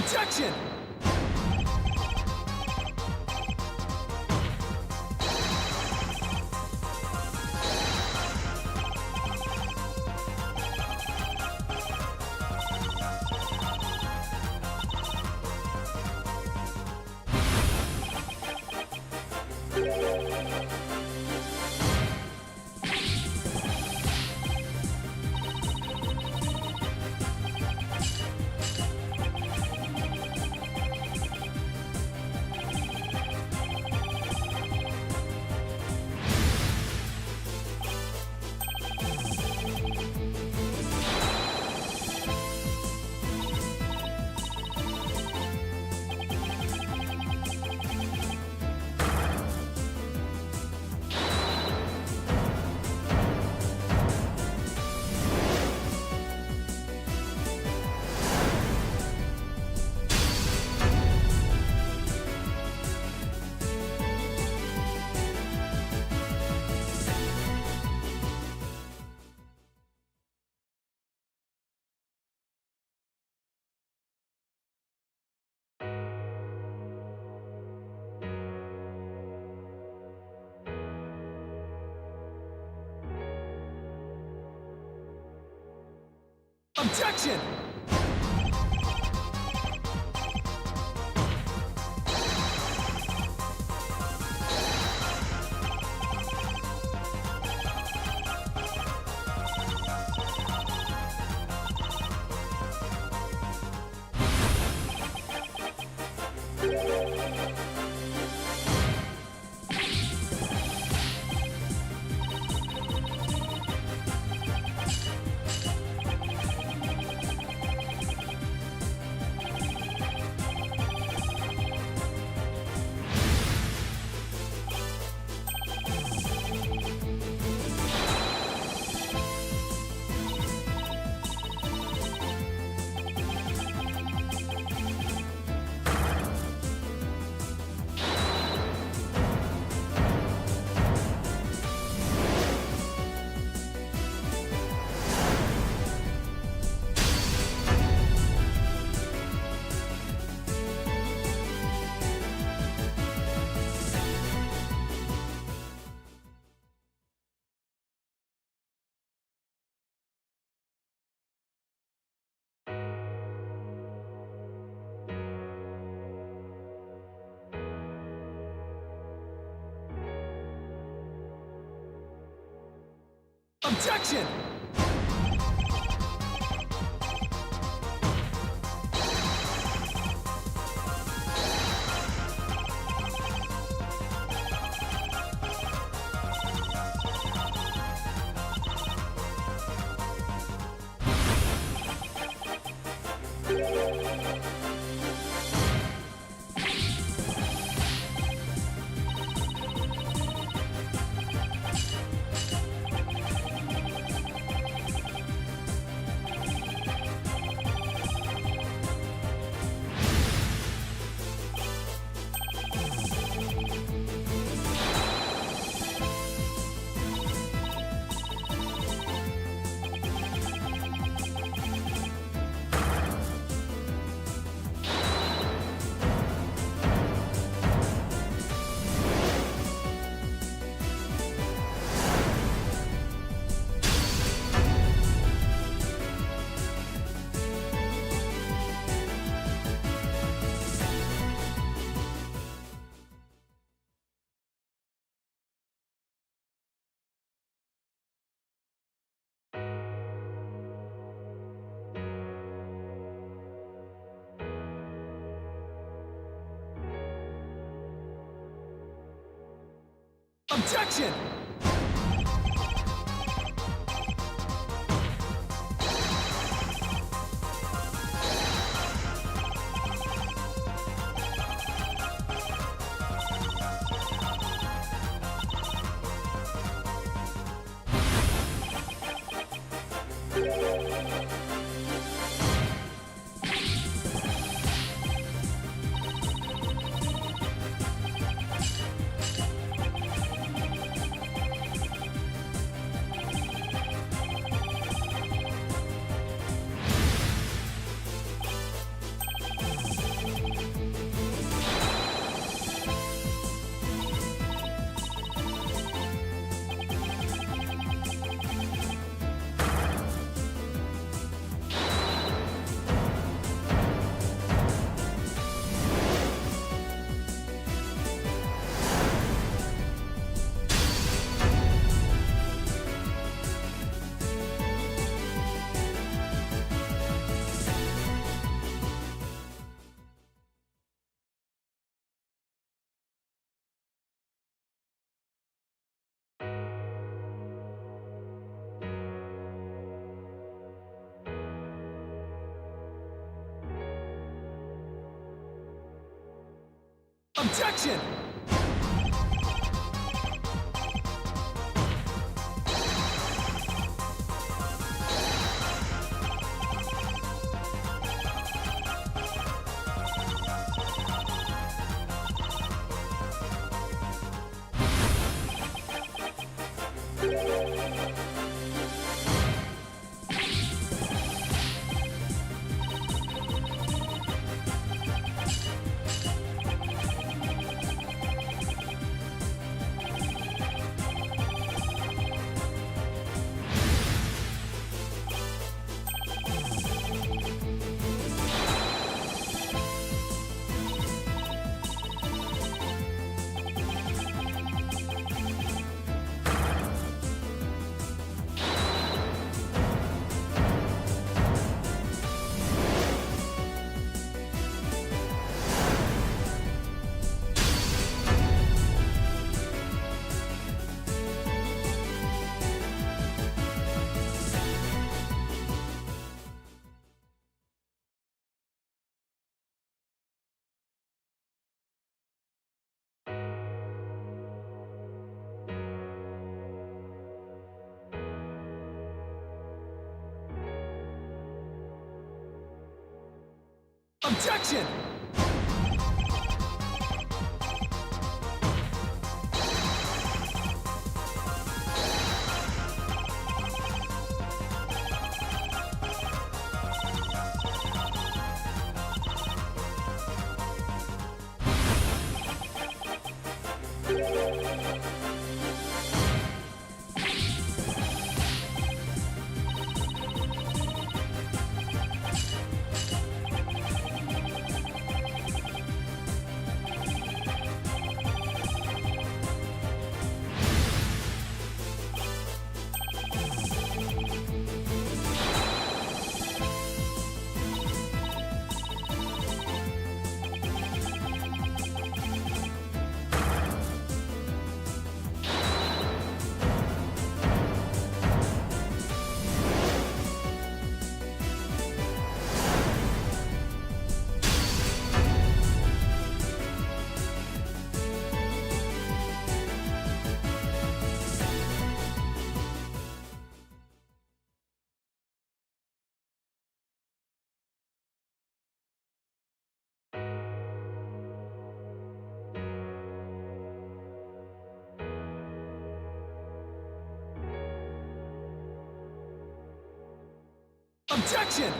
Objection! Objection! Objection! Objection! Objection! Objection! Objection!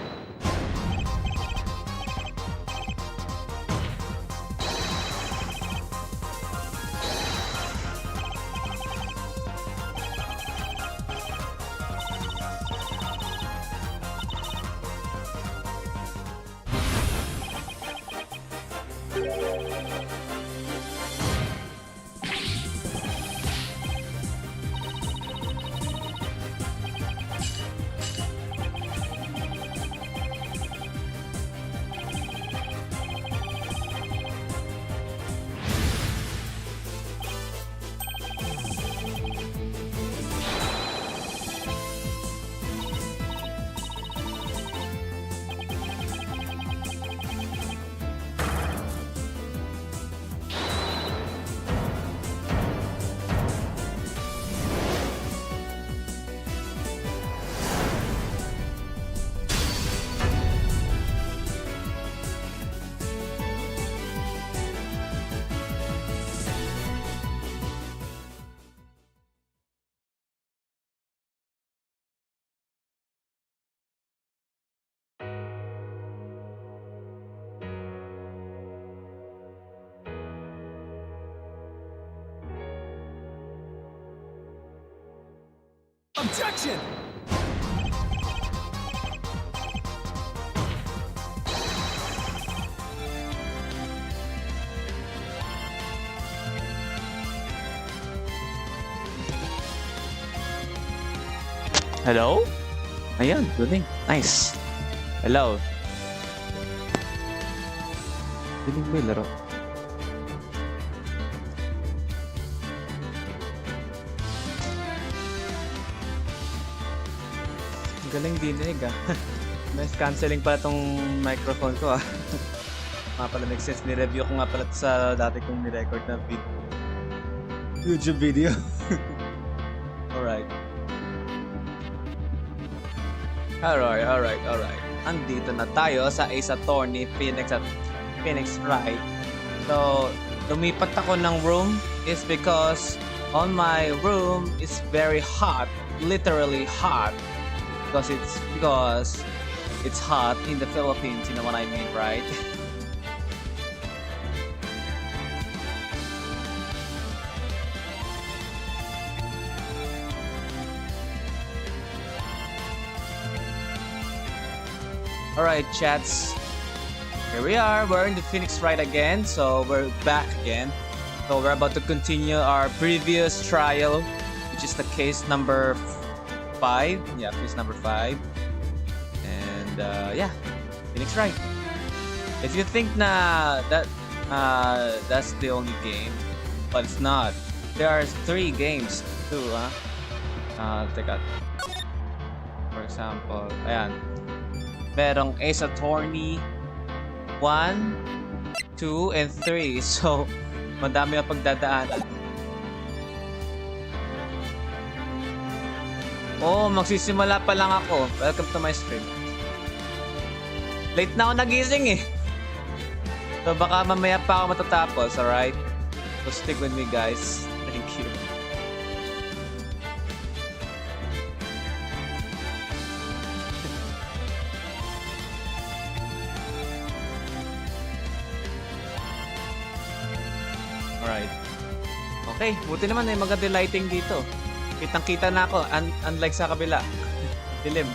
Objection! Hello? Ayan, galing. Nice. Hello. Galing ba yung laro? Galing dinig ah. Nice canceling pala tong microphone ko ah. Nga pala, make sense. Ni-review ko nga pala sa dati kong ni-record na YouTube video. Alright. Alright. Andito na tayo sa Ace Attorney Phoenix at Phoenix Wright. So, lumipat ako ng room is because on my room is very hot. Literally hot. Because it's hot in the Philippines, you know what I mean, right? Alright, chats. Here we are. We're in the Phoenix Wright again. So we're back again. So we're about to continue our previous trial, which is the case number 5. Yeah, case number 5. And yeah, Phoenix Wright. If you think that's the only game, but it's not. There are 3 games too, teka. For example, ayan. Merong Ace Attorney 1, 2, and 3. So, madami ang pagdadaanan. Oh, magsisimula pa lang ako. Welcome to my stream. Late na ako nagising eh. So, baka mamaya pa ako matatapos, alright? So, stick with me guys. Thank you. Alright. Okay, buti naman may maganda lighting dito. Kitang-kita na ako, unlike sa kabila. Dilim.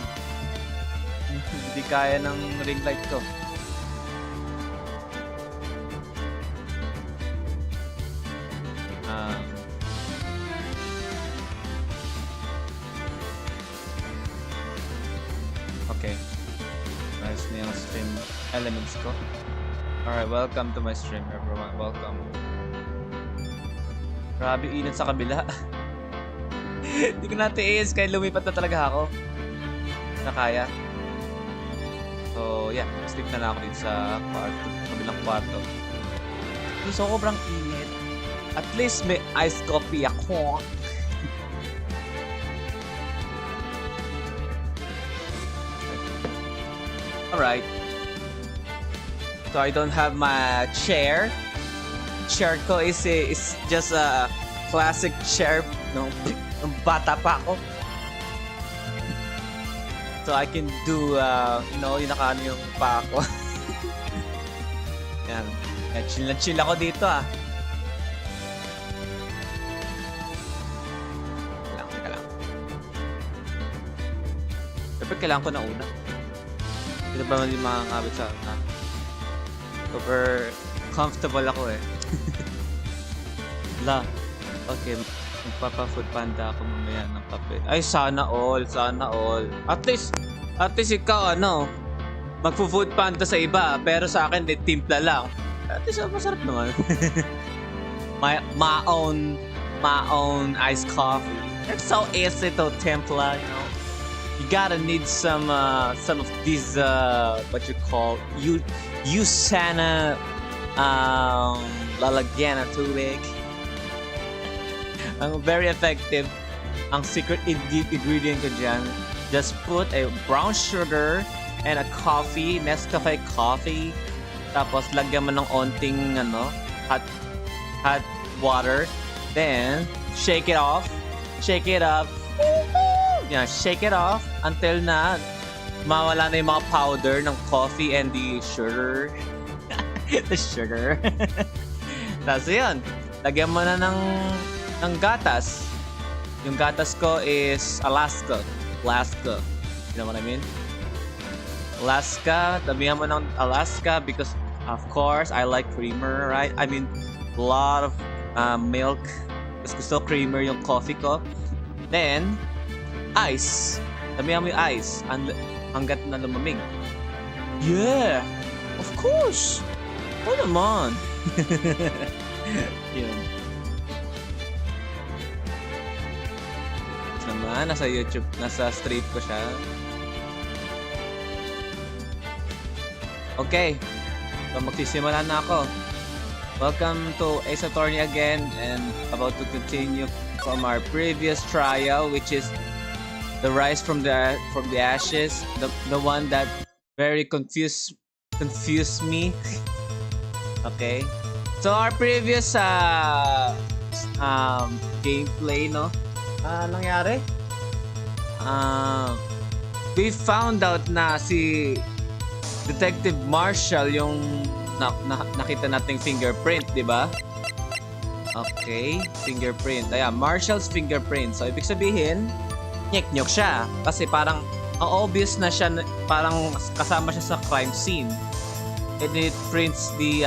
Hindi kaya ng ring light ko. Okay. Nice na yung stream elements ko. Alright, welcome to my stream everyone. Welcome. Grabe init sa kabila. Hindi ko natiis kaya lumipat na talaga ako. Na kaya. So yeah, stick na lang ako dito sa kwarto, kabilang kwarto. So sobrang init. At least may iced coffee ako. Alright. So I don't have my chair. Chair ko is just a classic chair nung bata pa ako. So I can do you know, yung nakaano yung pa ako. Yan. Chill ako dito ah. Teka lang. Pero kailangan ko na una. Ito ba man yung mga kabit sa na? Super comfortable ako eh. La. Okay. Magpapa-food panda ako mamaya ng kape. Ay, sana all. At least ikaw, magpo-food panda sa iba. Pero sa akin, timpla lang. At least, masarap naman. my own iced coffee. It's so easy to timpla, you know. You gotta need some of these, what you call, sana, lalagyan na tubig. Ang very effective. Ang secret ingredient ko dyan, just put a brown sugar and a coffee, Nescafe coffee. Tapos lagyan mo ng onting hot water. Then shake it up. Yeah, shake it off until na mawala na yung mga powder ng coffee and the sugar. The sugar. Tapos yun, lagyan mo na ng gatas. Yung gatas ko is Alaska. You know what I mean? Alaska. Tabihan mo ng Alaska because of course I like creamer, right? I mean, a lot of milk. Mas gusto creamer yung coffee ko. Then, ice. Tabihan mo yung ice hanggat na lumamig. Yeah! Of course! What naman? Yun. Naman, nasa YouTube, nasa stream ko siya. Okay. So magsisimula na ako. Welcome to Ace Attorney again, and about to continue from our previous trial, which is the rise from the ashes, the one that very confused me. Okay, so our previous gameplay, no, nangyari, we found out na si Detective Marshall yung nakita nating fingerprint, di ba? Okay, fingerprint. Ayan, Marshall's fingerprint. So, ibig sabihin, nyek-nyok siya. Kasi parang, ang obvious na siya, parang kasama siya sa crime scene. And it prints the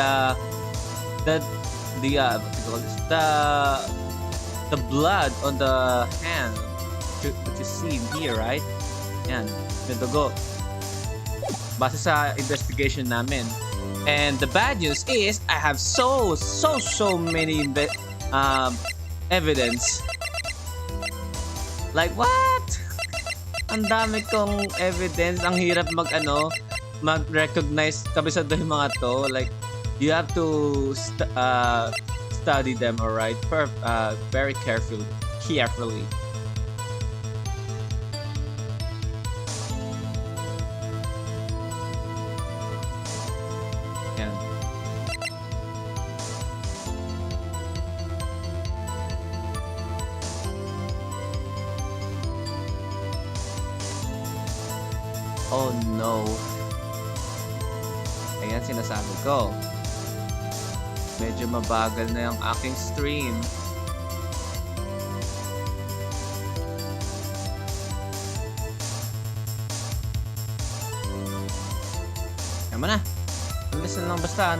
blood on the hand, which is seen here, right? Yan, yung dugo. Base sa investigation namin. And the bad news is I have so many evidence. Like what? Ang dami kong evidence. Ang hirap mag-recognize kabisaduhin mga to. Like you have to study them, alright? Very carefully. Oh no. Ayan sinasabi ko. Medyo mabagal na yung aking stream. Ayan mo na. Listen lang basta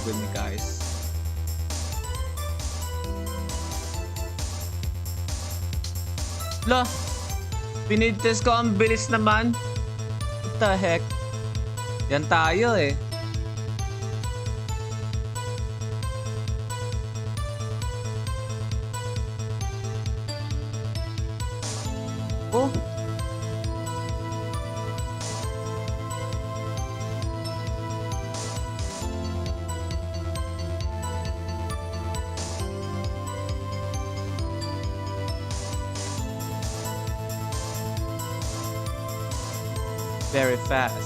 Good me guys. Lo! Pinitest ko, ang bilis naman. What the heck? Yan tayo eh. Oh. Very fast.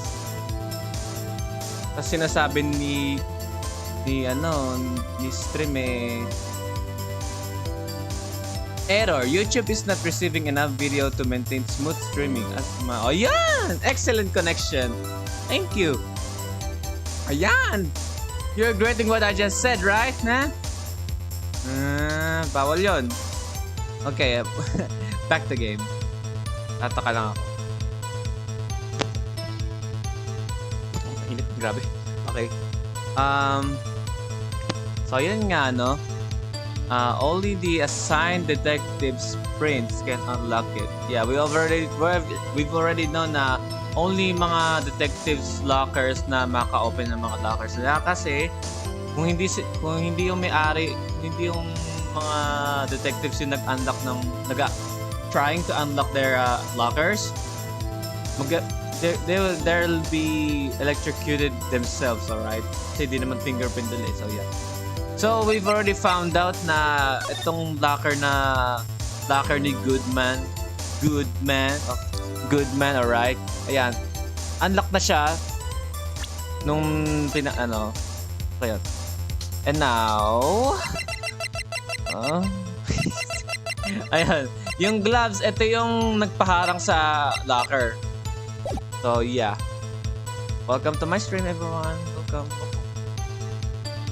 Kasi sinasabi ni stream error. YouTube is not receiving enough video to maintain smooth streaming. Oh yan! Excellent connection. Thank you. Ayan! You're regretting what I just said, right? Na? Bawal yon. Okay, back to game. Tataka lang ako. Grabe. Okay. So yun nga only the assigned detectives prints can unlock it. Yeah, we've already known na only mga detectives lockers na maka-open ng mga lockers nila, kasi kung hindi yung may-ari, hindi yung mga detectives yung trying to unlock their lockers, they'll be electrocuted themselves, alright? Kasi di naman fingerprint dali, so yeah. So we've already found out na itong locker ni Goodman, alright? Ayan, unlock na siya nung kaya. And now, ayan, yung gloves, ito yung nagpaharang sa locker. So yeah, welcome to my stream, everyone. Welcome.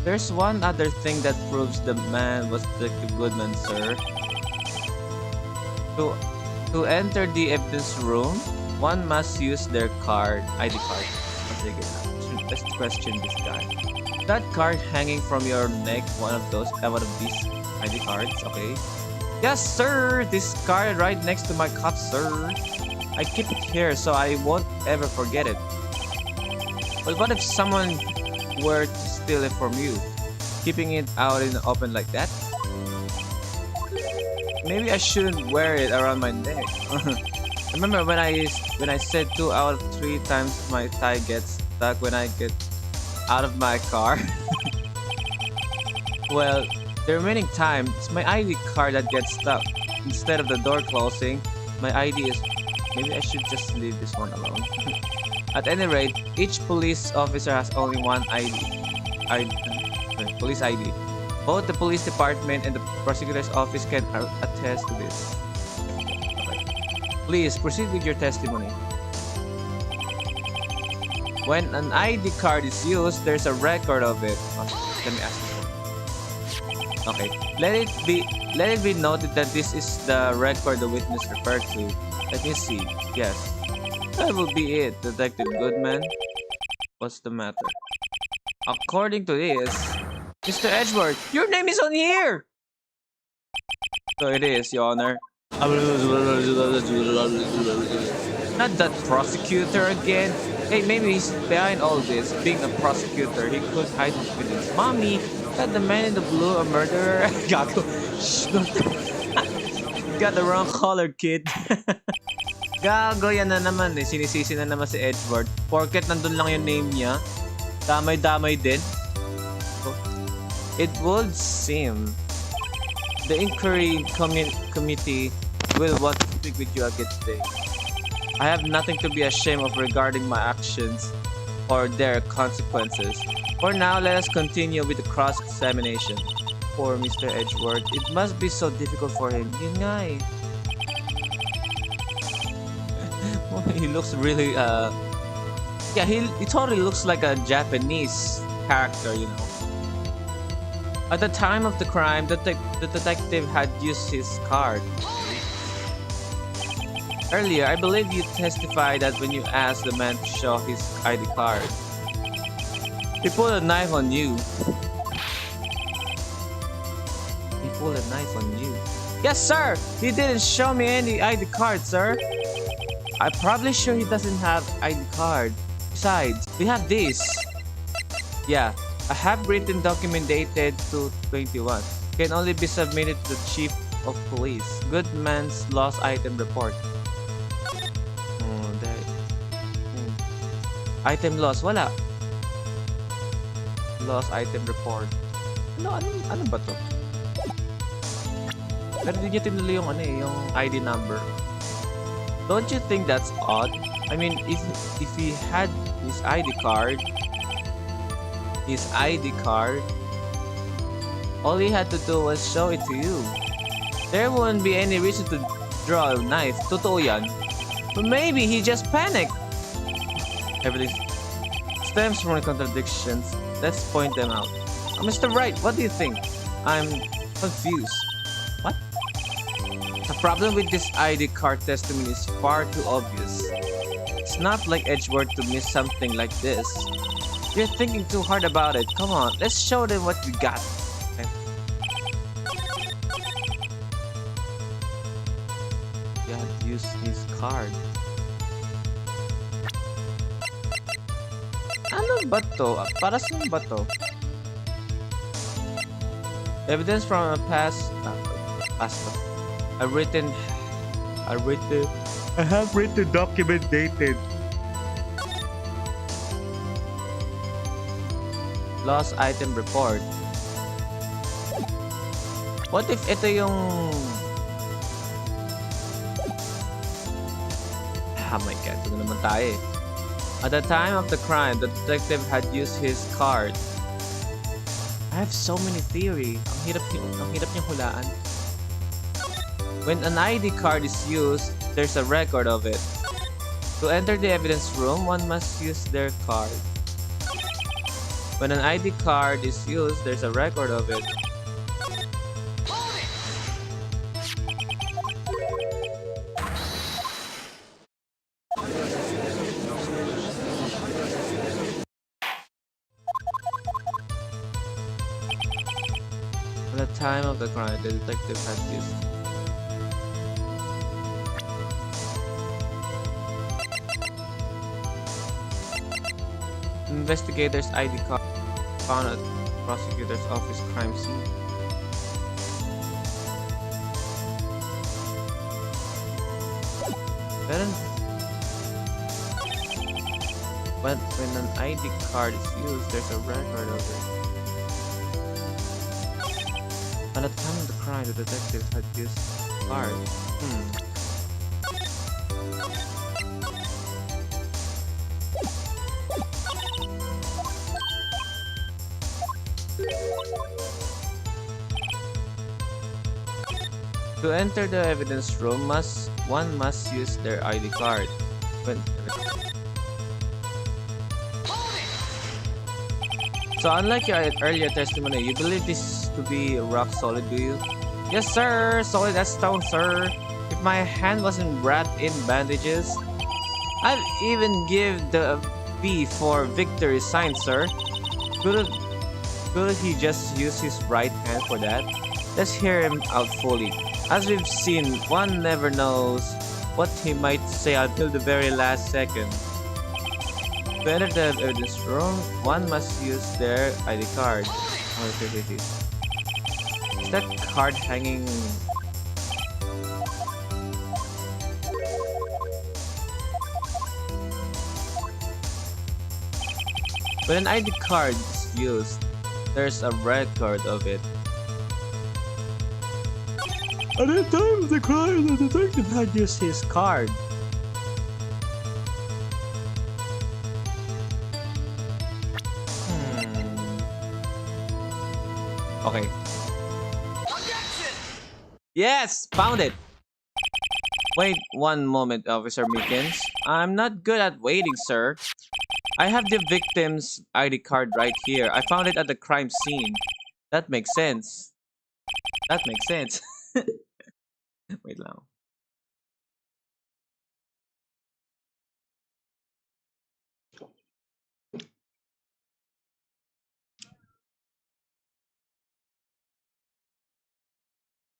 There's one other thing that proves the man was Detective Goodman, sir. To enter the evidence room, one must use their ID card. Let's question this guy. That card hanging from your neck, one of these ID cards, okay? Yes, sir. This card right next to my cup, sir. I keep it here so I won't ever forget it. But what if someone were to steal it from you? Keeping it out in the open like that? Maybe I shouldn't wear it around my neck. Remember when I said 2 out of 3 times my tie gets stuck when I get out of my car. Well, the remaining time, it's my ID card that gets stuck. Instead of the door closing, my ID is... Maybe I should just leave this one alone. At any rate, each police officer has only one police ID. Both the police department and the prosecutor's office can attest to this. Please proceed with your testimony. When an ID card is used, there's a record of it. Oh, let me ask this one. Okay, let it be noted that this is the record the witness referred to. Let me see. Yes, that will be it, Detective Goodman. What's the matter? According to this, Mr. Edgeworth, your name is on here! So it is, Your Honor. Not that prosecutor again. Hey, maybe he's behind all this. Being a prosecutor, he could hide evidence. Mommy, that the man in the blue a murderer? Gago. Shh, got the wrong color, kid. Gago, yan na naman eh. Sinisisi na naman si Edward. Porket nandun lang yung name niya. Damay-damay din. It would seem the inquiry committee will want to speak with you again today. I have nothing to be ashamed of regarding my actions or their consequences. For now, let us continue with the cross-examination. Poor Mr. Edgeworth, it must be so difficult for him. Yun nga eh. He looks really, yeah, he totally looks like a Japanese character, you know. At the time of the crime, the detective had used his card. Earlier, I believe you testified that when you asked the man to show his ID card, he pulled a knife on you. He pulled a knife on you. Yes, sir! He didn't show me any ID card, sir. I'm probably sure he doesn't have ID card. Besides, we have this. Yeah, a half-written document dated 2/21 can only be submitted to the Chief of Police. Goodman's lost item report. Item loss, wala. Lost item report. Ano ba to? Pero di niya tinuloy yung yung ID number. Don't you think that's odd? I mean, if he had his ID card, all he had to do was show it to you. There wouldn't be any reason to draw a knife. Totoo yan. But maybe he just panicked. Everything stems from contradictions. Let's point them out. Mr. Wright, what do you think? I'm confused. What? The problem with this ID card testimony is far too obvious. It's not like Edgeworth to miss something like this. You're thinking too hard about it. Come on, let's show them what we got. Okay. You have to use his card. Ano ba to? Para saan ba to? Evidence from a past a half-written document dated. Lost item report. What if ito yung... Oh my god, ito na naman tayo eh. At the time of the crime, the detective had used his card. I have so many theories. Ang hirap niyang hulaan. When an ID card is used, there's a record of it. To enter the evidence room, one must use their card. When an ID card is used, there's a record of it. At the time of the crime, the detective had this. Investigators' ID card found at prosecutor's office crime scene. when an ID card is used, there's a record of it. At the time of the crime, the detective had used the card. To enter the evidence room, one must use their ID card. So unlike your earlier testimony, you believe this to be rock solid, do you? Yes, sir. Solid as stone, sir. If my hand wasn't wrapped in bandages, I'd even give the V for victory sign, sir. Could he just use his right hand for that? Let's hear him out fully. As we've seen, one never knows what he might say until the very last second. To enter the evidence room, one must use their ID card. Oh, is that card hanging? When an ID card is used, there's a record of it. At the time of the crime, the detective had used his card. Okay. Yes! Found it! Wait one moment, Officer Meekins. I'm not good at waiting, sir. I have the victim's ID card right here. I found it at the crime scene. That makes sense. That makes sense. Wait lang.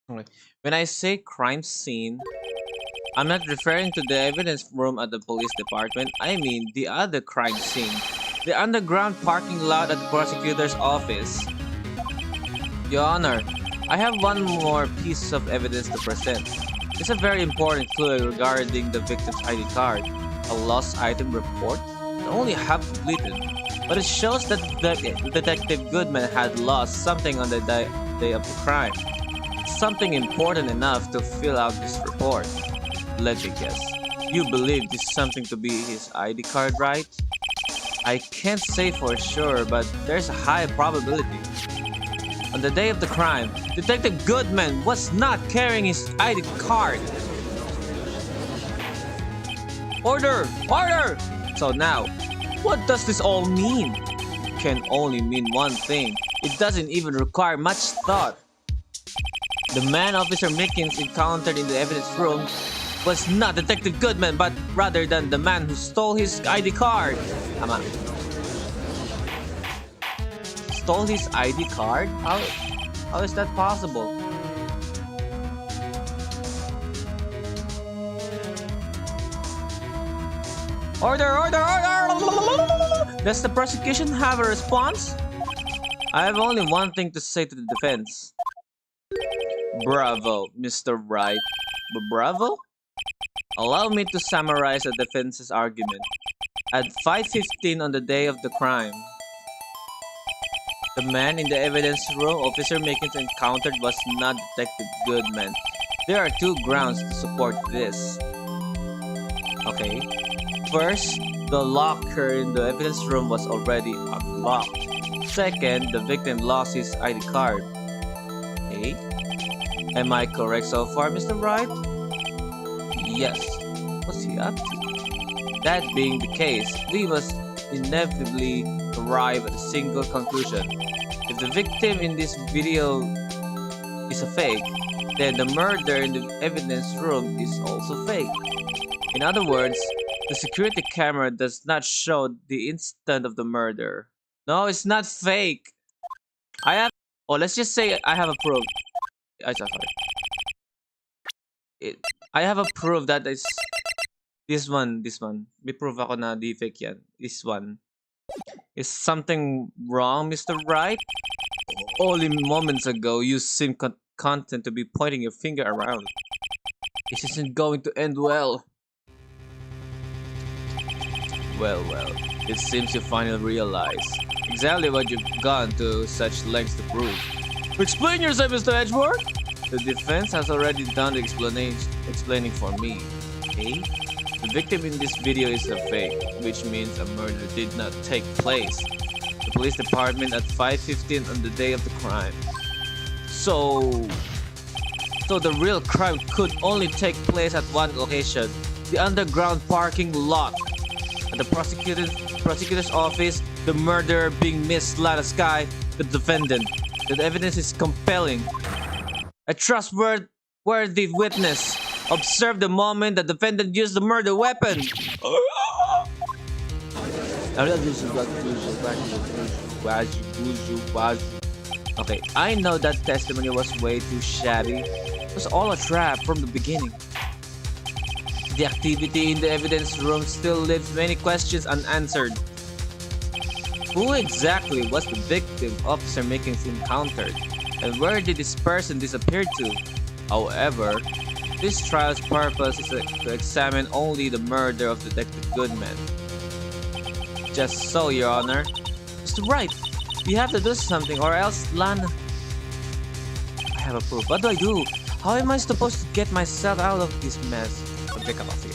Okay. When I say crime scene, I'm not referring to the evidence room at the police department. I mean the other crime scene. The underground parking lot at the prosecutor's office. Your Honor, I have one more piece of evidence to present. It's a very important clue regarding the victim's ID card. A lost item report? It's only half completed, but it shows that Detective Goodman had lost something on the day of the crime. Something important enough to fill out this report. Let me guess. You believe this something to be his ID card, right? I can't say for sure, but there's a high probability. On the day of the crime, Detective Goodman was not carrying his ID card. Order! Order! So now, what does this all mean? It can only mean one thing. It doesn't even require much thought. The man Officer Mickens encountered in the evidence room was not Detective Goodman, but rather than the man who stole his ID card. Tama. Stole his ID card? How is that possible? Order! Order! Order! Does the prosecution have a response? I have only one thing to say to the defense. Bravo, Mr. Wright. Bravo? Allow me to summarize the defense's argument. At 5:15 on the day of the crime, the man in the evidence room Officer Mickens encountered was not Detective Goodman. There are two grounds to support this. Okay. First, the locker in the evidence room was already unlocked. Second, the victim lost his ID card. Okay. Am I correct so far, Mr. Wright? Yes. What's he up to? That being the case, we must inevitably arrive at a single conclusion. If the victim in this video is a fake, then the murder in the evidence room is also fake. In other words, the security camera does not show the instant of the murder. No, it's not fake. Let's just say I have a proof. Sorry. I have a proof that is this one. May proof ako na di fake yan. This one. Is something wrong, Mr. Wright? Only moments ago, you seemed content to be pointing your finger around. This isn't going to end well. Well. It seems you finally realize exactly what you've gone to such lengths to prove. Explain yourself, Mr. Edgeworth! The defense has already done the explaining for me. Okay? The victim in this video is a fake, which means a murder did not take place. The police department at 5:15 on the day of the crime. So the real crime could only take place at one location, the underground parking lot. At the prosecutor's office, the murderer being Miss Sky, the defendant. The evidence is compelling. A trustworthy witness observed the moment the defendant used the murder weapon. Okay, I know that testimony was way too shabby. It was all a trap from the beginning. The activity in the evidence room still leaves many questions unanswered. Who exactly was the victim Officer Mickens encountered? And where did this person disappear to? However, this trial's purpose is to examine only the murder of Detective Goodman. Just so, Your Honor. Mr. Wright, you have to do something or else Lana... I have a proof. What do I do? How am I supposed to get myself out of this mess? I'll pick up here.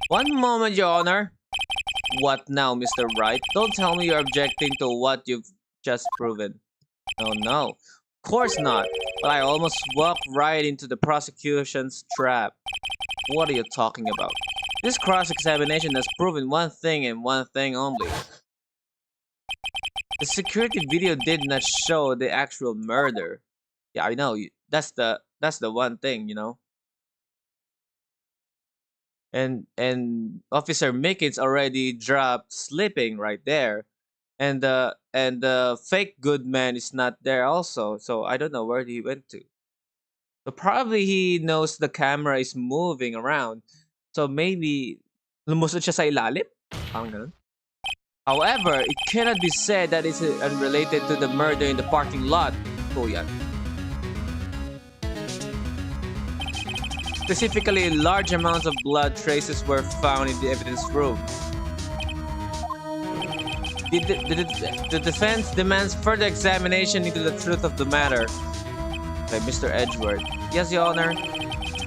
One moment, Your Honor. What now, Mr. Wright? Don't tell me you're objecting to what you've just proven. Oh no, of course not. But I almost walked right into the prosecution's trap. What are you talking about? This cross-examination has proven one thing and one thing only. The security video did not show the actual murder. Yeah, I know. That's the one thing, you know. And Officer Mickens already dropped sleeping right there, and the fake Goodman is not there also. So I don't know where he went to. So probably he knows the camera is moving around. So maybe lumusod siya sa ilalim. Parang ganun. However, it cannot be said that it's unrelated to the murder in the parking lot. So yan. Specifically, large amounts of blood traces were found in the evidence room. The defense demands further examination into the truth of the matter. By Mr. Edgeworth. Yes, Your Honor.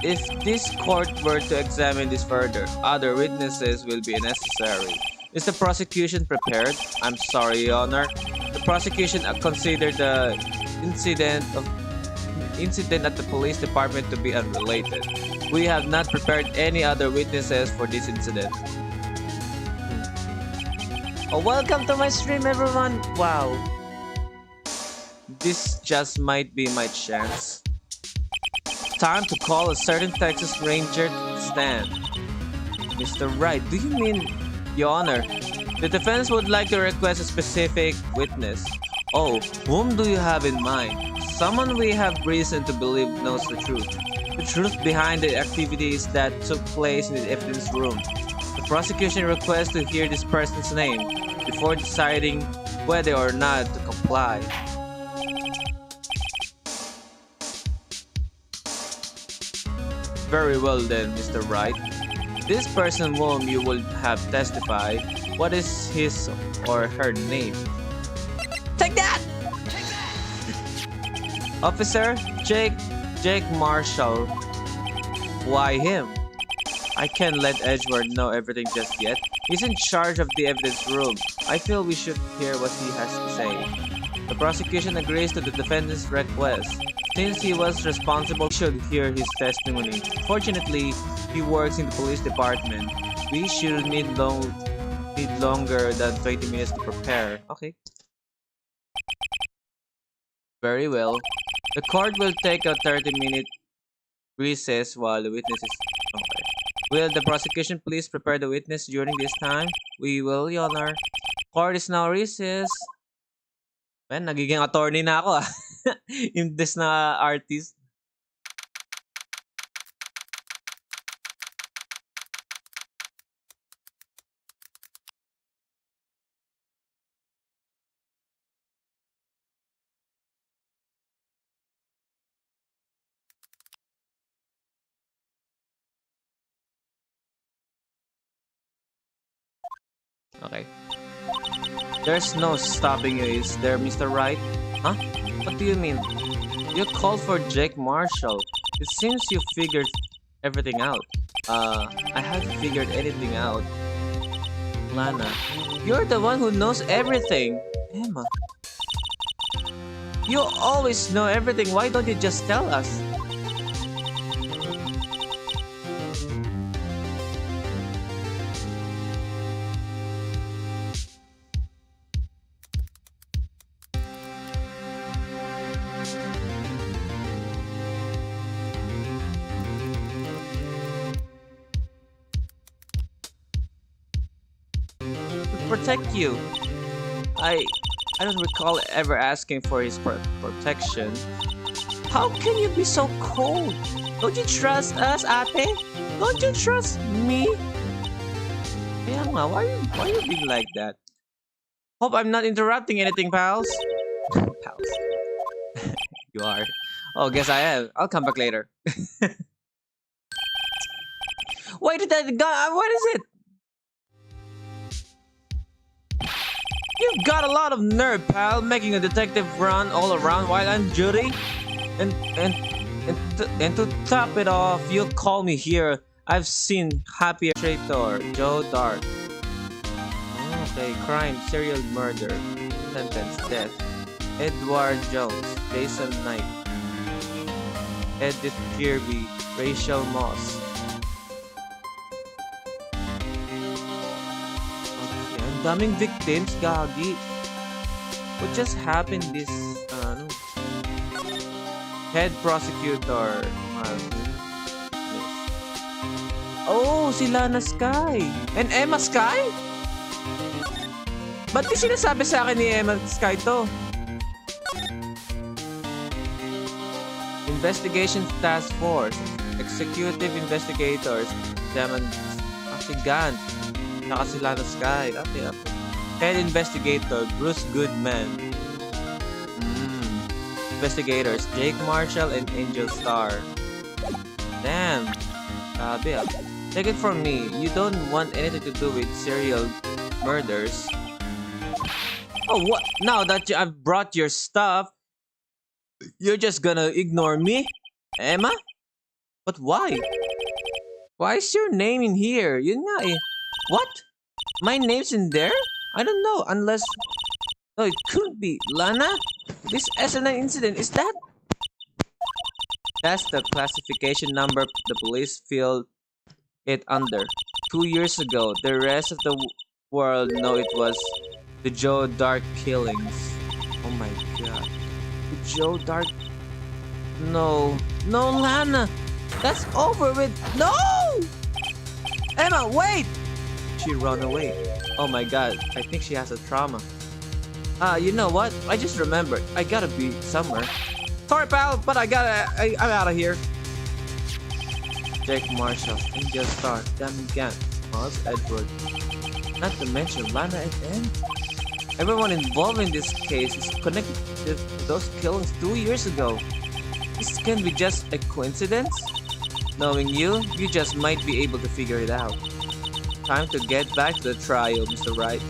If this court were to examine this further, other witnesses will be necessary. Is the prosecution prepared? I'm sorry, Your Honor. The prosecution considered the incident at the police department to be unrelated. We have not prepared any other witnesses for this incident. Oh, welcome to my stream, everyone! Wow. This just might be my chance. Time to call a certain Texas Ranger to stand. Mr. Wright, do you mean, Your Honor? The defense would like to request a specific witness. Oh, whom do you have in mind? Someone we have reason to believe knows the truth. The truth behind the activities that took place in the evidence room. The prosecution requests to hear this person's name before deciding whether or not to comply. Very well then, Mr. Wright. This person whom you will have testified, what is his or her name? Take that! Officer Jake Marshall. Why him? I can't let Edgeworth know everything just yet. He's in charge of the evidence room. I feel we should hear what he has to say. The prosecution agrees to the defendant's request. Since he was responsible, we should hear his testimony. Fortunately, he works in the police department. We should need longer than 20 minutes to prepare. Okay. Very well. The court will take a 30-minute recess while the witness is... Okay. Will the prosecution please prepare the witness during this time? We will, Your Honor. Court is now recess. Man, nagiging attorney na ako ah. Imbes na artist. Okay. There's no stopping you, is there, Mr. Wright? Huh? What do you mean? You called for Jake Marshall. It seems you figured everything out. I haven't figured anything out. Lana, you're the one who knows everything. Emma, you always know everything. Why don't you just tell us? To protect you. I don't recall ever asking for his protection. How can you be so cold? Don't you trust us, ate? Don't you trust me? Emma, why you being like that? Hope I'm not interrupting anything, pals. Pals. You are. Oh, guess I am. I'll come back later. Why did that gun? What is it? You've got a lot of nerve, pal, making a detective run all around while on duty. And to top it off, you call me here. I've seen happier traitor, Joe Dark. Okay, crime, serial murder, sentence, death. Edward Jones, Jason Knight, Edith Kirby, Rachel Moss. Okay, ang daming victims, gagi. What just happened this, head prosecutor, oh, si Lana Sky and Emma Sky? Ba't di sinasabi sa akin ni Emma Sky to? Investigation Task Force, Executive Investigators, si Gant, saka si Lana Sky. Okay. Head Investigator, Bruce Goodman. Investigators, Jake Marshall and Angel Star. Damn. Sabi ah. Take it from me, you don't want anything to do with serial murders. Oh, what? Now that I've brought your stuff, you're just gonna ignore me? Emma? But why? Why is your name in here? Yun nga eh. What? My name's in there? I don't know, unless... No, it couldn't be. Lana? This SNI incident, is that? That's the classification number the police filled it under. 2 years ago, the rest of the world know it was the Joe Dark killings. Oh my god. The Joe Dark... No. No, Lana! That's over with! No! Emma, wait! She ran away. Oh my god, I think she has a trauma. You know what? I just remembered. I gotta be somewhere. Sorry, pal, but I'm out of here. Jake Marshall, Angel Star, Damon Gant, Miles Edward. Not to mention Lana and Em. Everyone involved in this case is connected to those killings 2 years ago. This can be just a coincidence? Knowing you just might be able to figure it out. Time to get back to the trial, Mr. Wright.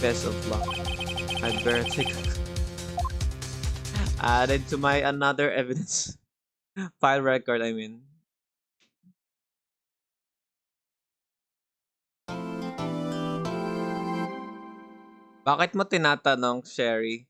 Best of luck. I'd better take added to my another evidence file record, I mean. Bakit mo tinatanong, Sherry?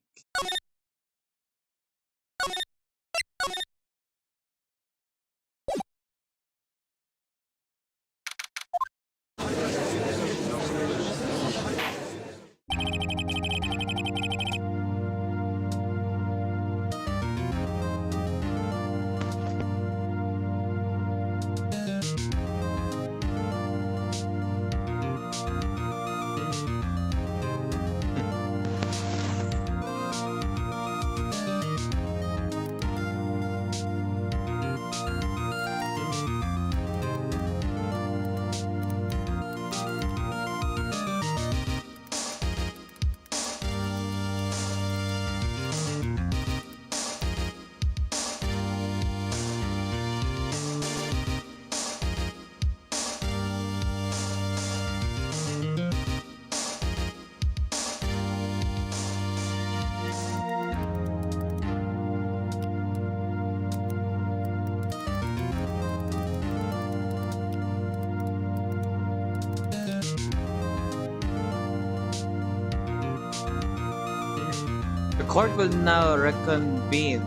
court will now reconvene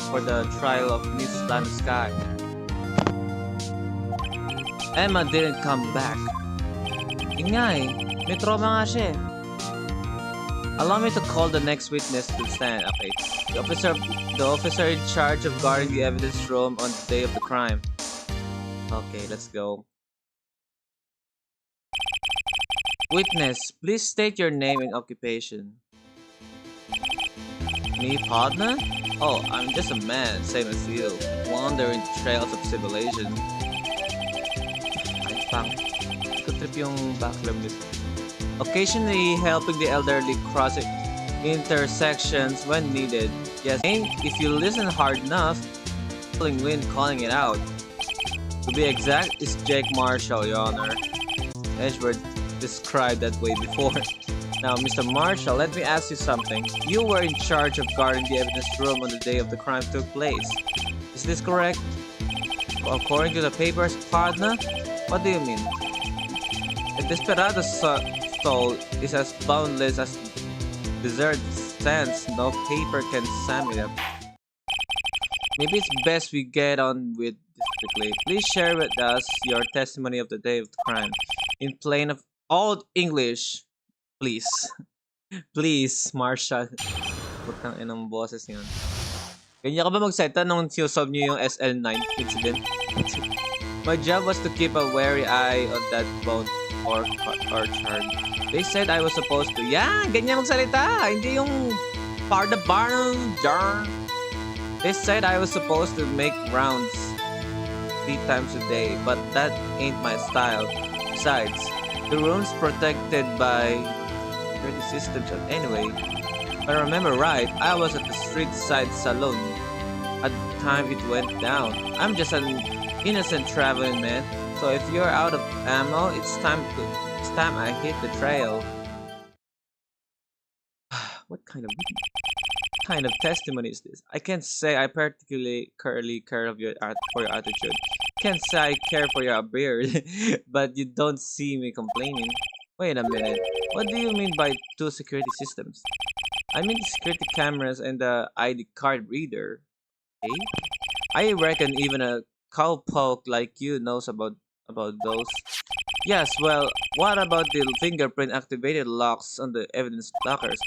for the trial of Miss Sky. Emma didn't come back. Yun nga eh, may trauma nga siya eh. Allow me to call the next witness to stand. Okay. The officer in charge of guarding the evidence room on the day of the crime. Okay, let's go. Witness, please state your name and occupation. Me, partner? Oh, I'm just a man, same as you, wandering trails of civilization. Ay, pang. Good trip yung backlog nito. Occasionally helping the elderly cross intersections when needed. Yes, if you listen hard enough, feeling wind calling it out. To be exact, is Jake Marshall, Your Honor. Edgeworth described that way before. Now, Mr. Marshall, let me ask you something. You were in charge of guarding the evidence room on the day of the crime took place. Is this correct? According to the papers, partner? What do you mean? A desperado soul is as boundless as desert sands. No paper can sum it up. Maybe it's best we get on with this quickly. Please share with us your testimony of the day of the crime. In plain of old English, please. Please, Marshall. Putang inang boses yun. Ganyan ka ba magseta nung solve nyo yung SL9 incident? My job was to keep a wary eye on that bone orchard. They said I was supposed to... Yan! Ganyan magsalita! Hindi yung... Par the barn jar. They said I was supposed to make rounds 3 times a day, but that ain't my style. Besides, the room's protected by security systems anyway. If I remember right, I was at the street side salon at the time it went down. I'm just an innocent traveling man, so if you're out of ammo, it's time I hit the trail. What kind of testimony is this? I can't say I particularly care of for your attitude. Can't say I care for your beard, but you don't see me complaining. Wait a minute. What do you mean by 2 security systems? I mean the security cameras and the ID card reader. Okay? I reckon even a cowpoke like you knows about those. Yes, well, what about the fingerprint activated locks on the evidence lockers?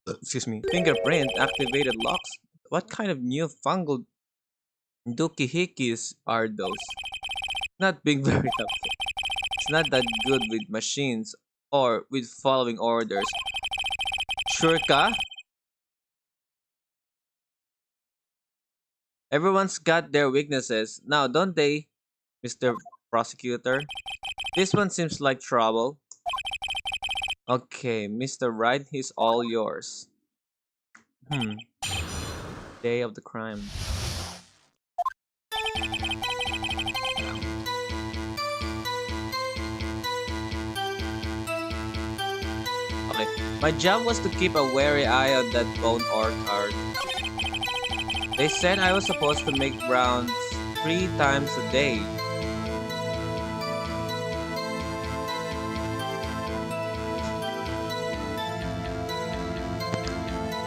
Excuse me. Fingerprint activated locks? What kind of newfangled dookie-hickeys are those? Not being very helpful. It's not that good with machines or with following orders. Sure ka? Everyone's got their weaknesses. Now, don't they, Mr. Prosecutor? This one seems like trouble. Okay, Mr. Wright, he's all yours. Day of the crime. Okay, my job was to keep a wary eye on that bone orchard. They said I was supposed to make rounds 3 times a day.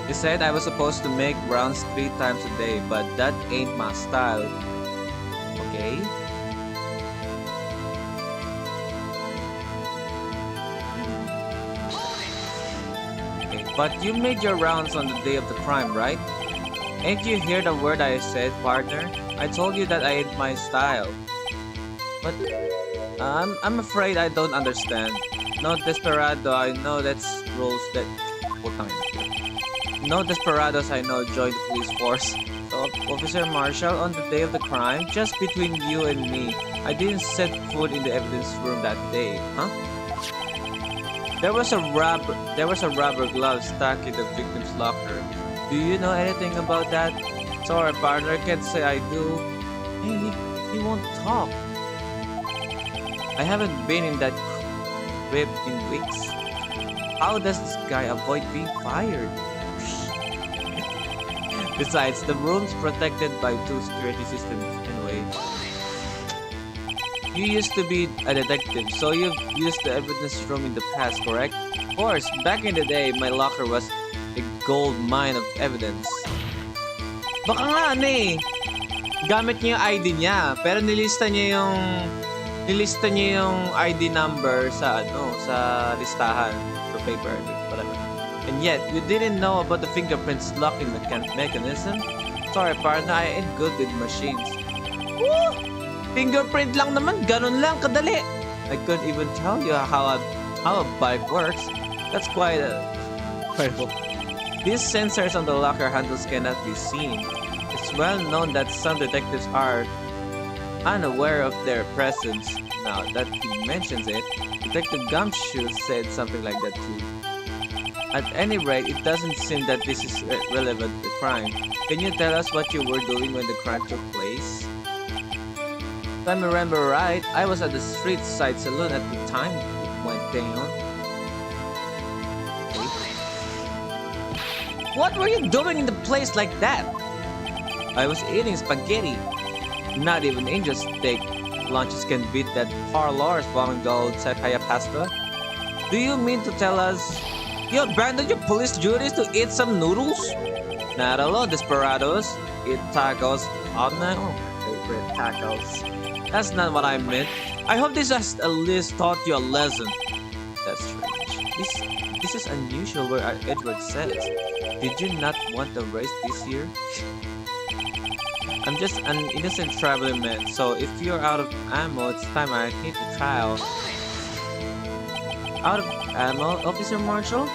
They said I was supposed to make rounds 3 times a day, but that ain't my style. Okay? Okay, but you made your rounds on the day of the crime, right? Ain't you hear the word I said, partner? I told you that I ain't my style. But I'm afraid I don't understand. No desperado, I know that's rules that... No desperados I know joined the police force. So, Officer Marshall, on the day of the crime, just between you and me, I didn't set foot in the evidence room that day, huh? There was a rubber glove stuck in the victim's locker. Do you know anything about that? Sorry, partner, can't say I do. Hey, he won't talk. I haven't been in that crib in weeks. How does this guy avoid being fired? Besides, the room's protected by 2 security systems anyway. You used to be a detective, so you've used the evidence room in the past, correct? Of course, back in the day, my locker was gold mine of evidence. Baka nga gamit niya yung ID niya, pero nilista niya yung ID number sa sa listahan, sa paper, whatever. And yet, you didn't know about the fingerprints locking mechanism? Sorry, partner, I ain't good with machines. Woo! Fingerprint lang naman, ganun lang kadali. I couldn't even tell you how a bike works. That's quite incredible. These sensors on the locker handles cannot be seen. It's well known that some detectives are unaware of their presence. Now that he mentions it, Detective Gumshoe said something like that too. At any rate, it doesn't seem that this is relevant to the crime. Can you tell us what you were doing when the crime took place? If I remember right, I was at the street side saloon at the time it went down. What were you doing in the place like that? I was eating spaghetti. Not even angel steak lunches can beat that parlor's gold sakaya pasta. Do you mean to tell us you abandoned your police duties to eat some noodles? Not alone, desperados. Eat tacos. Oh no, favorite tacos. That's not what I meant. I hope this has at least taught you a lesson. That's strange. This is unusual where Edward says, did you not want a race this year? I'm just an innocent traveling man, so if you're out of ammo, it's time I hit the trial. Out of ammo, Officer Marshall?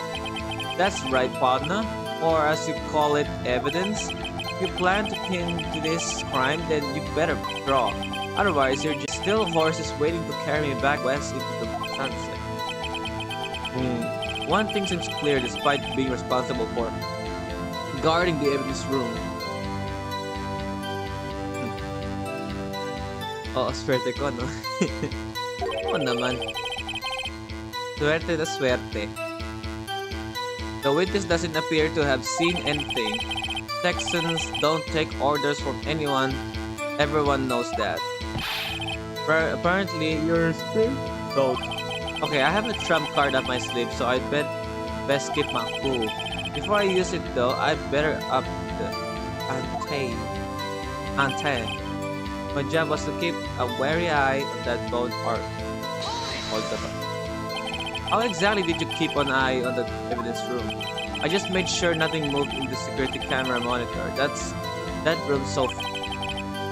That's right, partner. Or as you call it, evidence. If you plan to pin to this crime, then you better draw. Otherwise, you're just still horses waiting to carry me back west into the sunset. One thing seems clear despite being responsible for guarding the evidence room. Oo, swerte ko, no? Oo naman. Swerte na swerte. The witness doesn't appear to have seen anything. Texans don't take orders from anyone. Everyone knows that. Apparently, you're still don't. Okay, I have a trump card up my sleeve, so I'd best keep my cool. Before I use it though, I'd better up the ante. My job was to keep a wary eye on that bone part. How exactly did you keep an eye on the evidence room? I just made sure nothing moved in the security camera monitor. That room's so.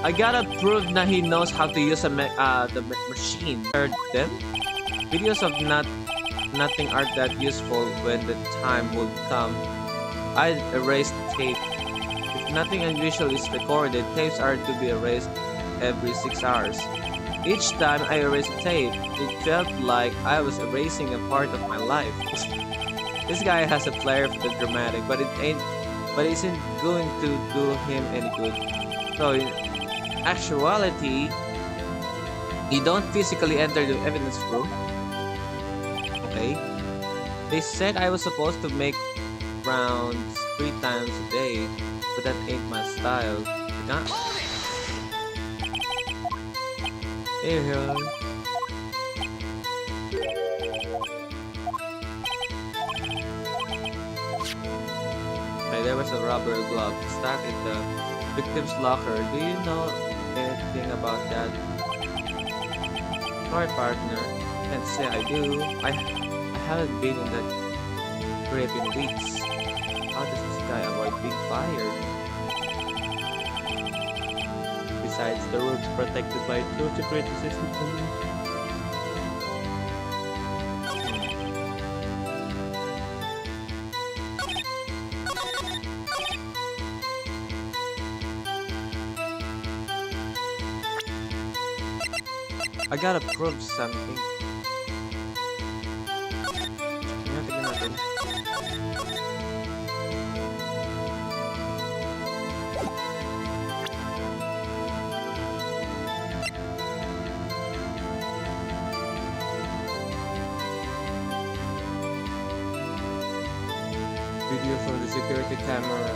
I gotta prove that he knows how to use the machine. Heard them? Videos of nothing aren't that useful when the time will come. I'd erase tape. If nothing unusual is recorded, tapes are to be erased every 6 hours. Each time I erased tape, it felt like I was erasing a part of my life. This guy has a flair for the dramatic, but it isn't going to do him any good. So in actuality, you don't physically enter the evidence room. Okay. They said I was supposed to make rounds 3 times a day, but that ain't my style. Here. Okay, there was a rubber glove stuck in the victim's locker. Do you know anything about that? Sorry, partner. Can't say I do. I haven't been in that grave in weeks. How does this guy avoid being fired? Besides, the room's protected by 2 security systems. I gotta prove something. Tingnan natin. Video from the security camera.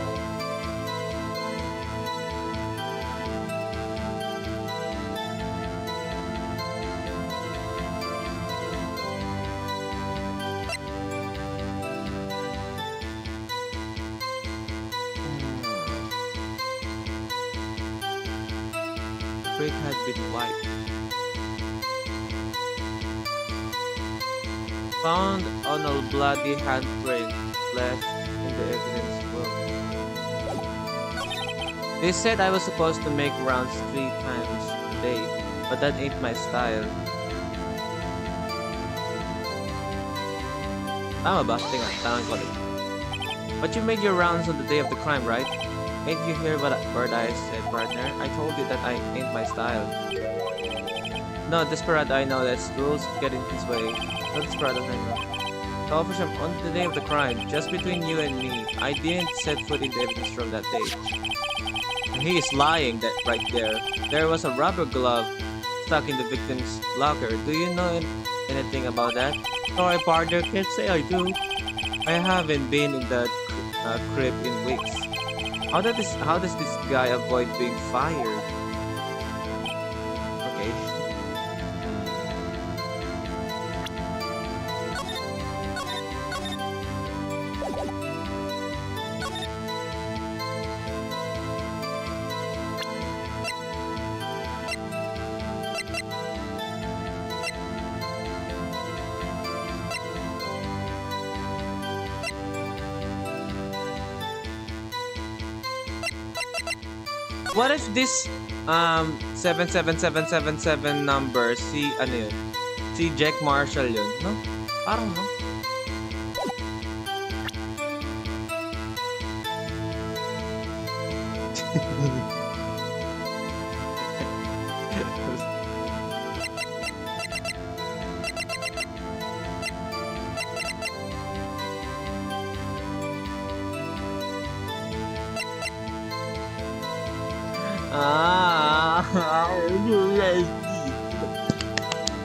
street had been wiped. Found on a bloody handprint left in the evidence room. They said I was supposed to make rounds 3 times a day, but that ain't my style. Tama ba? Tingnan, tangan ko ulit. But you made your rounds on the day of the crime, right? Ain't you hear what I said, partner? I told you that I ain't my style. No, Desperado, I know that's rules get in his way. No, Desperado, I know. So, officer, on the day of the crime, just between you and me, I didn't set foot in the evidence room that day. He is lying that right there. There was a rubber glove stuck in the victim's locker. Do you know anything about that? Sorry, partner, can't say I do. I haven't been in that crib in weeks. How does this guy avoid being fired? Okay. What if this 77777 number si ano yun? Si Jack Marshall yun, no? Parang no.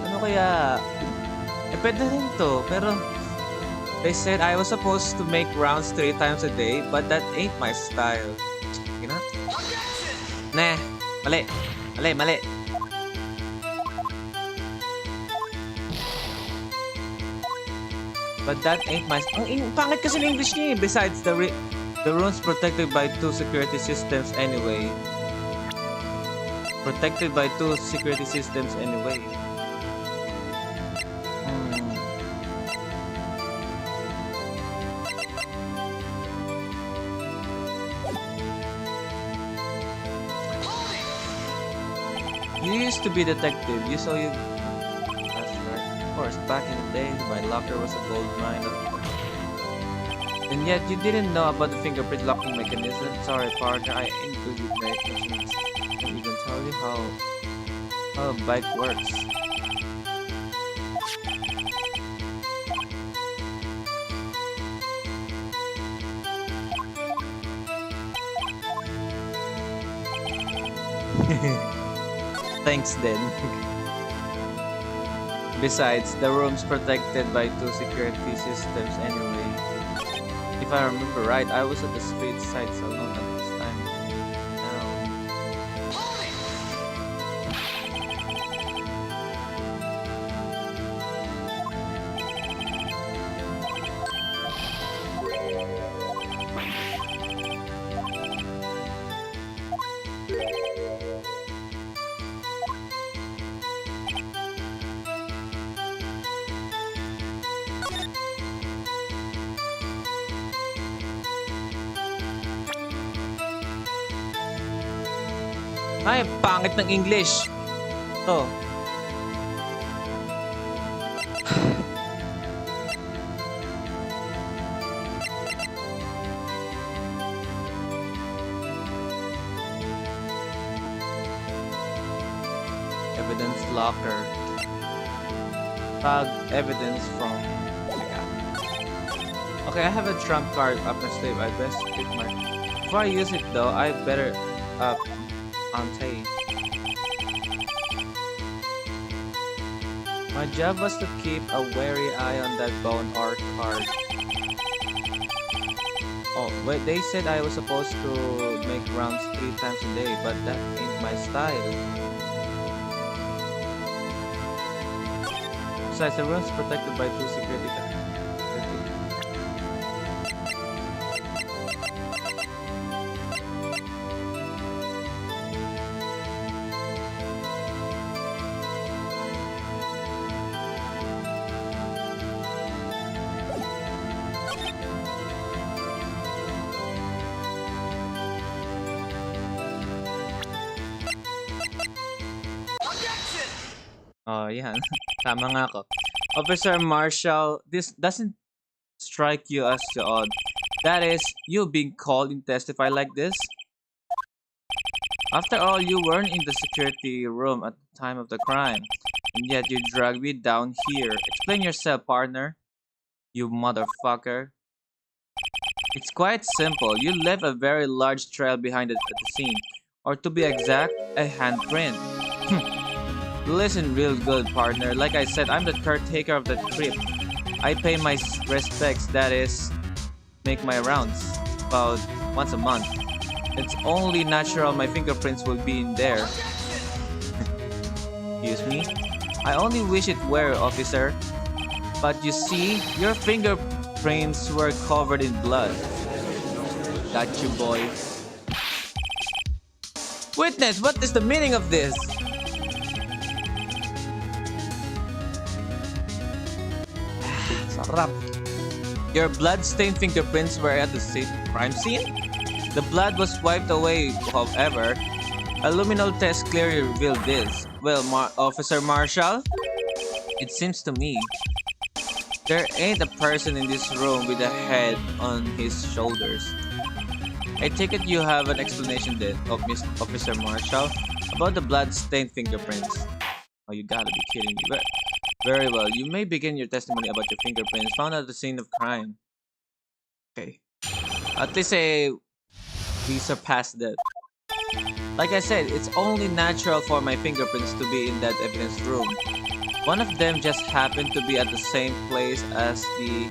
Ano kaya? Pwede rin to, pero they said I was supposed to make rounds 3 times a day, but that ain't my style. You know? Nah, mali. Mali. But that ain't my style. Ang pangit kasi ng English niya eh. Besides, the room's protected by 2 security systems anyway. Protected by 2 security systems anyway. You used to be detective. That's right. Of course, back in the days, my locker was a gold mine of... And yet, you didn't know about the fingerprint locking mechanism. Sorry, partner, I ain't good with machines. Can't even tell you how a bike works. Thanks then. Besides, the room's protected by 2 security systems anyway. If I remember right, I was at the street side salon at this time. Ay, pangit ng English. To. Evidence locker. Tag evidence from... Okay, I have a trump card up my sleeve. I best pick my... Before I use it though, I better... My job was to keep a wary eye on that bone or card. Oh, wait, they said I was supposed to make rounds 3 times a day, but that ain't my style. Besides, the room's protected by 2 security cameras. Oh, yan. Tama nga ako. Officer Marshall, this doesn't strike you as odd. That is, you being called in testify like this? After all, you weren't in the security room at the time of the crime, and yet you dragged me down here. Explain yourself, partner. You motherfucker. It's quite simple. You left a very large trail behind at the scene, or to be exact, a handprint. Listen real good, partner. Like I said, I'm the caretaker of the trip. I pay my respects, that is, make my rounds about once a month. It's only natural my fingerprints will be in there. Excuse me? I only wish it were, officer. But you see, your fingerprints were covered in blood. Got you, boy. Witness, what is the meaning of this? Sarap. Your blood-stained fingerprints were at the same crime scene? The blood was wiped away, however. A luminol test clearly revealed this. Well, Officer Marshall, it seems to me there ain't a person in this room with a head on his shoulders. I take it you have an explanation then, Officer Marshall, about the blood-stained fingerprints. Oh, you gotta be kidding me. Very well, you may begin your testimony about your fingerprints found at the scene of crime. Okay. At least we surpassed that. Like I said, it's only natural for my fingerprints to be in that evidence room. One of them just happened to be at the same place as the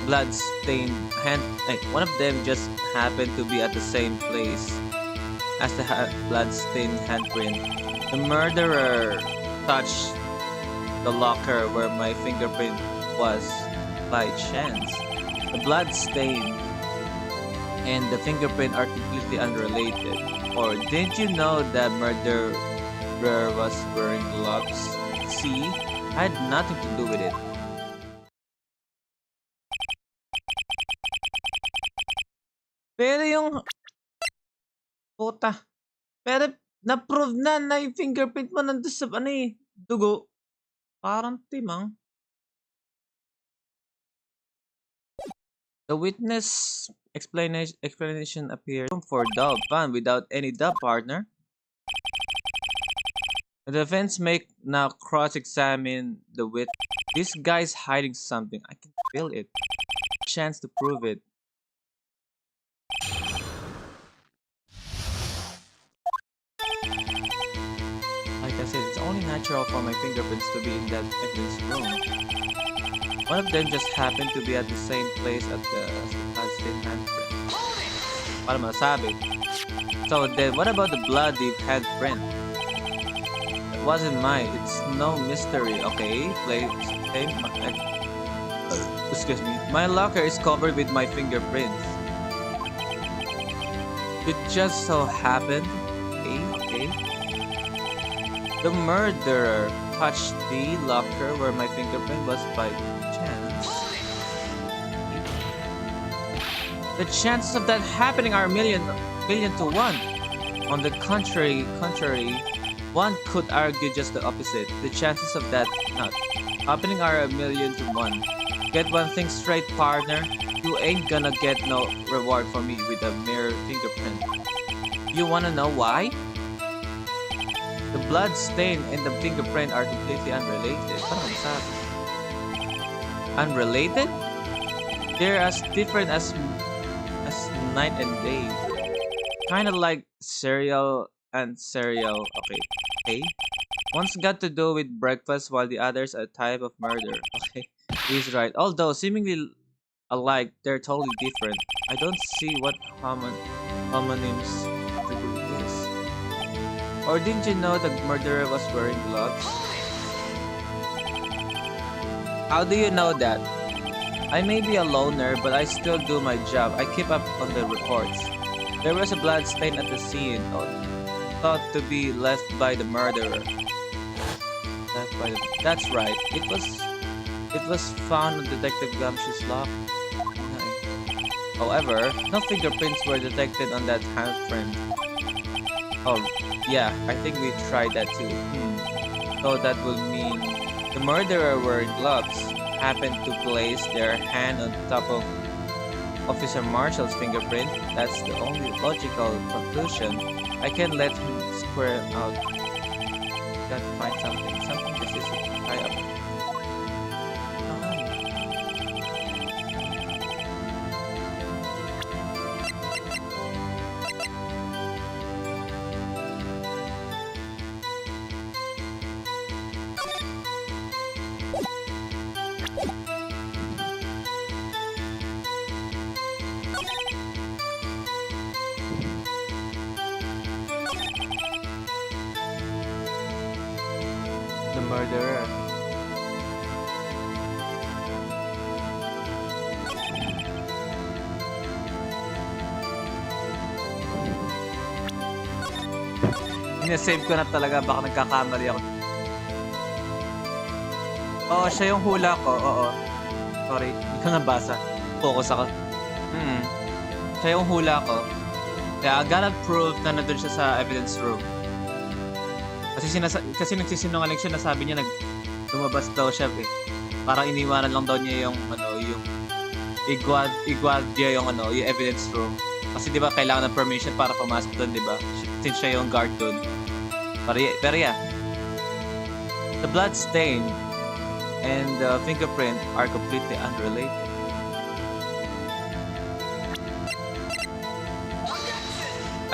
blood-stained hand. One of them just happened to be at the same place as the blood-stained handprint. The murderer touched the locker where my fingerprint was by chance. The blood stain and the fingerprint are completely unrelated. Or did you know that murderer was wearing gloves? See, I had nothing to do with it. Pero yung puta, pero na-prove na yung fingerprint mo nandun sa dugo. Parang timang. The witness explanation appears for doubt. Fun without any doubt, partner. The defense may now cross-examine the witness. This guy's hiding something. I can feel it. Chance to prove it. Like I said, it's only natural for my fingerprints to be in that evidence room. One of them just happened to be at the same place at the same handprint. Para masabi. So then, what about the bloody handprint? It wasn't mine. It's no mystery. Okay, excuse me. My locker is covered with my fingerprints. It just so happened. Okay. The murderer touched the locker where my fingerprint was by chance. The chances of that happening are a million to one. On the contrary, one could argue just the opposite. The chances of that not happening are a million to one. Get one thing straight, partner. You ain't gonna get no reward from me with a mere fingerprint. You wanna know why? The blood stain and the fingerprint are completely unrelated. Unrelated? They're as different as night and day. Kinda like cereal and cereal. Okay. One's got to do with breakfast while the other's a type of murder. Okay. He's right. Although seemingly alike, they're totally different. I don't see what homonyms to do with this. Or didn't you know the murderer was wearing gloves? How do you know that? I may be a loner, but I still do my job. I keep up on the reports. There was a blood stain at the scene, thought to be left by the murderer. That's right. It was found on Detective Gumshoe's locker. However, no fingerprints were detected on that handprint. Oh, yeah, I think we tried that too. So that would mean the murderer wearing gloves happened to place their hand on top of Officer Marshall's fingerprint. That's the only logical conclusion. I can let him square out. Gotta find something. Something this is high up. The murderer. Sinasave ko na talaga, baka nagkakamali ako. Oo, siya yung hula ko, oo. Sorry, hindi ko nabasa. Focus ako. Siya yung hula ko. Kaya I gotta prove na nandun siya sa evidence room. Kasi nagsisinungaling siya na sabi niya lumabas daw siya eh. Parang iniwanan lang daw niya yung yung igwadya yung yung evidence room. Kasi 'di ba kailangan ng permission para pumasok doon, 'di ba? Since siya yung guard doon. Pero yeah. The blood stain and the fingerprint are completely unrelated.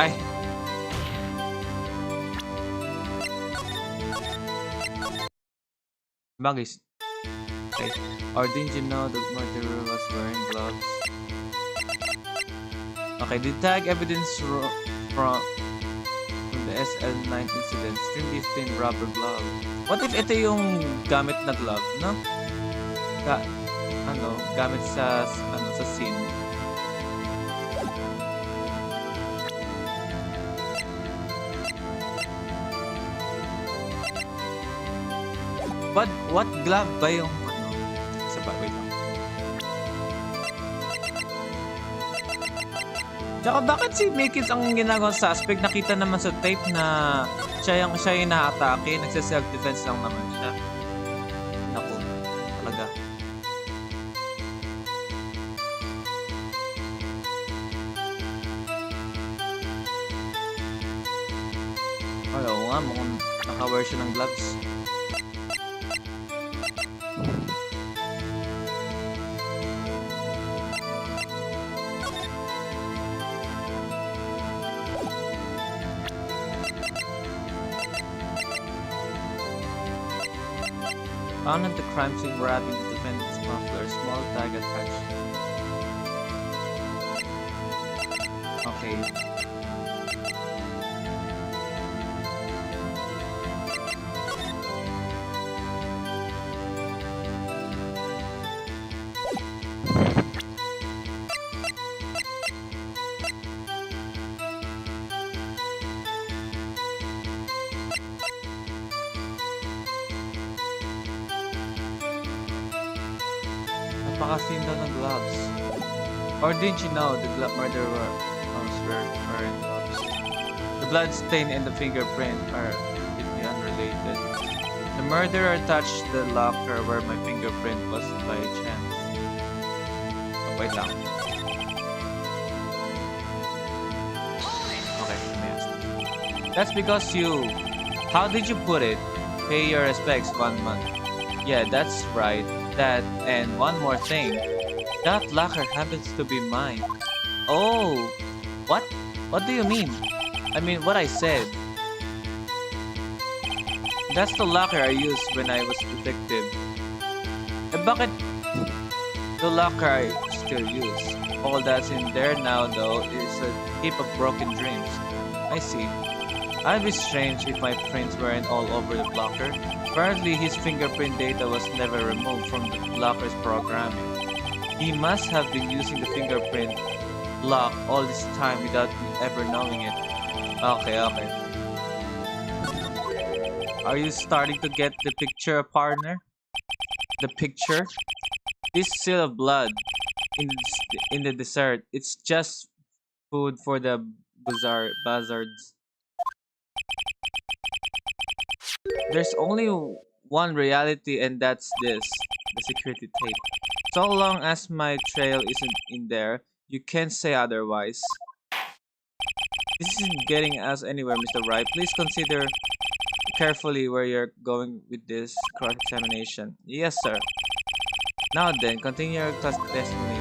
Ay. Bagis. Okay. Or didn't you know the murderer was wearing gloves? Okay, the tag evidence from the SL9 incident. Extremely thin rubber glove. What if ito yung gamit na glove, no? Gamit sa scene. What glove ba yung isa pa, wait lang. Tsaka bakit si Mikins ang ginagawang suspect? Nakita naman sa tape na siya yung na-atake, nagsa-self-defense lang naman siya. Naku, talaga. Oo nga, mukhang naka-wear siya ng gloves. Found at the crime scene wrapping the defendant's muffler, small tag attached. Okay. Napakasin daw ng gloves. Or didn't you know the murderer was wearing gloves? The blood stain and the fingerprint are completely unrelated. The murderer touched the locker where my fingerprint was by chance. Oh, wait lang. Okay, let me ask. That's because you... How did you put it? Pay your respects 1 month. Yeah, that's right. That and one more thing. That locker happens to be mine. Oh, what? What do you mean? I mean what I said. That's the locker I used when I was detective. Bakit the locker I still use? All that's in there now though is a heap of broken dreams. I see. I'd be strange if my prints weren't all over the locker. Apparently, his fingerprint data was never removed from the locker's programming. He must have been using the fingerprint lock all this time without me ever knowing it. Okay. Are you starting to get the picture, partner? The picture? This seal of blood in the dessert, it's just food for the buzzards. there's only one reality, and that's this, the security tape. So long as my trail isn't in there, you can't say otherwise. This isn't getting us anywhere, Mr. Wright. Please consider carefully where you're going with this cross-examination. Yes, sir. Now then, continue your testimony.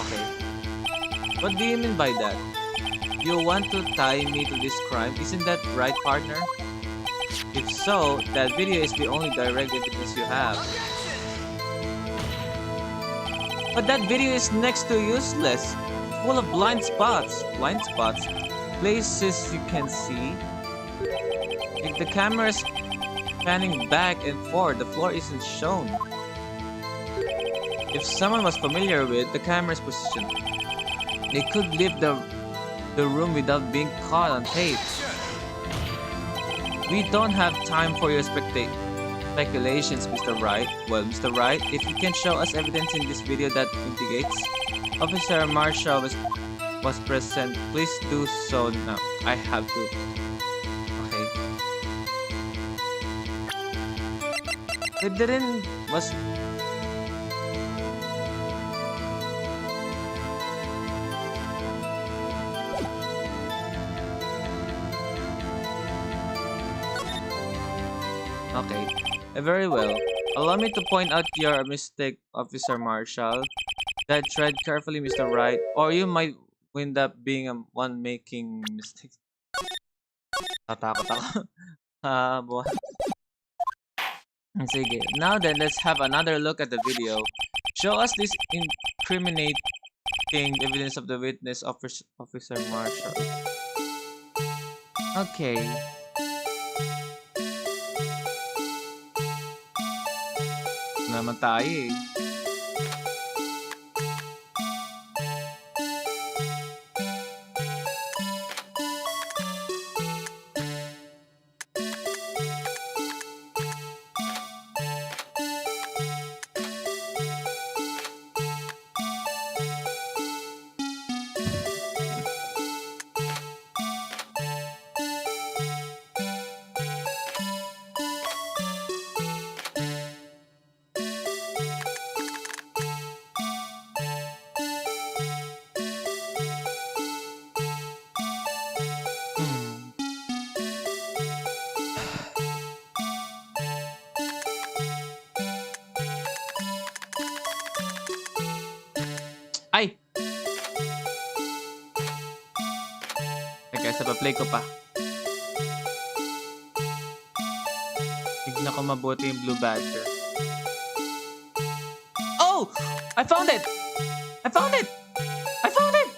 Okay. What do you mean by that? You want to tie me to this crime? Isn't that right, partner? If so, that video is the only direct evidence you have. But that video is next to useless. Full of blind spots. Blind spots? Places you can see. If the camera is panning back and forth, the floor isn't shown. If someone was familiar with the camera's position, they could leave the room without being caught on tape. We don't have time for your speculations, Mr. Wright. Well, Mr. Wright, if you can show us evidence in this video that indicates Officer Marshall was present, please do so now. I have to. Okay. It didn't was. Okay, very well. Allow me to point out your mistake, Officer Marshall. Tread carefully, Mr. Wright, or you might wind up being one making mistakes. Tatakot ako. Buwan. Sige. Now then, let's have another look at the video. Show us this incriminating evidence of the witness, Officer Marshall. Okay. Naman tayo eh. Ay! Teka, sa pa-play ko pa. Tignan ko mabuti yung blue badger. Oh! I found it! I found it! I found it!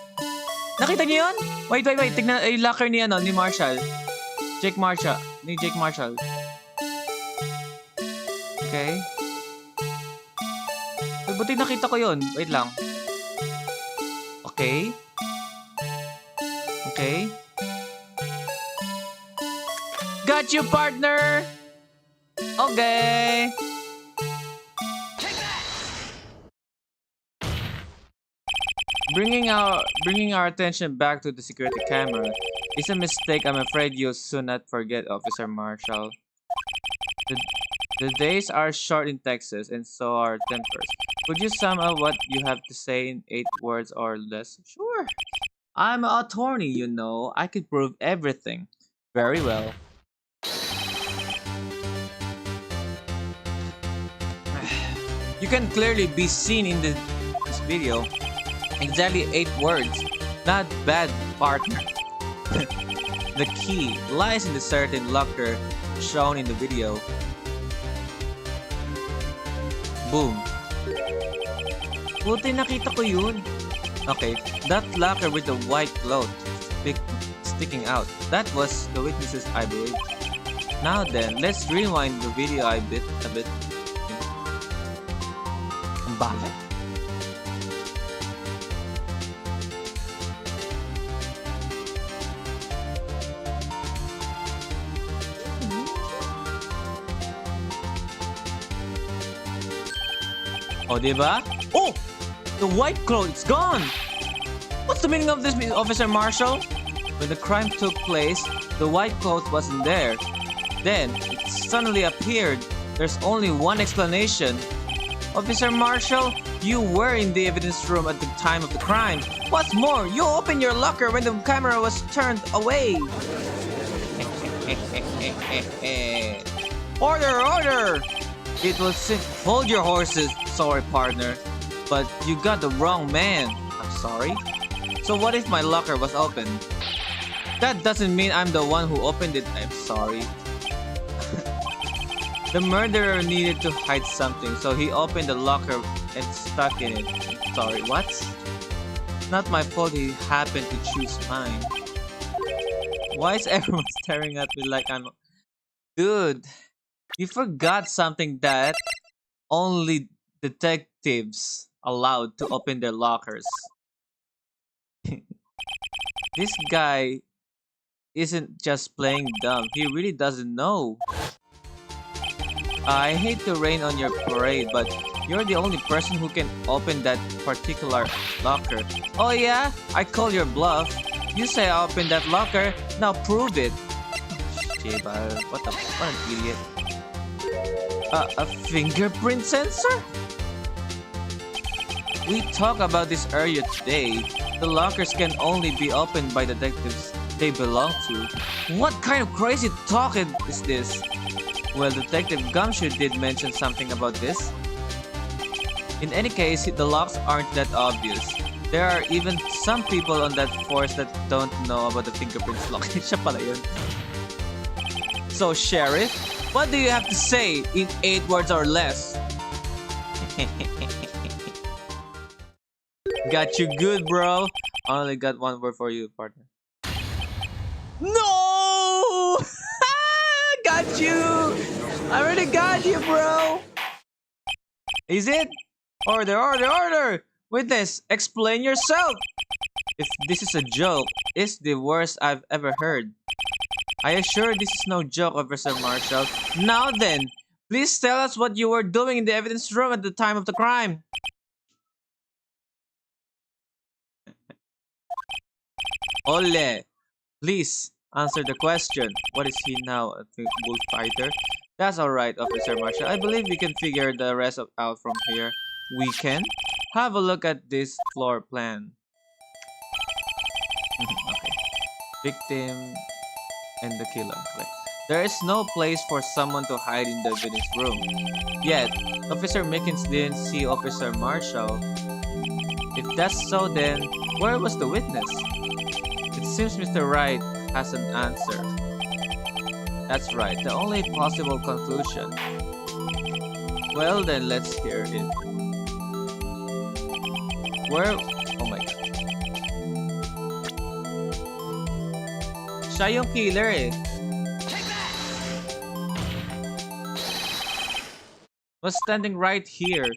Nakita niyo yun? Wait. Tignan yung locker ni Marshall. Jake Marshall. Okay. Buti nakita ko yun. Wait lang. Okay. Got you, partner! Okay. Bringing our attention back to the security camera is a mistake I'm afraid you'll soon not forget, Officer Marshall. The days are short in Texas, and so are tempers. Could you sum up what you have to say in 8 words or less? Sure. I'm an attorney, you know. I could prove everything. Very well. You can clearly be seen in this video. Exactly 8 words. Not bad, partner. The key lies in the certain locker shown in the video. Boom. Buti nakita ko yun. Okay, that locker with the white cloth sticking out. That was the witnesses, I believe. Now then, let's rewind the video a bit. Ang bakit? Oh, diba? Oh! The white cloth, it's gone! What's the meaning of this, Officer Marshall? When the crime took place, the white coat wasn't there. Then, it suddenly appeared. There's only one explanation. Officer Marshall, you were in the evidence room at the time of the crime. What's more, you opened your locker when the camera was turned away. Order, order! It was hold your horses. Sorry, partner, but you got the wrong man. I'm sorry. So what if my locker was open? That doesn't mean I'm the one who opened it. I'm sorry. The murderer needed to hide something, so he opened the locker and stuck in it. Sorry, what? Not my fault he happened to choose mine. Why is everyone staring at me like I'm... Dude, you forgot something that only detectives allowed to open their lockers. This guy isn't just playing dumb. He really doesn't know. I hate to rain on your parade, but you're the only person who can open that particular locker. Oh yeah? I call your bluff. You say I opened that locker, now prove it. Shiba, what an idiot. A fingerprint sensor? We talked about this earlier today. The lockers can only be opened by detectives they belong to. What kind of crazy talk is this? Well, Detective Gumshoe did mention something about this. In any case, the locks aren't that obvious. There are even some people on that force that don't know about the fingerprints lock. Siya pala yun. So, Sheriff, what do you have to say in 8 words or less? Got you good, bro. I only got 1 word for you, partner. No! Got you! I already got you, bro! Is it? Order, order, order! Witness, explain yourself! If this is a joke, it's the worst I've ever heard. I assure this is no joke, Officer Marshall. Now then, please tell us what you were doing in the evidence room at the time of the crime. Ole, please answer the question. What is he now, a bullfighter? That's alright, Officer Marshall. I believe we can figure the rest out from here. We can? Have a look at this floor plan. Okay. Victim and the killer. Okay. There is no place for someone to hide in the evidence room. Yet, Officer Mickens didn't see Officer Marshall. If that's so, then where was the witness? It seems Mr. Wright has an answer. That's right, the only possible conclusion. Well then, let's hear it. Where... Oh my god. Siya yung killer eh. Was standing right here.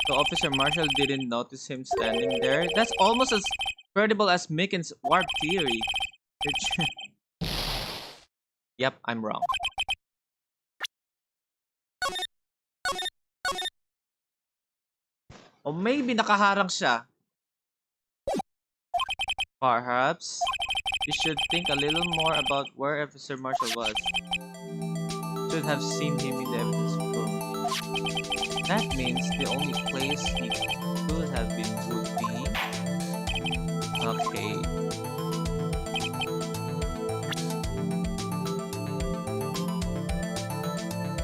So Officer Marshall didn't notice him standing there? That's almost as credible as Mickens' warp theory. Yep, I'm wrong. Or maybe nakaharang siya. Perhaps you should think a little more about where Officer Marshall was. Should have seen him in the evidence room. That means the only place he could have been would be... Okay.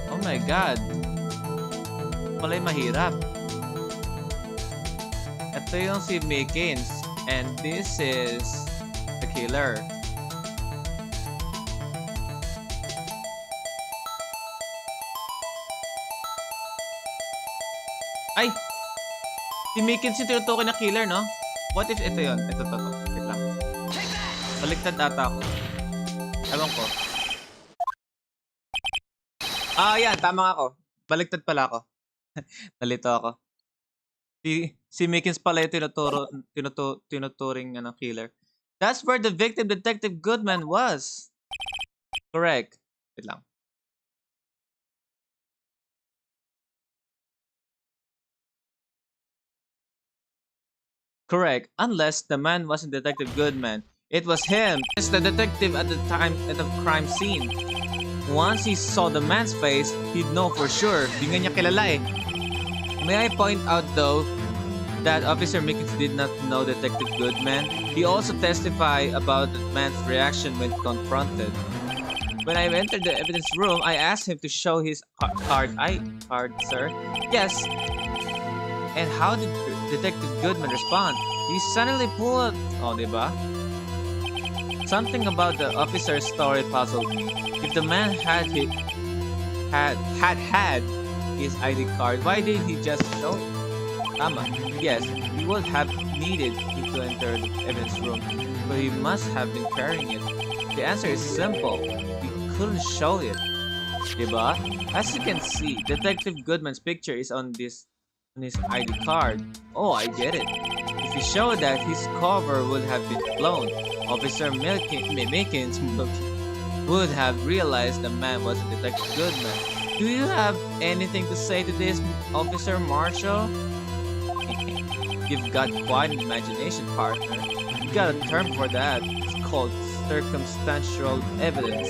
Oh my god. Pala'y mahirap. Ito yung si Mickens. And this is the killer. Ay! Si Mickens yung tinutukoy na killer, no? What if ito yun? Ito, to. Wait lang. Baliktad ata ako. Ewan ko. Yan. Tama ako. Baliktad pala ako. Nalito ako. Si Mickens pala yung tinuturing killer. That's where the victim, Detective Goodman, was. Correct. Wait lang. Correct, unless the man wasn't Detective Goodman. It was him. It's the detective at the time at the crime scene. Once he saw the man's face, he'd know for sure. Di nga niya kilala eh. May I point out though that Officer Mickens did not know Detective Goodman. He also testified about the man's reaction when confronted. When I entered the evidence room, I asked him to show his card. Card, sir? Yes. And how did Detective Goodman respond? He suddenly pulled... Oh, diba? Something about the officer's story puzzled me. If the man had his ID card, why did he just show it? Tama. Yes, he would have needed me to enter the evidence room, but he must have been carrying it. The answer is simple. He couldn't show it. Diba? As you can see, Detective Goodman's picture is on his ID card. Oh, I get it. If he showed that, his cover would have been blown. Officer Mickens would have realized the man was Detective Goodman. Do you have anything to say to this, Officer Marshall? You've got quite an imagination, partner. You got a term for that. It's called circumstantial evidence.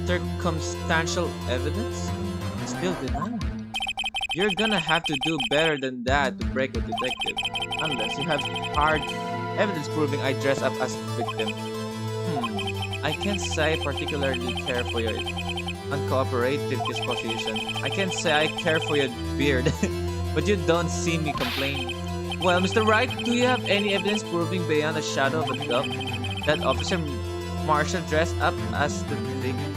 Circumstantial evidence? Still denying. You're gonna have to do better than that to break a detective. Unless you have hard evidence proving I dress up as a victim. I can't say I particularly care for your uncooperative disposition. I can't say I care for your beard, but you don't see me complaining. Well, Mr. Wright, do you have any evidence proving beyond a shadow of a doubt that Officer Marshall dressed up as the victim?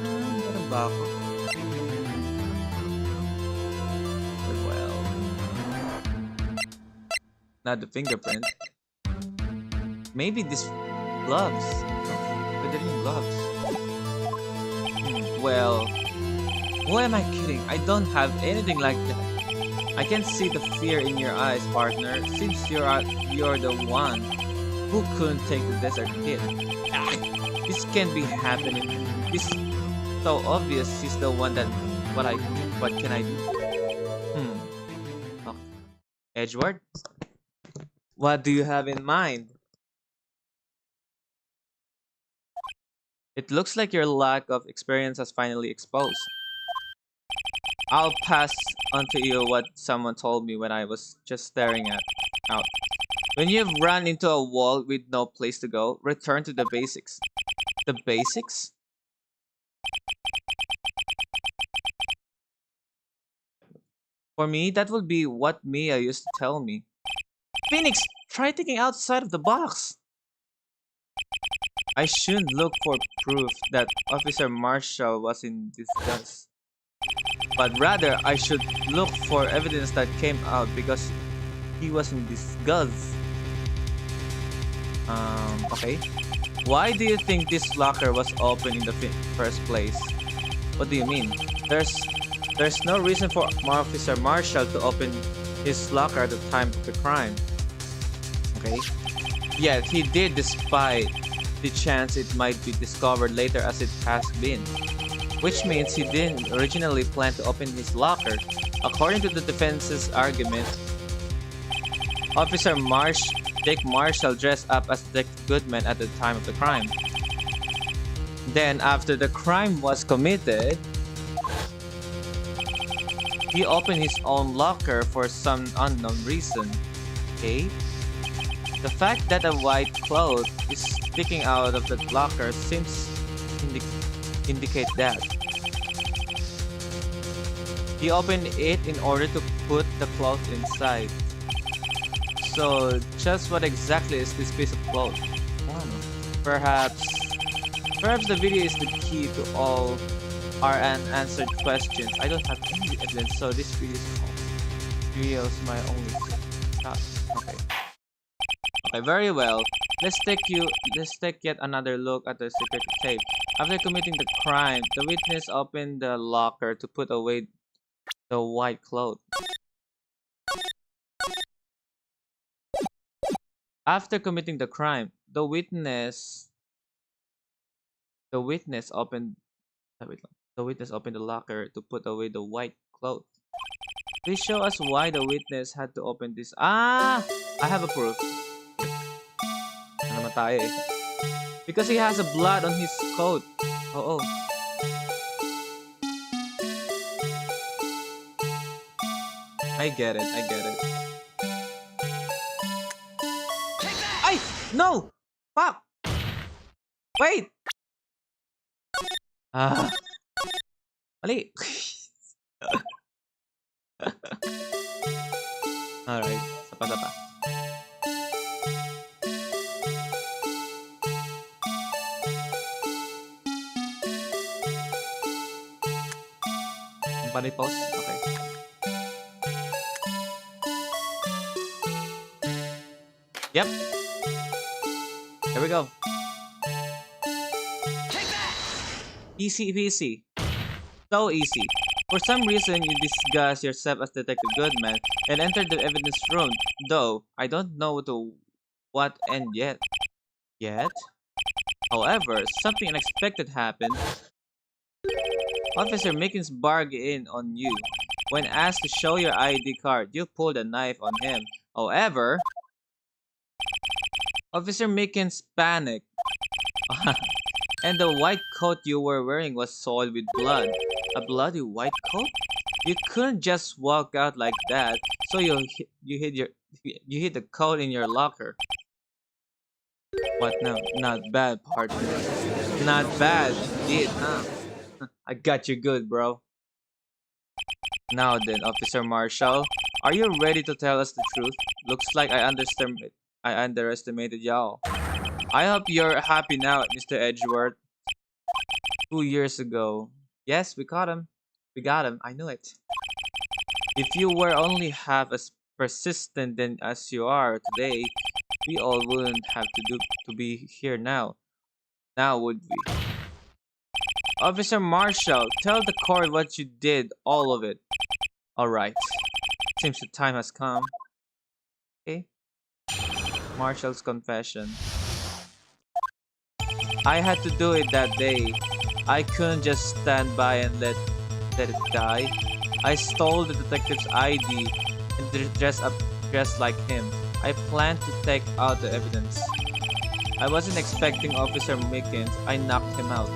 Meron ba ako? Well, not the fingerprint. Maybe these gloves. Pwede rin yung gloves. Well, who am I kidding? I don't have anything like that. I can see the fear in your eyes, partner. Since you're the one who couldn't take the desert hit. This can't be happening. This is so obvious. He's the one that. What can I do? Okay. Edgeworth, what do you have in mind? It looks like your lack of experience has finally exposed. I'll pass on to you what someone told me when I was just staring out. When you've run into a wall with no place to go, return to the basics. The basics? For me, that would be what Mia used to tell me. Phoenix, try thinking outside of the box. I shouldn't look for proof that Officer Marshall was in disgust. But rather, I should look for evidence that came out because he was in disgust. Okay. Why do you think this locker was open in the first place? What do you mean? There's no reason for Officer Marshall to open his locker at the time of the crime. Okay. Yet he did despite the chance it might be discovered later as it has been. Which means he didn't originally plan to open his locker. According to the defense's argument, Officer Dick Marshall dressed up as Detective Goodman at the time of the crime. Then, after the crime was committed, he opened his own locker for some unknown reason. Okay? The fact that a white cloth is sticking out of the locker seems indicate that. He opened it in order to put the cloth inside. So, just what exactly is this piece of cloth? Perhaps the video is the key to all our unanswered questions. I don't have any evidence, so this video is my only shot. Okay. Okay, very well. Let's take yet another look at the secret tape. After committing the crime, the witness opened the locker to put away the white cloth. After committing the crime, the witness opened the witness opened the locker to put away the white cloth. Please show us why the witness had to open this. Ah! I have a proof. Ano naman tayo eh. Because he has a blood on his coat. Oh. I get it. Ay! No! Fuck! Wait! Ah. Mali. Alright. Sapa. Company post? Okay. Yep. Here we go. Easy. So easy. For some reason, you disguise yourself as Detective Goodman and enter the evidence room, though I don't know to what end yet. However, something unexpected happened. Officer Mickens barged in on you. When asked to show your ID card, you pulled a knife on him. However, Officer Mickens panicked. And the white coat you were wearing was soiled with blood. A bloody white coat? You couldn't just walk out like that, so you hid the coat in your locker. What now? Not bad, partner. Not bad, indeed, huh? I got you good, bro. Now then, Officer Marshall, are you ready to tell us the truth? Looks like I underestimated y'all. I hope you're happy now, Mr. Edgeworth. 2 years ago. Yes, we caught him. We got him. I knew it. If you were only half as persistent then as you are today, we all wouldn't have to be here now. Now would we? Officer Marshall, tell the court what you did, all of it. Alright. Seems the time has come. Okay. Marshall's confession. I had to do it that day. I couldn't just stand by and let it die. I stole the detective's ID and dressed like him. I planned to take out the evidence. I wasn't expecting Officer Mickens. I knocked him out.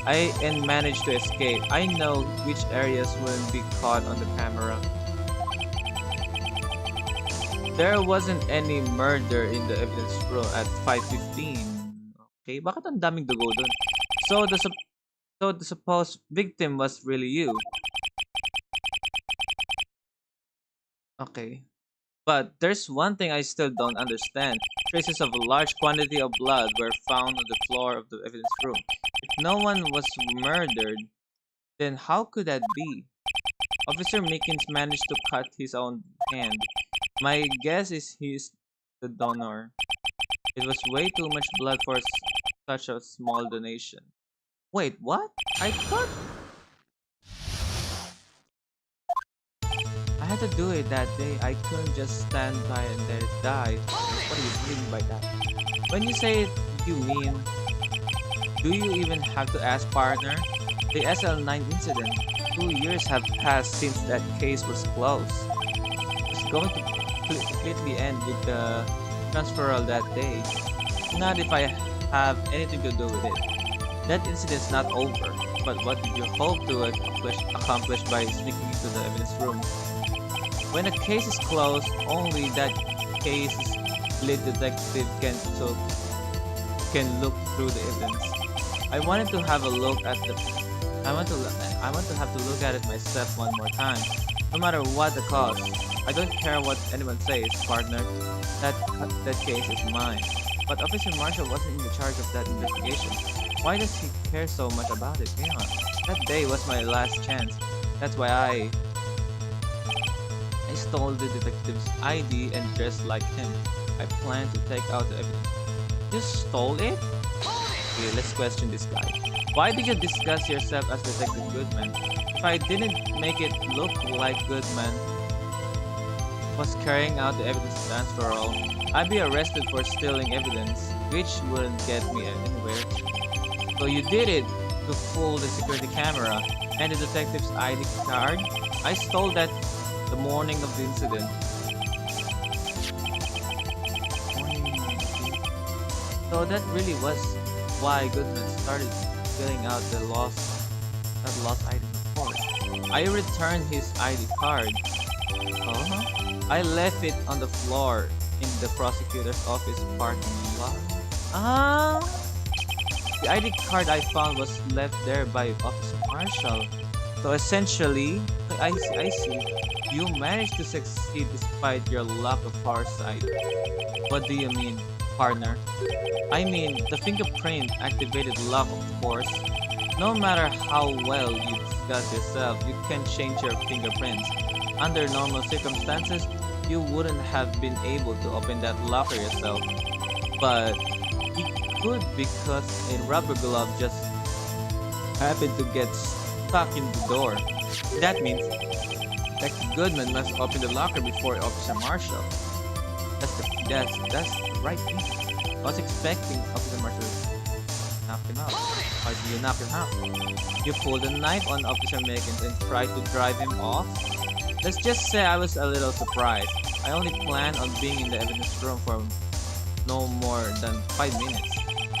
And managed to escape. I know which areas wouldn't be caught on the camera. There wasn't any murder in the evidence room at 5:15. Okay, bakit ang daming dugo dun? So the supposed victim was really you. Okay. But there's one thing I still don't understand. Traces of a large quantity of blood were found on the floor of the evidence room. If no one was murdered, then how could that be? Officer Mickens managed to cut his own hand. My guess is he's the donor. It was way too much blood for such a small donation. Wait, what? I thought I had to do it that day. I couldn't just stand by and let it die. What do you mean by that? When you say it, you mean... Do you even have to ask, partner? The SL9 incident. 2 years have passed since that case was closed. It's going to completely end with the transferal that day. Not if I have anything to do with it. That incident's not over. But what did you hope to accomplish by sneaking into the evidence room? When a case is closed, only that case's lead detective can look through the evidence. I wanted to have a look at the. I want to have to look at it myself one more time, no matter what the cost. I don't care what anyone says, partner. That case is mine. But Officer Marshall wasn't in charge of that investigation. Why does he care so much about it? Hang on. That day was my last chance. That's why I stole the detective's ID and dressed like him. I planned to take out the evidence. You stole it? Okay, let's question this guy. Why did you disguise yourself as Detective Goodman? If I didn't make it look like Goodman was carrying out the evidence transferal, I'd be arrested for stealing evidence, which wouldn't get me anywhere. So you did it to fool the security camera and the detective's ID card? I stole that The morning of the incident. So that really was why Goodman started filling out the lost ID report. I returned his ID card. I left it on the floor in the prosecutor's office parking lot. The ID card I found was left there by Officer Marshall. So essentially, I see. You managed to succeed despite your lack of foresight. What do you mean, partner? I mean, the fingerprint activated lock, of course. No matter how well you disguise yourself, you can't change your fingerprints. Under normal circumstances, you wouldn't have been able to open that locker yourself. But you could because a rubber glove just happened to get stuck in the door. That means that Goodman must open the locker before Officer Marshall. That's the right thing. I was expecting Officer Marshall to knock him out. How do you knock him out? You pulled a knife on Officer Mickens and tried to drive him off? Let's just say I was a little surprised. I only planned on being in the evidence room for no more than 5 minutes.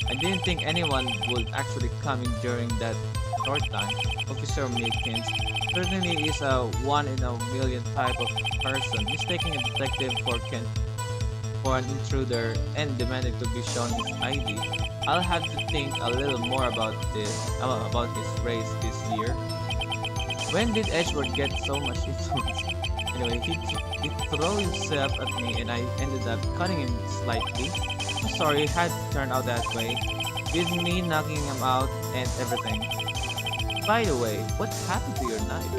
I didn't think anyone would actually come in during that short time. Officer Mickens certainly is a one-in-a-million type of person, mistaking a detective for an intruder and demanding to be shown his ID. I'll have to think a little more about his race this year. When did Edgeworth get so much influence? Anyway, he threw himself at me and I ended up cutting him slightly. I'm sorry, it had to turn out that way, with me knocking him out and everything. By the way, what happened to your knife?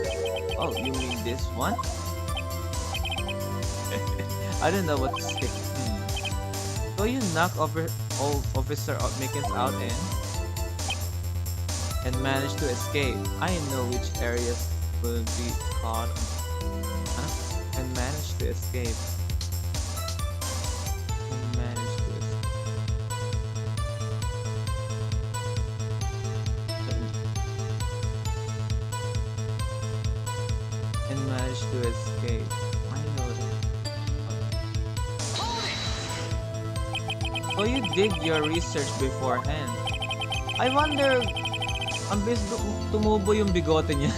Oh, you mean this one? I don't know what to say. So you knock Officer Mickens out and managed to escape. I know which areas will be caught and managed to escape. I know that. So you did your research beforehand. I wonder, ang bis tumubo yung bigote niya.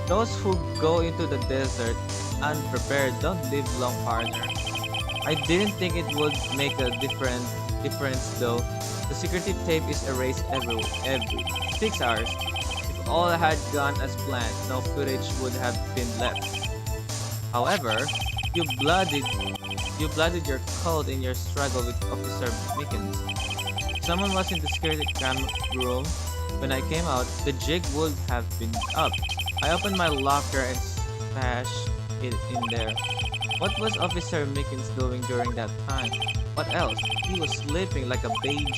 Those who go into the desert unprepared don't live long, partner. I didn't think it would make a difference though. The security tape is erased every 6 hours. If all had gone as planned, no footage would have been left. However, you blooded your code in your struggle with Officer Mickens. If someone was in the security camera room when I came out, the jig would have been up. I opened my locker and stashed it in there. What was Officer Mickens doing during that time? What else? He was sleeping like a baby.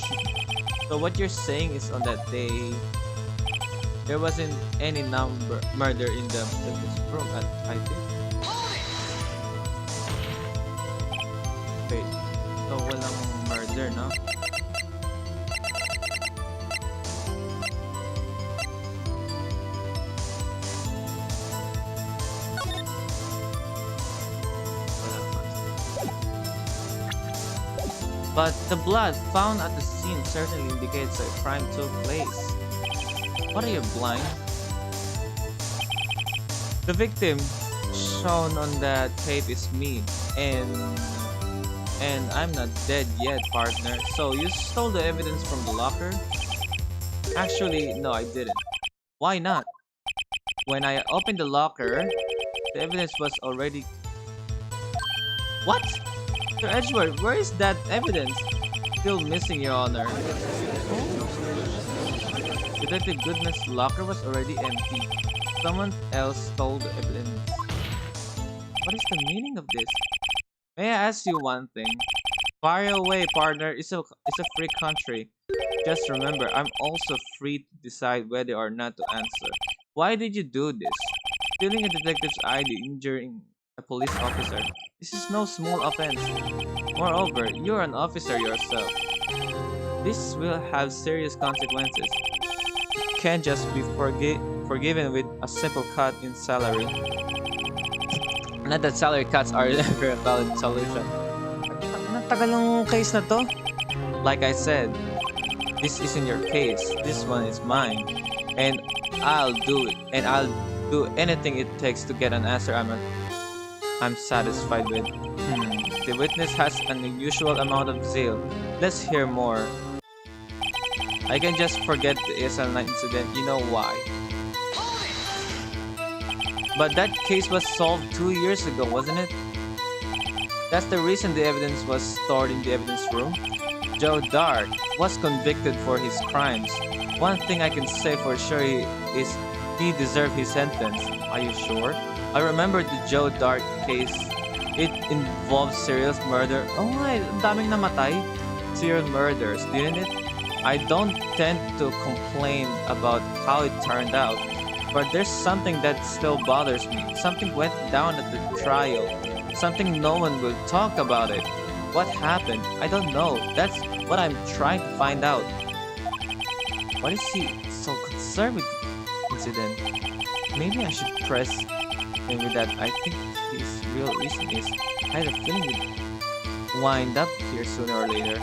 So what you're saying is on that day, there wasn't any murder in the room at I think. Wait, so walang murder, no? But the blood found at the scene certainly indicates a crime took place. What are you, blind? The victim shown on that tape is me, and I'm not dead yet, partner. So you stole the evidence from the locker? Actually, no, I didn't. Why not? When I opened the locker, the evidence was already... What? Sir Edgeworth, where is that evidence? Still missing, Your Honor. Detective Goodman's locker was already empty. Someone else stole the evidence. What is the meaning of this? May I ask you one thing? Fire away, partner. It's a free country. Just remember, I'm also free to decide whether or not to answer. Why did you do this? Stealing a detective's ID, injuring a police officer. This is no small offense. Moreover, you're an officer yourself. This will have serious consequences. can't just be forgiven with a simple cut in salary. Not that salary cuts are never a valid solution. Ang tagal ng case na to. Like I said, this isn't your case. This one is mine. And I'll do it. And I'll do anything it takes to get an answer I'm satisfied with. The witness has an unusual amount of zeal. Let's hear more. I can just forget the SL9 incident. You know why? But that case was solved 2 years ago, wasn't it? That's the reason the evidence was stored in the evidence room. Joe Dart was convicted for his crimes. One thing I can say for sure is he deserved his sentence. Are you sure? I remember the Joe Dart case. It involved serial murder. Oh my, daming namatay. Serial murders, didn't it? I don't tend to complain about how it turned out, but there's something that still bothers me. Something went down at the trial. Something no one will talk about it. What happened? I don't know. That's what I'm trying to find out. Why is he so concerned with the incident? Maybe I should press him with that. I think his real reason is I had a feeling we'd wind up here sooner or later.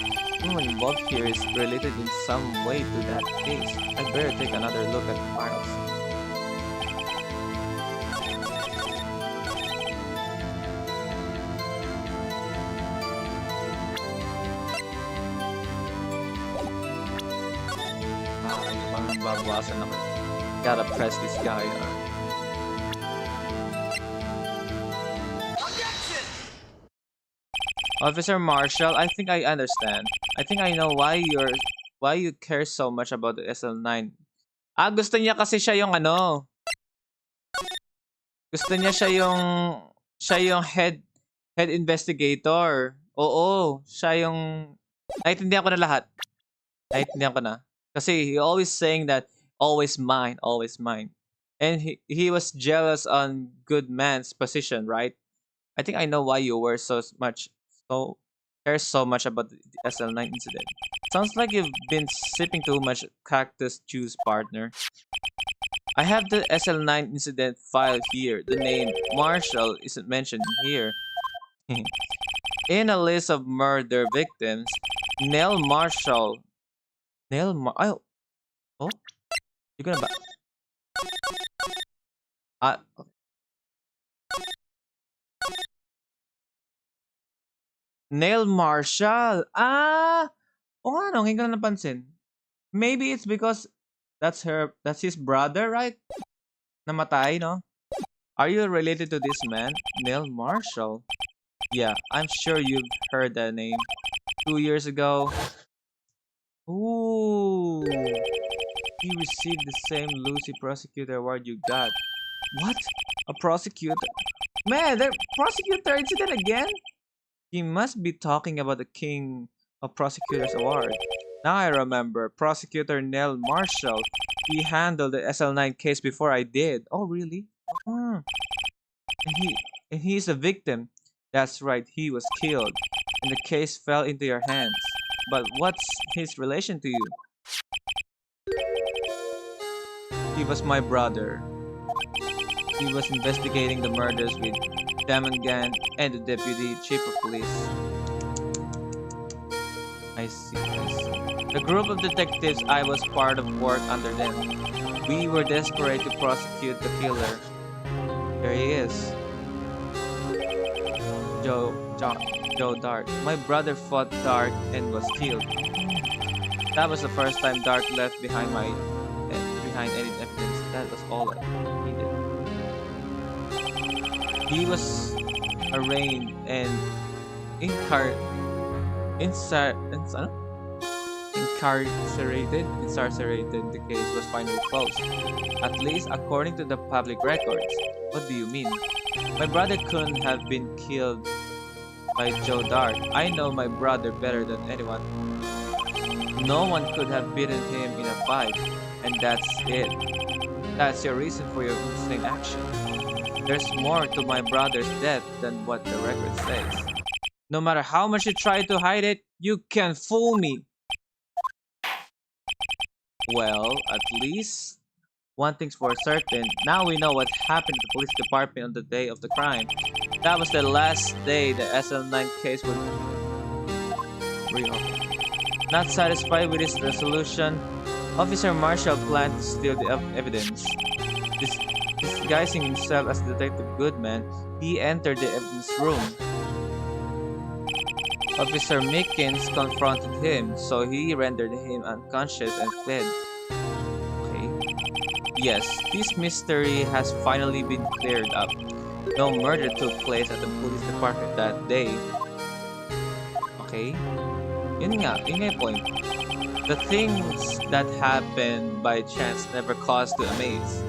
Anyone involved here is related in some way to that case. I better take another look at the files. Babawasan ako. Gotta press this guy. Officer Marshall, I think I understand. I think I know why you care so much about the SL9. Ah, gusto niya kasi siya yung ano. Gusto niya siya yung head investigator. Oo, siya yung naintindihan ko na lahat. Naintindihan ko na. Kasi he always saying that always mine, always mine. And he was jealous on good man's position, right? I think I know why you were care so much about the SL9 incident. Sounds like you've been sipping too much cactus juice, partner. I have the SL9 incident file here. The name Marshall isn't mentioned here. In a list of murder victims, Neil Marshall. Oh, you're gonna buy. Okay. Neil Marshall. Ah, o nga no, hindi ko na napansin. Maybe it's because that's his brother, right? Namatay, no? Are you related to this man, Neil Marshall? Yeah, I'm sure you've heard that name. 2 years ago. Ooh. He received the same Lucy Prosecutor Award you got. What? A prosecutor? Man, the prosecutor incident again? He must be talking about the King of Prosecutors Award. Now I remember. Prosecutor Neil Marshall. He handled the SL9 case before I did. Oh, really? Hmm. And he's a victim. That's right, he was killed. And the case fell into your hands. But what's his relation to you? He was my brother. He was investigating the murders with Damangan and the deputy chief of police. I see. The group of detectives I was part of worked under them. We were desperate to prosecute the killer. There he is. Joe Dart. My brother fought Dart and was killed. That was the first time Dart left behind any evidence. That was all I needed. He was arraigned and incarcerated. The case was finally closed. At least according to the public records. What do you mean? My brother couldn't have been killed by Joe Dart. I know my brother better than anyone. No one could have beaten him in a fight. And that's it. That's your reason for your insane action. There's more to my brother's death than what the record says. No matter how much you try to hide it, you can't fool me. Well, at least one thing's for certain. Now we know what happened to the police department on the day of the crime. That was the last day the SL9 case would reopen. Not satisfied with his resolution, Officer Marshall planned to steal the evidence. Dis- Disguising himself as Detective Goodman, he entered the evidence room. Officer Mickens confronted him, so he rendered him unconscious and fled. Okay. Yes, this mystery has finally been cleared up. No murder took place at the police department that day. Okay. Yun nga yung point. The things that happen by chance never cause to amaze.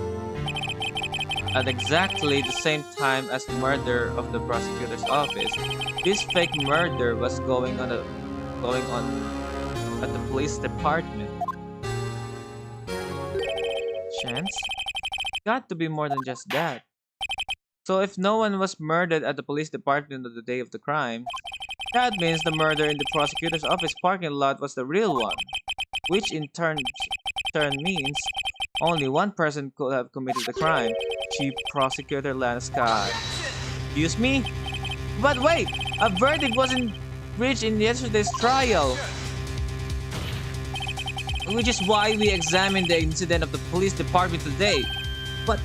At exactly the same time as the murder of the prosecutor's office, this fake murder was going on at the police department. Chance? Got to be more than just that. So if no one was murdered at the police department on the day of the crime, that means the murder in the prosecutor's office parking lot was the real one, which in turn means only one person could have committed the crime, Chief Prosecutor Lana Sky. Excuse me? But wait! A verdict wasn't reached in yesterday's trial! Which is why we examined the incident of the police department today. But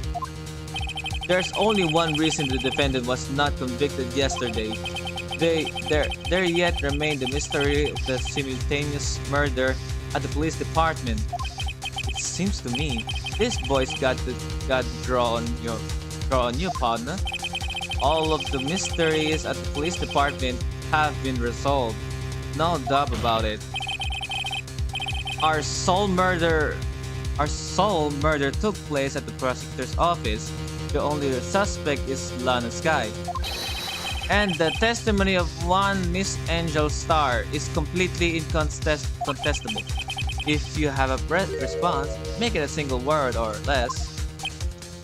there's only one reason the defendant was not convicted yesterday. There yet remained the mystery of the simultaneous murder at the police department. It seems to me this boy's got to draw on you, partner. All of the mysteries at the police department have been resolved. No doubt about it. Our sole murder took place at the prosecutor's office. The only suspect is Lana Sky. And the testimony of one Miss Angel Star is completely incontestable. If you have a response, make it a single word or less.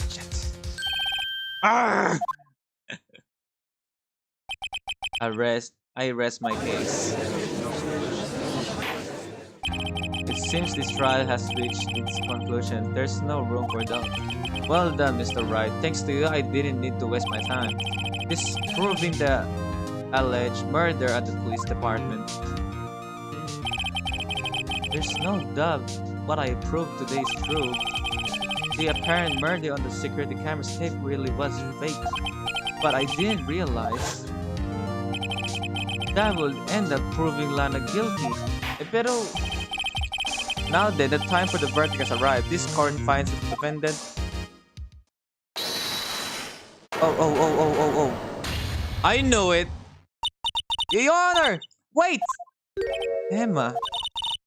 Shit. Arrgh! I rest my case. It seems this trial has reached its conclusion. There's no room for doubt. Well done, Mr. Wright. Thanks to you, I didn't need to waste my time disproving the alleged murder at the police department. There's no doubt what I proved today is true. The apparent murder on the security camera's tape really was fake. But I didn't realize that would end up proving Lana guilty. Pero now then, the time for the verdict has arrived. This court finds the defendant. Oh. I knew it. Your Honor! Wait! Emma.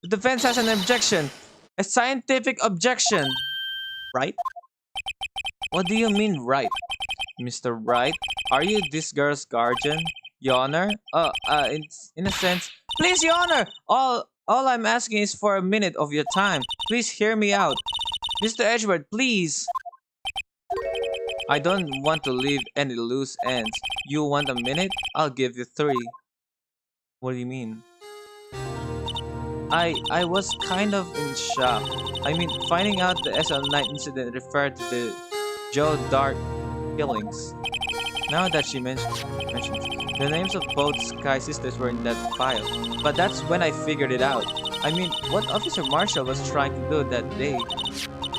The defense has an objection. A scientific objection. Right? What do you mean, right? Mr. Wright, are you this girl's guardian? Your Honor? In a sense. Please, Your Honor! All I'm asking is for a minute of your time. Please hear me out. Mr. Edgeworth, please. I don't want to leave any loose ends. You want a minute? I'll give you 3. What do you mean? I was kind of in shock. I mean, finding out the SL9 incident referred to the Joe Dark killings. Now that she mentioned the names of both Sky sisters were in that file. But that's when I figured it out. I mean, what Officer Marshall was trying to do that day.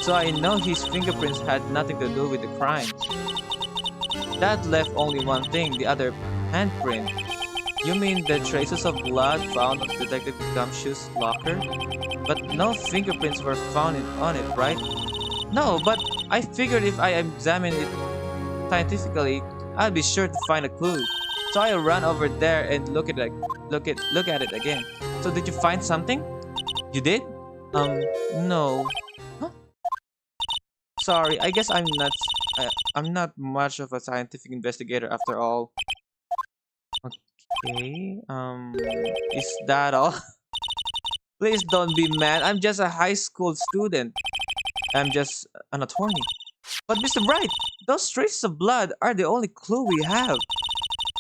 So I know his fingerprints had nothing to do with the crime. That left only one thing, the other handprint. You mean the traces of blood found on Detective Gumshoe's locker? But no fingerprints were found on it, right? No, but I figured if I examined it scientifically, I'd be sure to find a clue. So I ran over there and look at it again. So did you find something? You did? No. Huh? Sorry, I guess I'm not much of a scientific investigator after all. Okay, is that all? Please don't be mad. I'm just a high school student. I'm just an attorney. But Mr. Wright, those traces of blood are the only clue we have.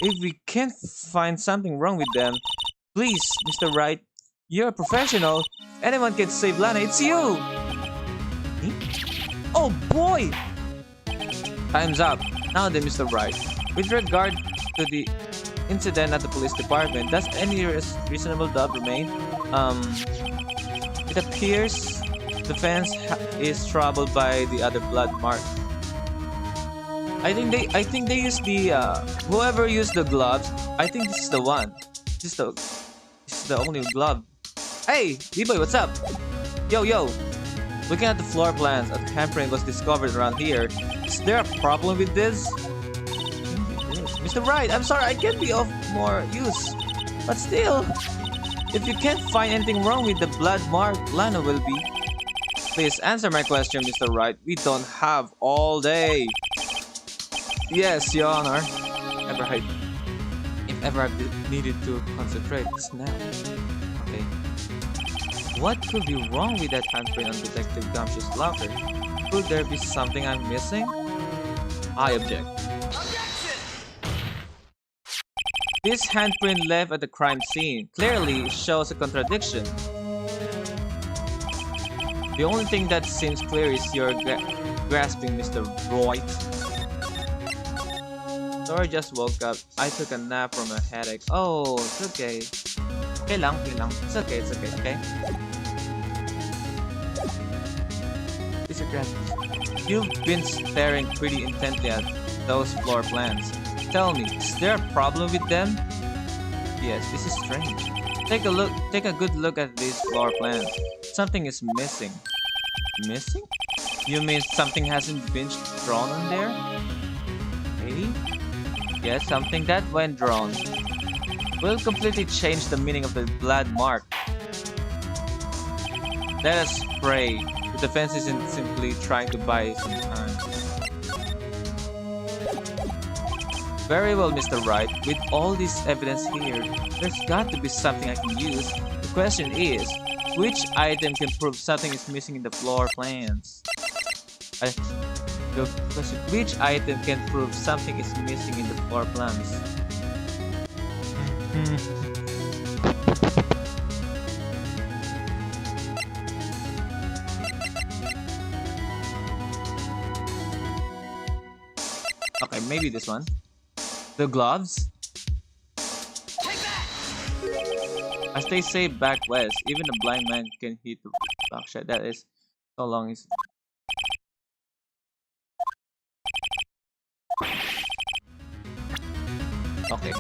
If we can't find something wrong with them, please, Mr. Wright, You're a professional. Anyone can save Lana. It's you. Me? Oh boy! Time's up. Now then, Mr. Wright. With regard to the incident at the police department, does any reasonable doubt remain? It appears the fence is troubled by the other blood mark. I think they used the whoever used the gloves. I think this is the one. This is the only glove. Hey, D-boy, what's up? Yo. Looking at the floor plans, a handprint was discovered around here. Is there a problem with this? Mr. Wright, I'm sorry, I can't be of more use. But still, if you can't find anything wrong with the blood mark, Lana will be. Please answer my question, Mr. Wright. We don't have all day. Yes, Your Honor. If ever I've needed to concentrate, it's now. Okay. What could be wrong with that handprint on Detective Gumshoe's locker? Could there be something I'm missing? I object. Objection! This handprint left at the crime scene clearly shows a contradiction. The only thing that seems clear is your grasping, Mr. Wright. Sorry, just woke up. I took a nap from a headache. Oh, it's okay. Okay lang. It's okay, okay? These are grasping. You've been staring pretty intently at those floor plans. Tell me, is there a problem with them? Yes, this is strange. Take a good look at these floor plans. Something is missing. Missing? You mean something hasn't been drawn on there? Hey? Yes, something that when drawn will completely change the meaning of the blood mark. Let us pray the defense isn't simply trying to buy some time. Very well, Mr. Wright. With all this evidence here, there's got to be something I can use. The question is, which item can prove something is missing in the floor plans? The question, which item can prove something is missing in the floor plans? Okay, maybe this one. The gloves? As they say back west, even a blind man can hit the backshot. That is, so long as. Okay.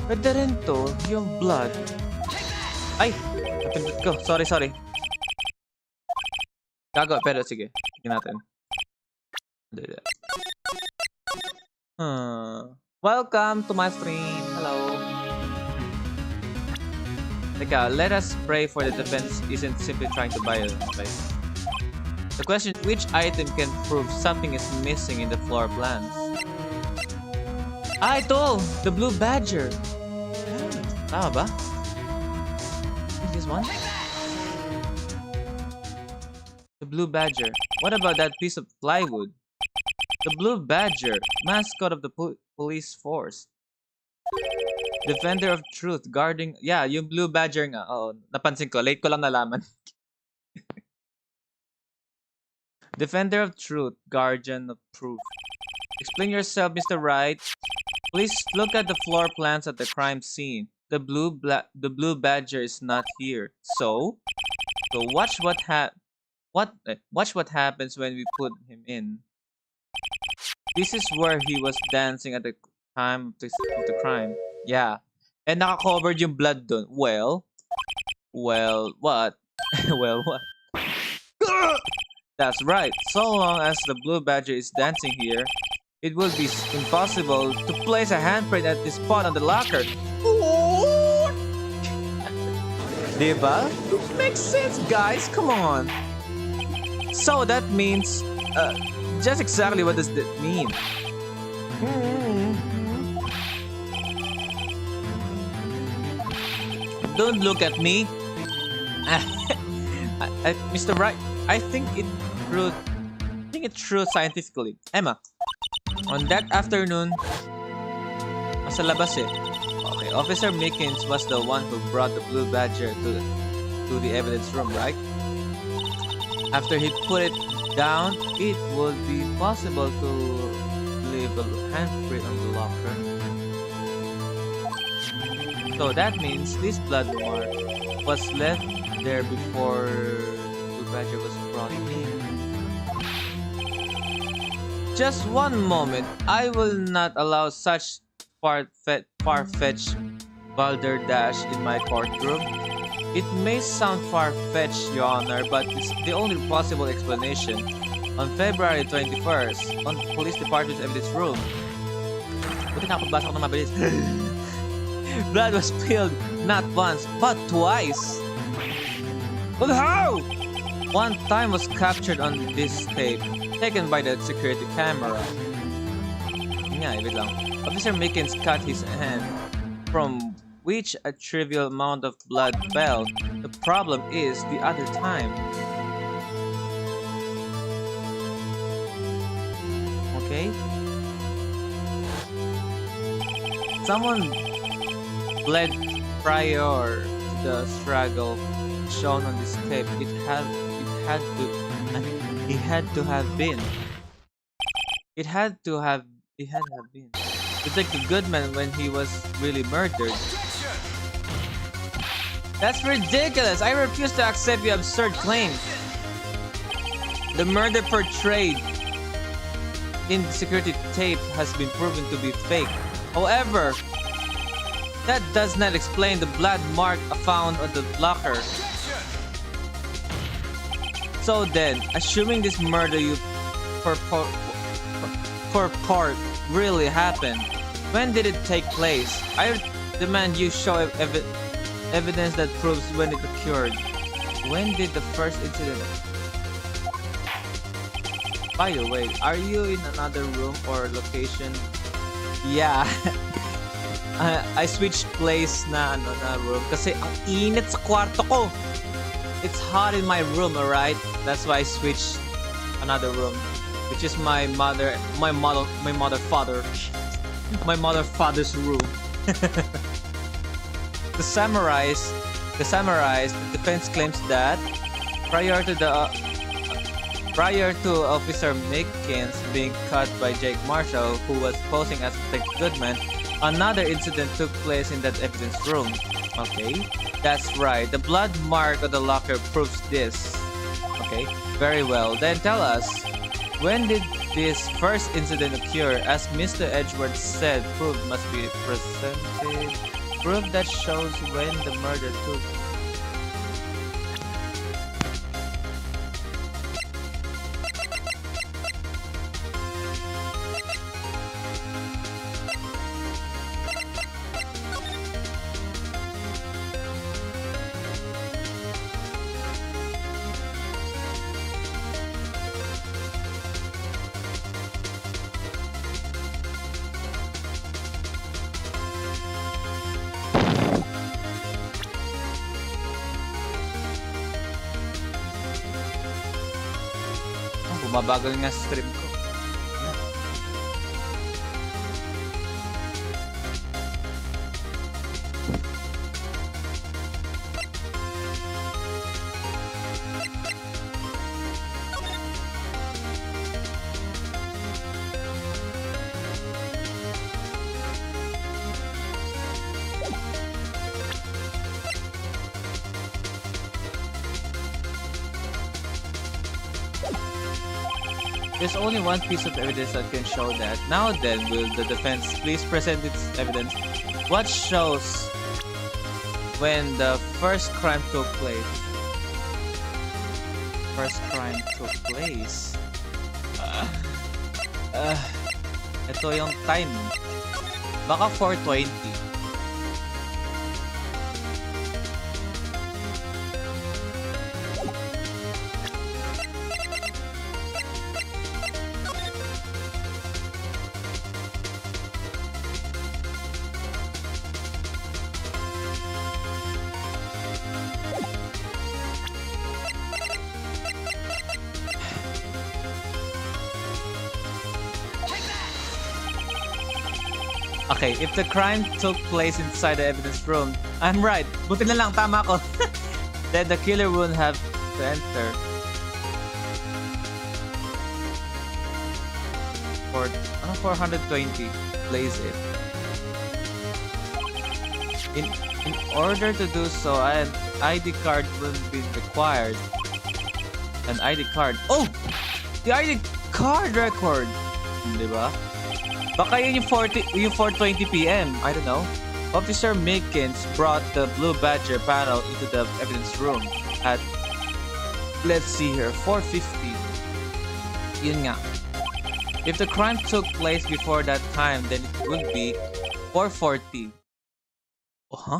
Pwede rin to, yung blood. Ay! Napindot ko. Sorry. Gago, pero sige. Tignan natin. Welcome to my stream. Hello. Teka, let us pray for the defense isn't simply trying to buy a place. The question, which item can prove something is missing in the floor plans? Ah, ito! The blue badger! Tama ba? Is this one? The blue badger. What about that piece of plywood? The blue badger, mascot of the police force. Defender of truth, guarding... Yeah, yung blue badger nga. Oo, napansin ko. Late ko lang nalaman. Defender of truth, guardian of proof. Explain yourself, Mr. Wright. Please look at the floor plans at the crime scene. The blue badger is not here. So watch what happens when we put him in. This is where he was dancing at the time of the crime. Yeah. And naka-covered yung blood dun. Well, what? Well, what? That's right. So long as the blue badger is dancing here, it will be impossible to place a handprint at this spot on the locker. Diba? Makes sense, guys. Come on. So that means, just exactly what does that mean? Don't look at me. Mr. Wright, I think it's true scientifically. Emma, on that afternoon, nasa labas eh. Okay, Officer Mickens was the one who brought the blue badger to the evidence room, right? After he put it down, it would be possible to leave a handprint on the locker. So that means this blood mark was left there before the badger was brought in. Just one moment. I will not allow such far-fetched balderdash in my courtroom. It may sound far-fetched, Your Honor, but it's the only possible explanation. On February 21st, on the police department's evidence room. Buti nakapagbasa ko ng mabilis. Blood was spilled not once, but twice. But how? One time was captured on this tape, taken by the security camera. Wait lang. Officer Mickens cut his hand, from which a trivial amount of blood fell. The problem is the other time. Okay? Someone bled prior to the struggle shown on this tape. He had to have been. Detective Goodman when he was really murdered. That's ridiculous! I refuse to accept your absurd claim. The murder portrayed in the security tape has been proven to be fake. However, that does not explain the blood mark found on the locker. So then, assuming this murder you purport really happened, when did it take place? I demand you show evidence that proves when it occurred. When did the first incident? By the way, are you in another room or location? Yeah. I switched place na room kasi ang init sa kwarto ko. It's hot in my room, alright? That's why I switched another room, which is my mother's room. To summarize, the defense claims that prior to Officer Mickens being cut by Jake Marshall, who was posing as Detective Goodman, another incident took place in that evidence room. Okay, that's right. The blood mark on the locker proves this. Okay, very well. Then tell us, when did this first incident occur? As Mr. Edgeworth said, proof must be presented. Proof that shows when the murder took. Bumabagal nga sa stream ko. There's only one piece of evidence that can show that. Now then, will the defense please present its evidence? What shows when the first crime took place? Ito yung time. Baka 4:20. Okay, if the crime took place inside the evidence room, I'm right. Buti na lang, tama ko. Then the killer wouldn't have to enter. For 420, place it. In order to do so, an ID card will be required. An ID card. Oh! The ID card record! Diba? Baka yun yung 4:20 PM. I don't know. Officer Mickens brought the Blue Badger panel into the evidence room at, let's see here, 4:50. Yun nga. If the crime took place before that time, then it would be 4:40. Oh, huh?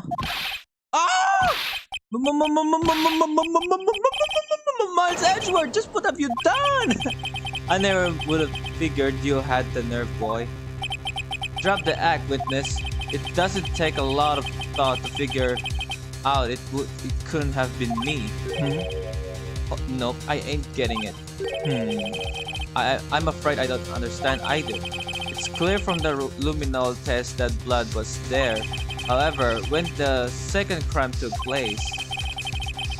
Ah! Miles Edgeworth, just what have you done? I never would have figured you had the nerve, boy. Drop the act, witness. It doesn't take a lot of thought to figure out it couldn't have been me. Oh, nope, I ain't getting it. I'm afraid I don't understand either. It's clear from the luminol test that blood was there. However, when the second crime took place,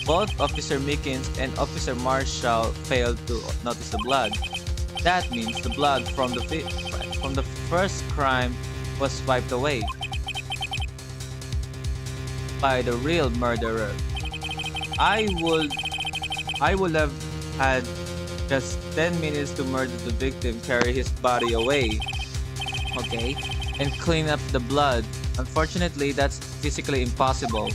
both Officer Mickens and Officer Marshall failed to notice the blood. That means the blood from the first crime was wiped away by the real murderer. I would have had just 10 minutes to murder the victim, carry his body away, okay, and clean up the blood. Unfortunately, that's physically impossible.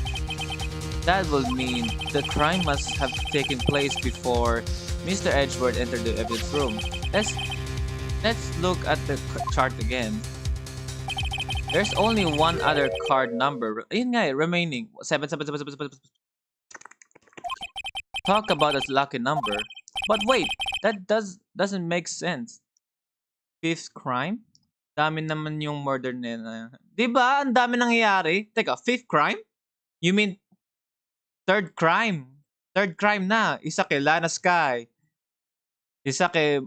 That would mean the crime must have taken place before Mr. Edgeworth entered the evidence room. Let's look at the chart again. There's only one other card number. Ayun nga, remaining 7. Talk about a lucky number. But wait, that doesn't make sense. Fifth crime? Dami naman yung murder nila. Diba? Ang dami nangyayari. Teka, fifth crime? You mean third crime? Third crime na. Isa kay Lana Sky. Isa kay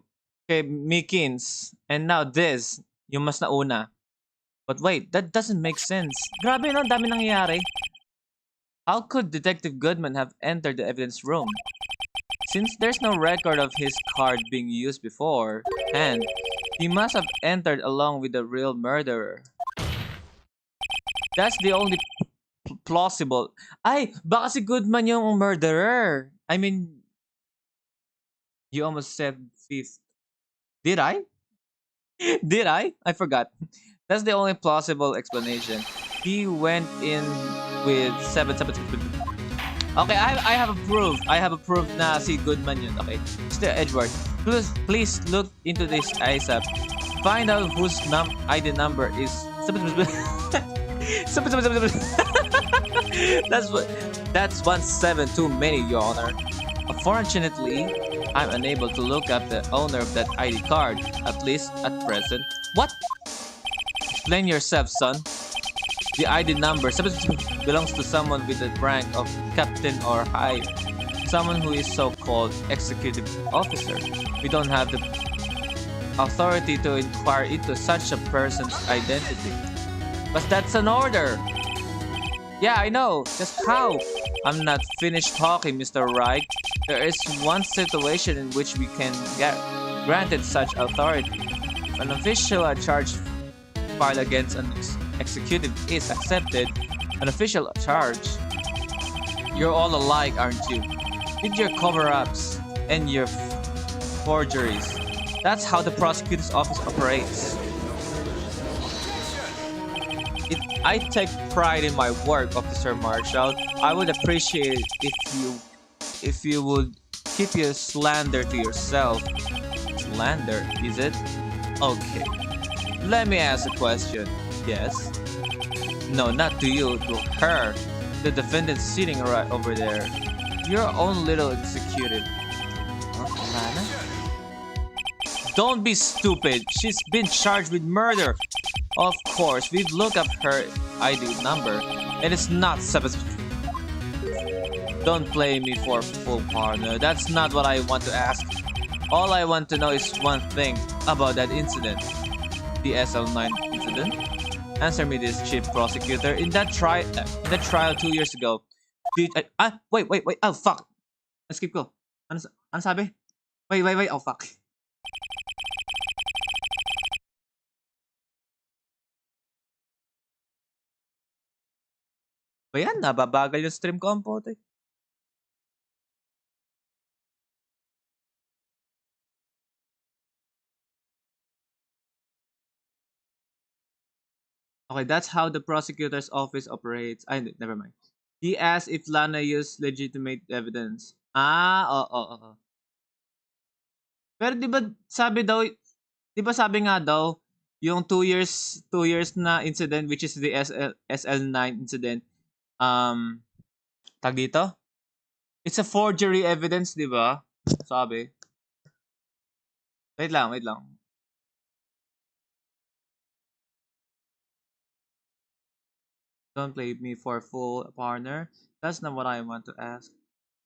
Mickens. And now this. Yung mas nauna. But wait, that doesn't make sense. Grabe no, dami nangyayari. How could Detective Goodman have entered the evidence room? Since there's no record of his card being used before, and he must have entered along with the real murderer. That's the only plausible. Ay, baka si Goodman yung murderer. I mean, you almost said fifth. Did I? Did I? I forgot. That's the only plausible explanation. He went in with 7. Okay, I have a proof. I have a proof na si Goodman yun. Okay, Mr. Edgeworth, please look into this ASAP. Find out whose ID number is. That's 17 too many, Your Honor. Unfortunately, I'm unable to look up the owner of that ID card, at least at present. What? Explain yourself, son. The ID number belongs to someone with the rank of captain or higher, someone who is so-called executive officer. We don't have the authority to inquire into such a person's identity. But that's an order! Yeah, I know. Just how? I'm not finished talking, Mr. Wright. There is one situation in which we can get granted such authority. An official charge filed against an executive is accepted, an official charge. You're all alike, aren't you? With your cover-ups and your forgeries. That's how the prosecutor's office operates. I take pride in my work, Officer Marshall. I would appreciate if you would keep your slander to yourself. Slander, is it? Okay. Let me ask a question. Yes? No, not to you, to her. The defendant sitting right over there. Your own little executive. Huh, Lana? Don't be stupid. She's been charged with murder. Of course, we've looked up her ID number, and it's not 7. Don't play me for a fool, partner. That's not what I want to ask. All I want to know is one thing about that incident. The SL9 incident? Answer me this, Chief Prosecutor. In that trial 2 years ago, did wait. Oh fuck. Skip ko. Ano sabi? Wait. Oh fuck. Ba yan? Nababagal yung stream ko ang pote. Okay, that's how the prosecutor's office operates. Ay, never mind. He asked if Lana used legitimate evidence. Oo. Pero 'di ba sabi nga daw yung 2 years na incident which is the SL9 incident tag dito? It's a forgery evidence, 'di ba? Sabi. Wait lang. Don't play me for a fool, partner. That's not what I want to ask.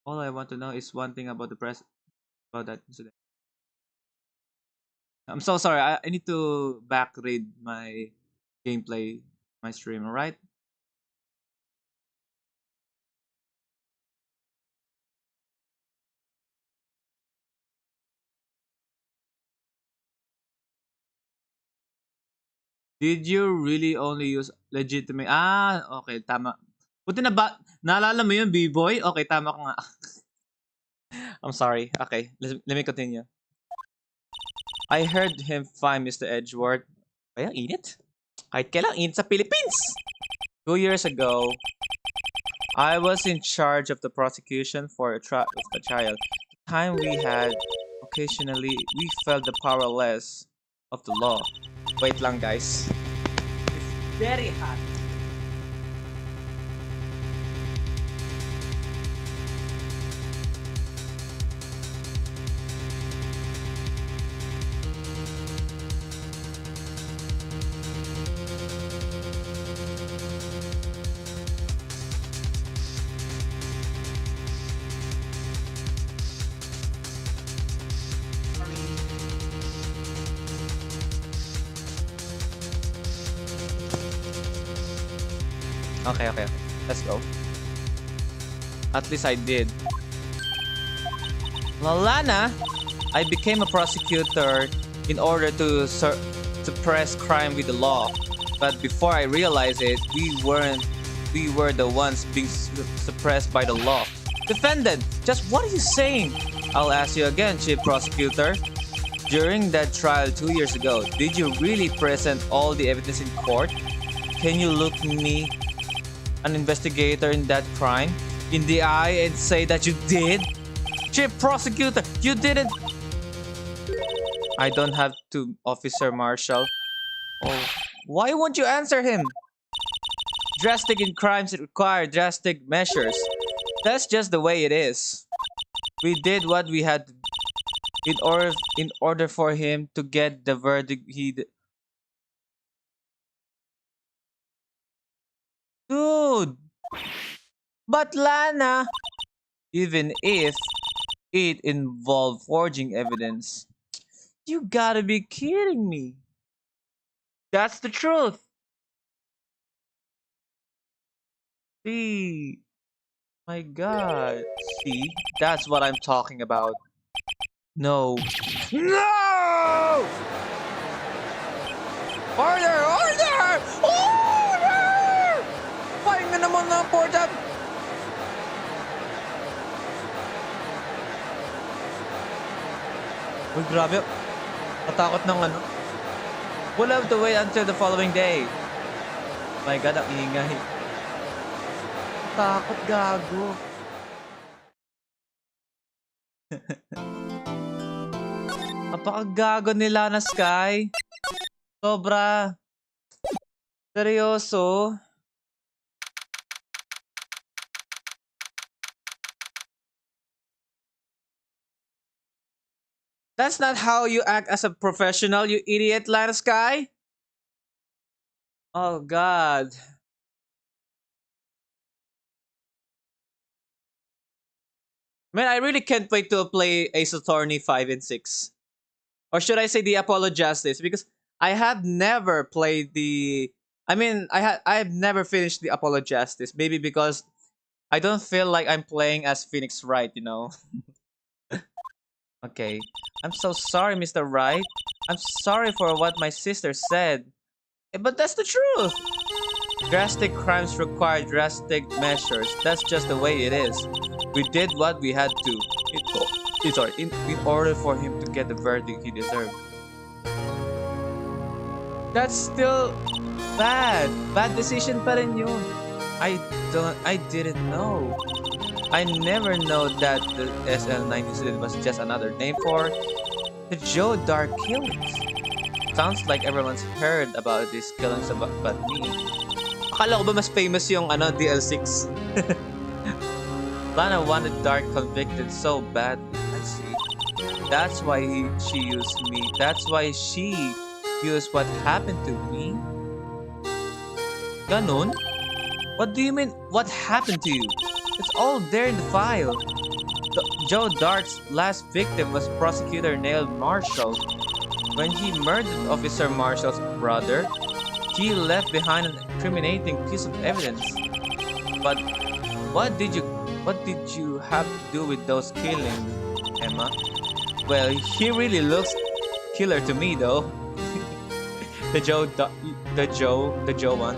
All I want to know is one thing about about that incident. I'm so sorry. I need to back read my gameplay, my stream, alright? Did you really only use legitimate? Okay, tama. Buti na ba, naalala mo yun, B-boy? Okay, tama ka nga. I'm sorry. Okay, let me continue. I heard him find Mr. Edgeworth. Kaya init? Kahit kailang init sa Philippines! 2 years ago, I was in charge of the prosecution for a trial. The time we had, occasionally, we felt the powerless of the law. Wait lang, guys. It's very hot. Okay. Let's go. At least I did. Lalana, I became a prosecutor in order to suppress crime with the law. But before I realized it, we were the ones being suppressed by the law. Defendant, just what are you saying? I'll ask you again, Chief Prosecutor. During that trial 2 years ago, did you really present all the evidence in court? Can you look me, an investigator in that crime, in the eye and say that you did? Chief Prosecutor, you didn't. I don't have to, Officer Marshall. Oh, why won't you answer him? Drastic in crimes require drastic measures. That's just the way it is. We did what we had in order for him to get the verdict Dude! But Lana, even if it involved forging evidence, you gotta be kidding me. That's the truth. See, my God. See, that's what I'm talking about. No. No! Order! Pahinga naman na po dyan! Uy, grabe. Natakot ng ano. We'll have to wait until the following day. My God, ang ingay. Takot, gago. Napakagago nila na Sky. Sobra. Seryoso. That's not how you act as a professional, you idiot, Lana Sky. Oh, God. Man, I really can't wait to play Ace Attorney 5 and 6. Or should I say the Apollo Justice? Because I have never played the I mean, I've never finished the Apollo Justice. Maybe because I don't feel like I'm playing as Phoenix Wright, you know. Okay. I'm so sorry, Mr. Wright. I'm sorry for what my sister said. But that's the truth. Drastic crimes require drastic measures. That's just the way it is. We did what we had to. In order for him to get the verdict he deserved. That's still bad. Bad decision pa rin yun. I didn't know. I never know that the SL-9 incident was just another name for the Joe Dark killings. Sounds like everyone's heard about these killings but me. Akala ko ba mas famous yung DL6? Lana wanted Dark convicted so badly. I see. That's why she used me. That's why she used what happened to me. Ganon? What do you mean, what happened to you? It's all there in the file. Joe Dark's last victim was Prosecutor Neil Marshall. When he murdered Officer Marshall's brother, he left behind an incriminating piece of evidence. But what did you have to do with those killings, Emma? Well, he really looks killer to me, though. the Joe one.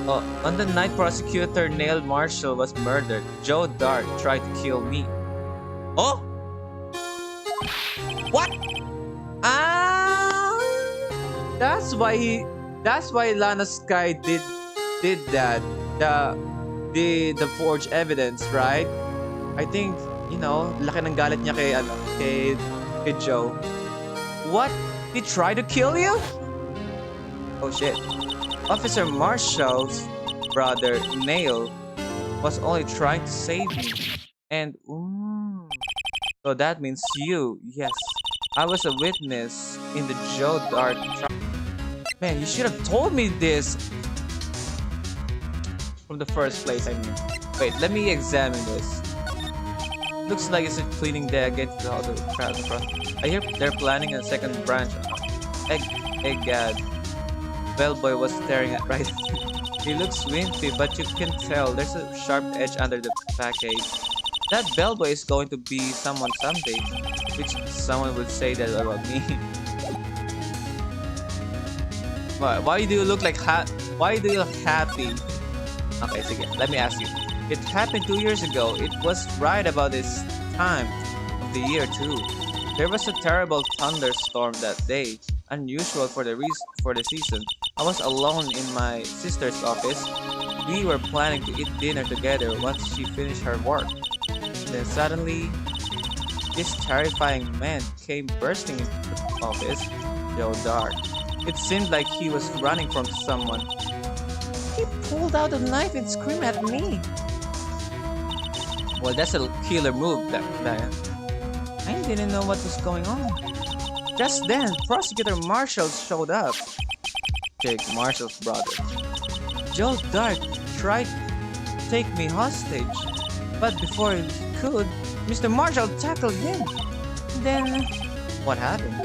On the night Prosecutor Neil Marshall was murdered, Joe Dark tried to kill me. Oh? What? Ah! That's why Lana Sky did that. The forged evidence, right? I think, laki ng galit niya kay Joe. What? He tried to kill you? Oh shit. Officer Marshall's brother, Neil, was only trying to save me. And, so that means you, yes. I was a witness in the Joe Dark trial. Man, you should have told me this from the first place, I mean. Wait, let me examine this. Looks like it's a cleaning day against the other trial. I hear they're planning a second branch. Egad. Bellboy was staring at Wright. He looks wimpy, but you can tell there's a sharp edge under the package. That Bellboy is going to be someone someday, which someone would say that about me. Why do you look like Why do you look happy? Okay, sige, let me ask you. It happened 2 years ago. It was right about this time of the year too. There was a terrible thunderstorm that day, unusual for the season. I was alone in my sister's office. We were planning to eat dinner together once she finished her work. Then suddenly, this terrifying man came bursting into the office, Joe Dark. It seemed like he was running from someone. He pulled out a knife and screamed at me. Well, that's a killer move, Diane. I didn't know what was going on. Just then, Prosecutor Marshall showed up. Jake Marshall's brother. Joe Dark tried to take me hostage, but before he could, Mr. Marshall tackled him. Then, what happened?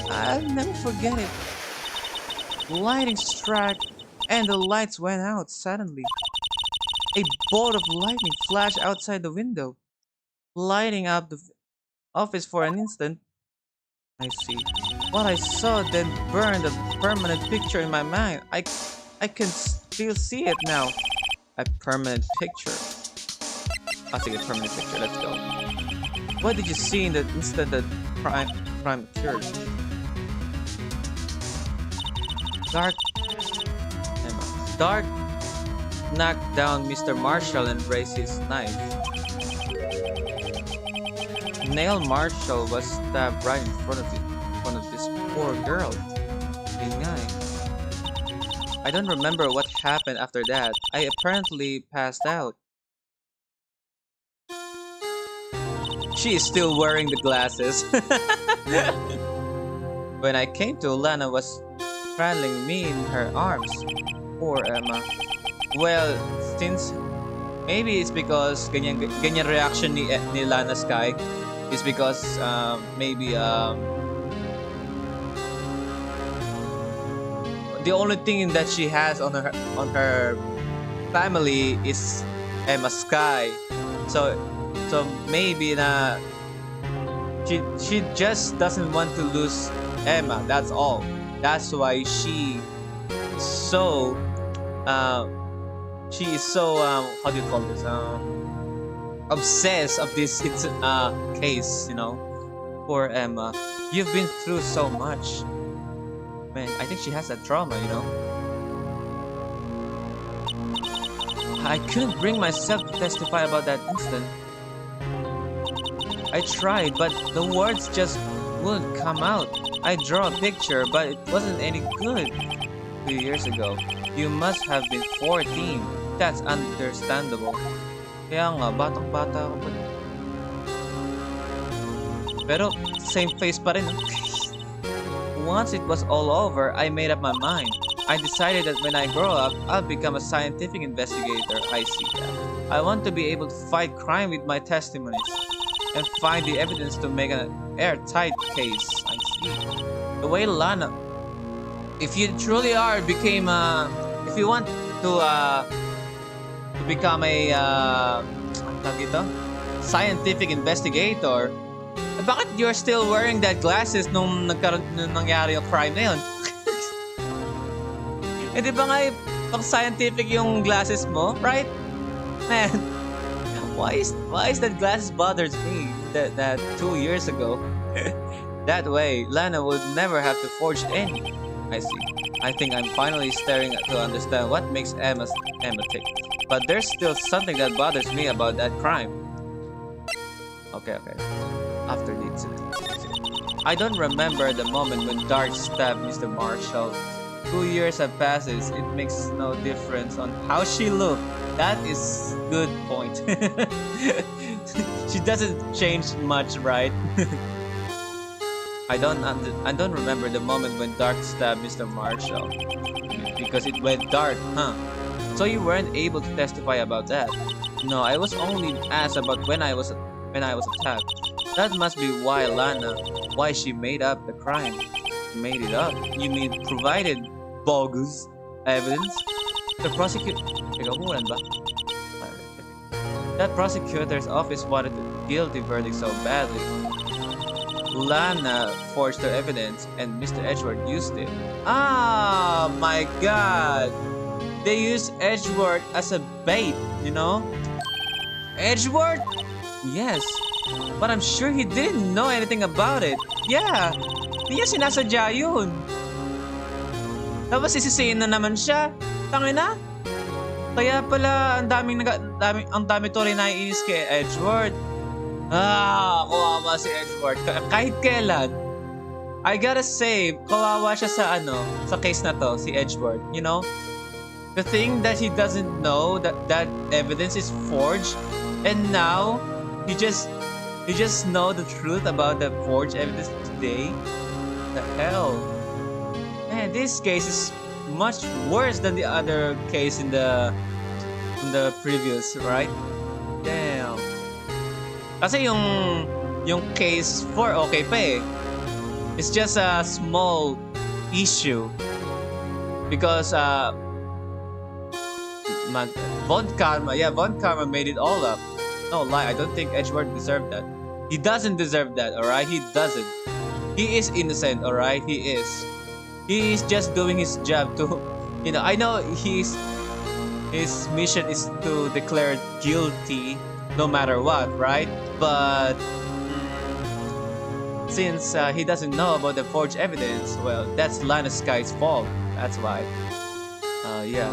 I'll never forget it. Lightning struck, and the lights went out suddenly. A bolt of lightning flashed outside the window, lighting up the office for an instant. I see. What I saw then burned a permanent picture in my mind. I can still see it now. A permanent picture. I'll take a permanent picture. Let's go. What did you see in the instant that crime occurred? Dark knocked down Mr. Marshall and raised his knife. Neil Marshall was stabbed right in front of this poor girl. I don't remember what happened after that. I apparently passed out. She is still wearing the glasses. When I came to, Lana was cradling me in her arms. Poor Emma. Well, since maybe it's because ganyan reaction ni Lana Sky is because maybe the only thing that she has on her family is Emma Sky. So maybe na she just doesn't want to lose Emma. That's all. That's why she so she is so how do you call this obsessed of this case, you know. Poor Emma, you've been through so much, man. I think she has a trauma, you know. I couldn't bring myself to testify about that incident. I tried, but the words just wouldn't come out. I drew a picture, but it wasn't any good. 2 years ago, you must have been 14. That's understandable. Kaya nga, batang-bata ako pa. Pero, same face pa rin. Once it was all over, I made up my mind. I decided that when I grow up, I'll become a scientific investigator. I see that. I want to be able to fight crime with my testimonies and find the evidence to make an airtight case. I see. The way Lana, if you truly are if you want to become a scientific investigator, bakit you're still wearing that glasses nung nangyari yung crime na yun? Eh di ba nga pang scientific yung glasses mo, right? Man, why is that glasses bothers me that 2 years ago? That way, Lana would never have to forge any. I see. I think I'm finally starting to understand what makes Emma tick. But there's still something that bothers me about that crime. Okay. After the incident. I don't remember the moment when Dark stabbed Mr. Marshall. 2 years have passed. It makes no difference on how she looked. That is good point. She doesn't change much, right? I don't remember the moment when Dark stabbed Mr. Marshall because it went dark, huh? So you weren't able to testify about that? No, I was only asked about when I was attacked. That must be why why she made up the crime. Made it up? You mean provided bogus evidence? The That prosecutor's office wanted a guilty verdict so badly. Lana forged her evidence and Mr. Edgeworth used it. Ah, my God! They used Edgeworth as a bait, you know? Edgeworth? Yes. But I'm sure he didn't know anything about it. Yeah. Di niya sinasadya yun. Tapos sisisiin na naman siya. Tangina. Kaya pala ang dami to rin naiinis kay Edgeworth. Ah, kawawa si Edgeworth. Kahit kailan. I gotta say, kawawa siya sa case na to, si Edgeworth. You know? The thing that he doesn't know that evidence is forged, and now he just know the truth about the forged evidence today. The hell, man! This case is much worse than the other case in the previous, right? Damn. Kasi yung case 4 okay pa eh. It's just a small issue because Von Karma made it all up. No lie, I don't think Edgeworth deserved that. He doesn't deserve that, alright? He doesn't. He is innocent, alright? He is. He is just doing his job to, you know, I know his mission is to declare guilty no matter what, right? But since he doesn't know about the forged evidence, well, that's Lana Sky's fault. That's why. Yeah.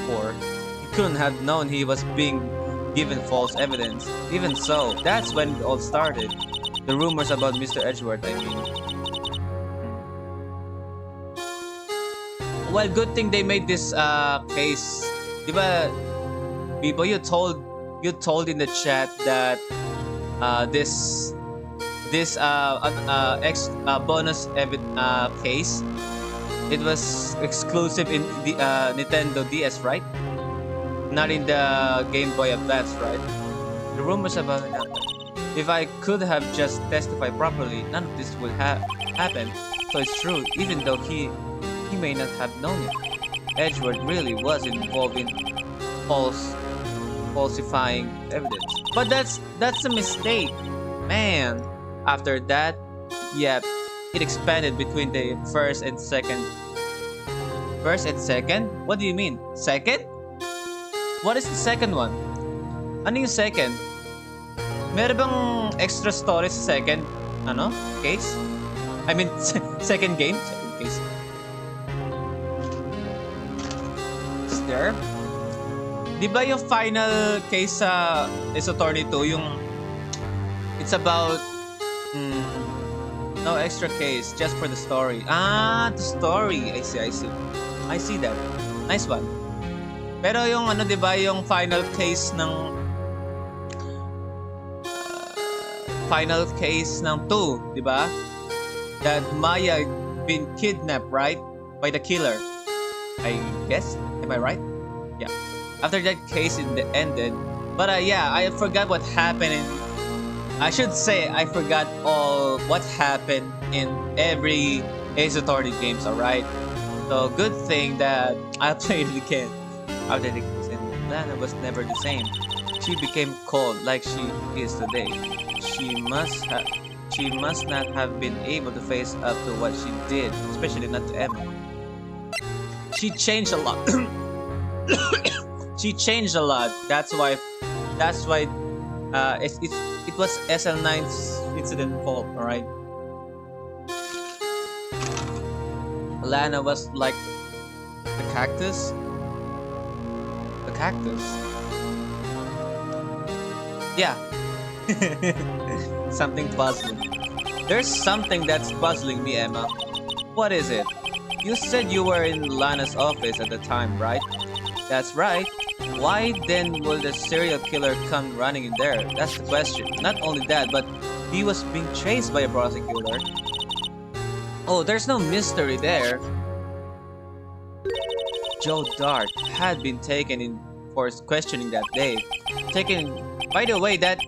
Poor. He couldn't have known he was being given false evidence. Even so, that's when it all started. The rumors about Mr. Edgeworth, I mean. Well, good thing they made this case. Diba, people, you told in the chat that this bonus case, it was exclusive in the Nintendo DS, right? Not in the Game Boy Advance, right? The rumors about it. If I could have just testified properly, none of this would happen. So it's true, even though he he may not have known it. Edgeworth really was involved in falsifying evidence. But that's a mistake, man. After that, yep, it expanded between the first and second. First and second? What do you mean? Second? What is the second one? Ano yung second? Meron bang extra story sa second, case? I mean, second game? Second case. Is there? Di ba yung final case sa Ace Attorney 2, yung it's about no extra case, just for the story. Ah, the story. I see that. Nice one. Pero yung di ba, yung final case ng 2, di ba? That Maya been kidnapped, right? By the killer. I guess. Am I right? Yeah. After that case ended, but yeah, I forgot what happened I should say I forgot all what happened in every Ace Attorney games, alright? So good thing that I played it again. After the case ended, Lana was never the same. She became cold like she is today. She must not have been able to face up to what she did, especially not to Emma. She changed a lot. She changed a lot. That's why it was SL9's incident fault, alright? Lana was like the cactus. The cactus. Yeah. Something puzzling. There's something that's puzzling me, Emma. What is it? You said you were in Lana's office at the time, right? That's right. Why then will the serial killer come running in there? That's the question. Not only that, but he was being chased by a prosecutor. Oh, there's no mystery there. Joe Dart had been taken in for questioning that day. By the way, that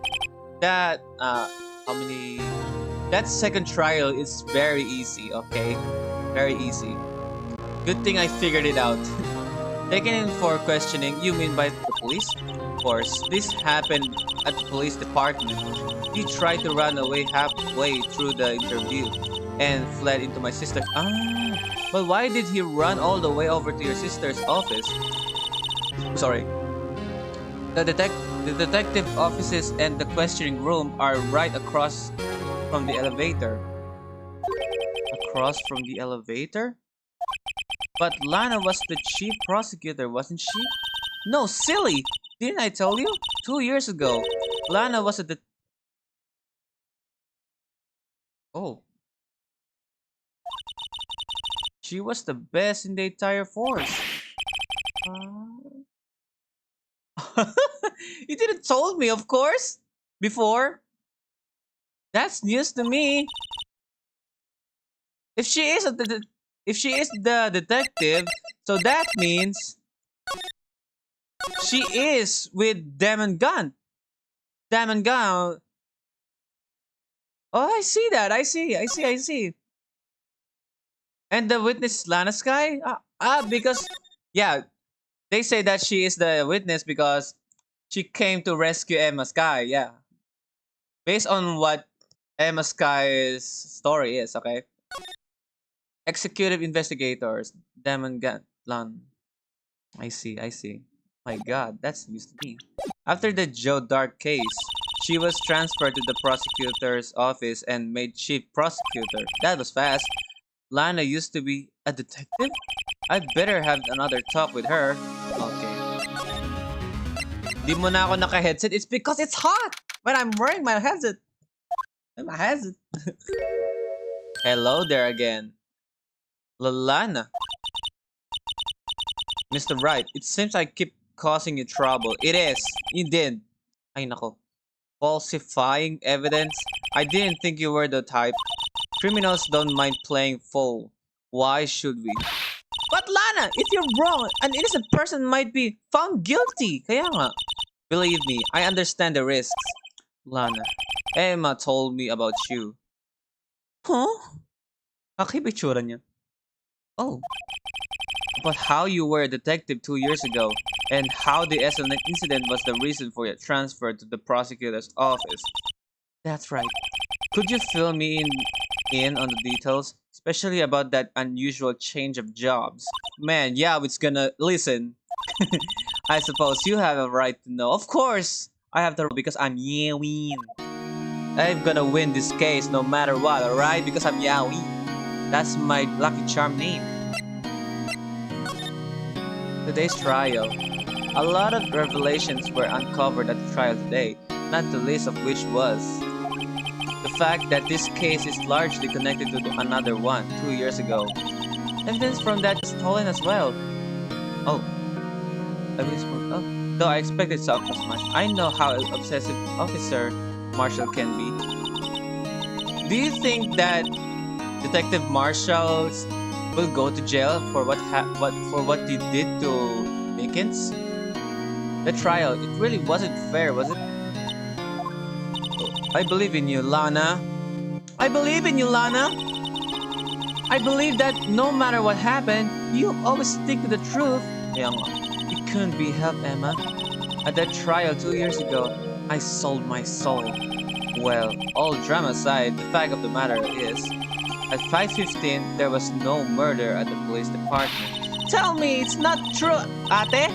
second trial is very easy, okay? Very easy. Good thing I figured it out. Taken in for questioning, you mean by the police? Of course, this happened at the police department. He tried to run away halfway through the interview and fled into my sister's. But why did he run all the way over to your sister's office? Sorry. The detective offices and the questioning room are right across from the elevator. Across from the elevator? But Lana was the chief prosecutor, wasn't she? No, silly! Didn't I tell you? 2 years ago, Lana was Oh. She was the best in the entire force. You didn't told me, of course, before. That's news to me. If she is the detective, so that means she is with Demon Gun. Demon Gun. Oh, I see that. I see. And the witness is Lana Sky? Because yeah, they say that she is the witness because she came to rescue Emma Sky. Yeah, based on what Emma Sky's story is. Okay. Executive investigators, Demon Gun. I see. My God, that's news to me. After the Joe Dart case, she was transferred to the prosecutor's office and made chief prosecutor. That was fast. Lana used to be a detective? I'd better have another talk with her. Okay. Di mo na ako naka-headset. It's because it's hot when I'm wearing my headset. Hello there again. Lana. Mr. Wright, it seems I keep causing you trouble. It is. You did. Ay nako. Falsifying evidence? I didn't think you were the type. Criminals don't mind playing fool. Why should we? But Lana, if you're wrong, an innocent person might be found guilty. Kaya nga. Believe me, I understand the risks. Lana, Emma told me about you. Huh? Kakaiba itsura niya. Oh, but how you were a detective 2 years ago, and how the SLN incident was the reason for your transfer to the prosecutor's office. That's right. Could you fill me in on the details, especially about that unusual change of jobs? Man, yeah, it's gonna listen. I suppose you have a right to know. Of course, I have the right because I'm Yawin. I'm gonna win this case no matter what, alright? Because I'm Yawin. That's my lucky charm name. Today's trial. A lot of revelations were uncovered at the trial today, not the least of which was the fact that this case is largely connected to another one 2 years ago. Evidence from that was stolen as well. Oh, oh. Though I expected so as much. I know how obsessive Officer Marshall can be. Do you think that Detective Marshall will go to jail for what he did to Dickens? The trial, it really wasn't fair, was it? I believe in you, Lana. I believe in you, Lana. I believe that no matter what happened, you always stick to the truth. It couldn't be helped, Emma. At that trial 2 years ago, I sold my soul. Well, all drama aside, the fact of the matter is, at 5:15, there was no murder at the police department. Tell me it's not true, ate?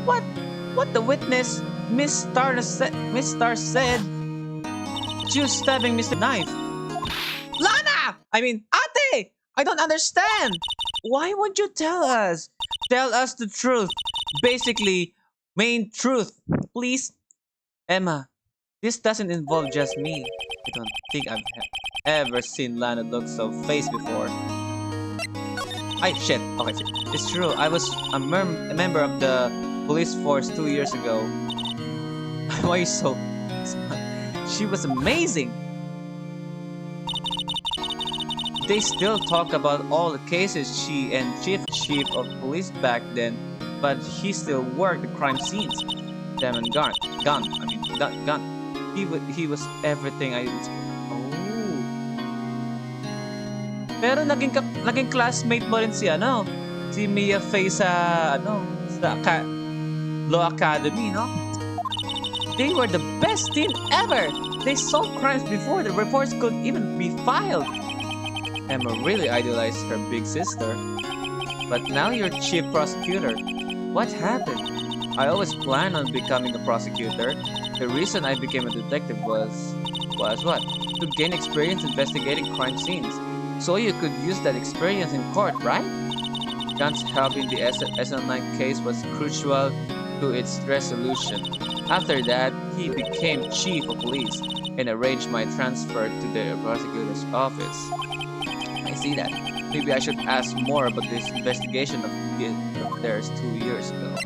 What the witness, Miss Star said, you stabbing Mr. Knife. Lana! I mean, ate! I don't understand! Why won't you tell us? Tell us the truth. Basically, main truth, please. Emma, this doesn't involve just me. I don't think I've ever seen Lana look so faced before. Shit. Okay, shit. It's true. I was a member of the police force 2 years ago. Why are you so... She was amazing. They still talk about all the cases she and chief of police back then, but he still worked the crime scenes. Damn and gun. He was everything I was. Oh. Pero naging classmate mo rin si si Mia Faye sa Law Academy, no? They were the best team ever. They solved crimes before the reports could even be filed. Emma really idolized her big sister. But now you're chief prosecutor. What happened? I always planned on becoming a prosecutor. The reason I became a detective was what? To gain experience investigating crime scenes. So you could use that experience in court, right? Guns help in the SL9 case was crucial to its resolution. After that, he became chief of police and arranged my transfer to the prosecutor's office. I see that. Maybe I should ask more about this investigation of theirs 2 years ago.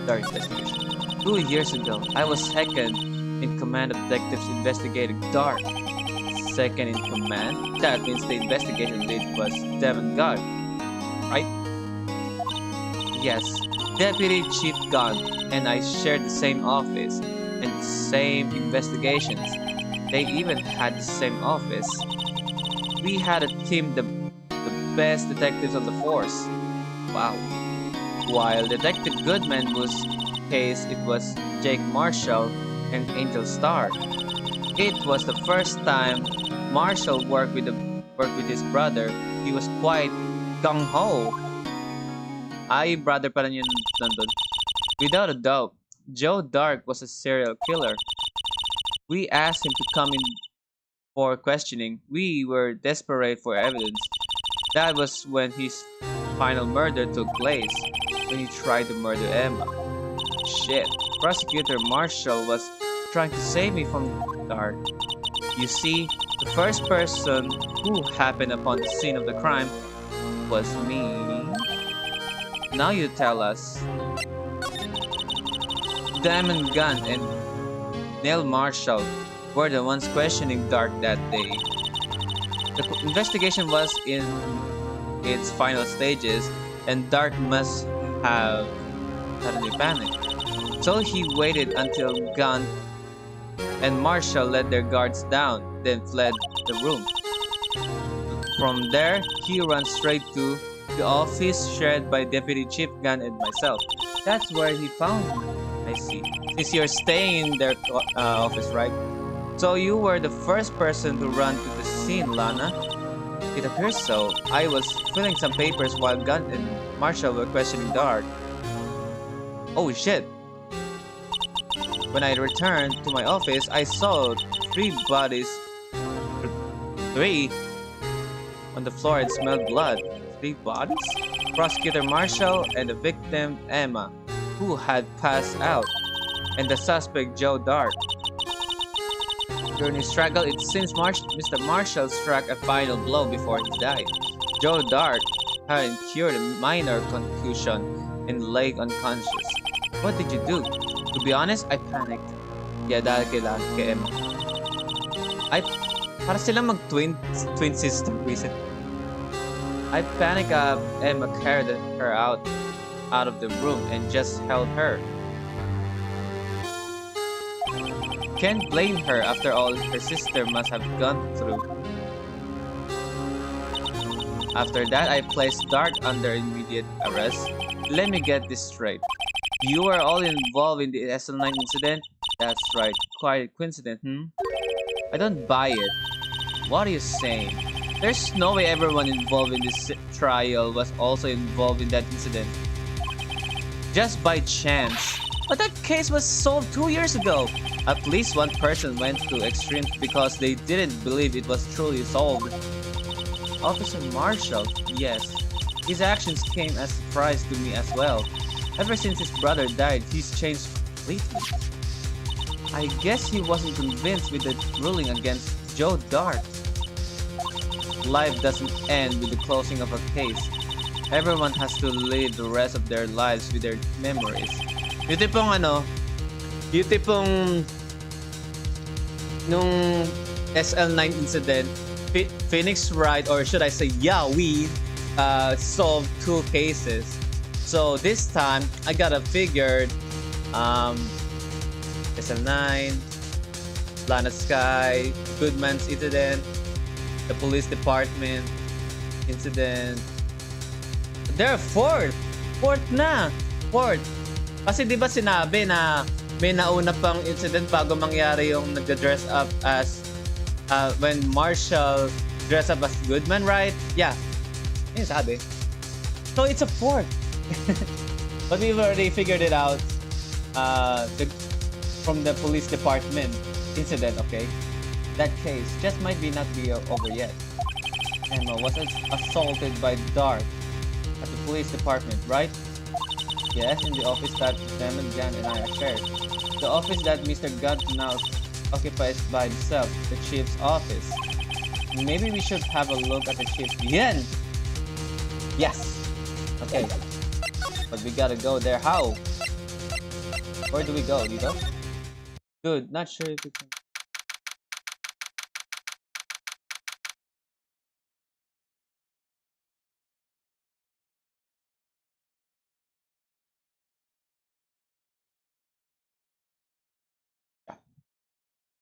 Dark investigation. 2 years ago, I was second in command of detectives investigating Dark. Second in command? That means the investigation lead was Devon Gunn, right? Yes, Deputy Chief Gunn and I shared the same office and the same investigations. They even had the same office. We had a team, the best detectives on the force. Wow. While Detective Goodman was case, it was Jake Marshall and Angel Starr. It was the first time Marshall worked with his brother. He was quite gung-ho. Ay, brother pa rin yun nandun. Without a doubt, Joe Dark was a serial killer. We asked him to come in for questioning. We were desperate for evidence. That was when his final murder took place, when he tried to murder Emma. Shit, Prosecutor Marshall was trying to save me from Dark. You see, the first person who happened upon the scene of the crime was me. Now you tell us. Diamond Gunn and Neil Marshall were the ones questioning Dark that day. The investigation was in its final stages, and Dark must have suddenly panicked. So he waited until Gunn and Marshall let their guards down, then fled the room. From there, he ran straight to The office shared by Deputy Chief Gunn and myself. That's where he found me. I see. Since you're staying in their office, right? So you were the first person to run to the scene, Lana? It appears so. I was filling some papers while Gunn and Marshall were questioning Dart. Oh shit. When I returned to my office, I saw three bodies. Three? On the floor, it smelled blood. Three bodies? Prosecutor Marshall and the victim, Emma, who had passed out, and the suspect, Joe Dart. During his struggle, it seems Mr. Marshall struck a final blow before he died. Joe Dart had incurred a minor concussion and lay unconscious. What did you do? To be honest, I panicked. Yeah, dahil kay Emma. Para silang twin sister, basically. I panicked up. Emma carried her out of the room and just held her. Can't blame her. After all, her sister must have gone through. After that, I placed Dart under immediate arrest. Let me get this straight. You were all involved in the SL9 incident? That's right. Quite a coincidence, I don't buy it. What are you saying? There's no way everyone involved in this trial was also involved in that incident. Just by chance. But that case was solved 2 years ago. At least one person went to extremes because they didn't believe it was truly solved. Officer Marshall, yes. His actions came as a surprise to me as well. Ever since his brother died, he's changed completely. I guess he wasn't convinced with the ruling against Joe Dart. Life doesn't end with the closing of a case. Everyone has to live the rest of their lives with their memories. Yung tipong nung SL9 incident, Phoenix Wright, or should I say Yawin, solved 2 cases. So this time, I got a figured SL9, Lana Sky, Goodman's incident, the police department incident. There are 4th na. 4th. Kasi di ba sinabi na may nauna pang incident bago mangyari yung nag-dress up as when Marshall dressed up as Goodman, right? Yeah. Yun sabi. So it's a 4th. But we've already figured it out from the police department incident, okay? That case just might not be over yet. Emma was assaulted by Dart at the police department, right? Yes, in the office that Gunn and I are shared. The office that Mr. Gunn now occupies by himself, the chief's office. Maybe we should have a look at the chief's yen. Yes. Okay. But we gotta go there. How? Where do we go? Dito? Good. Not sure if we can.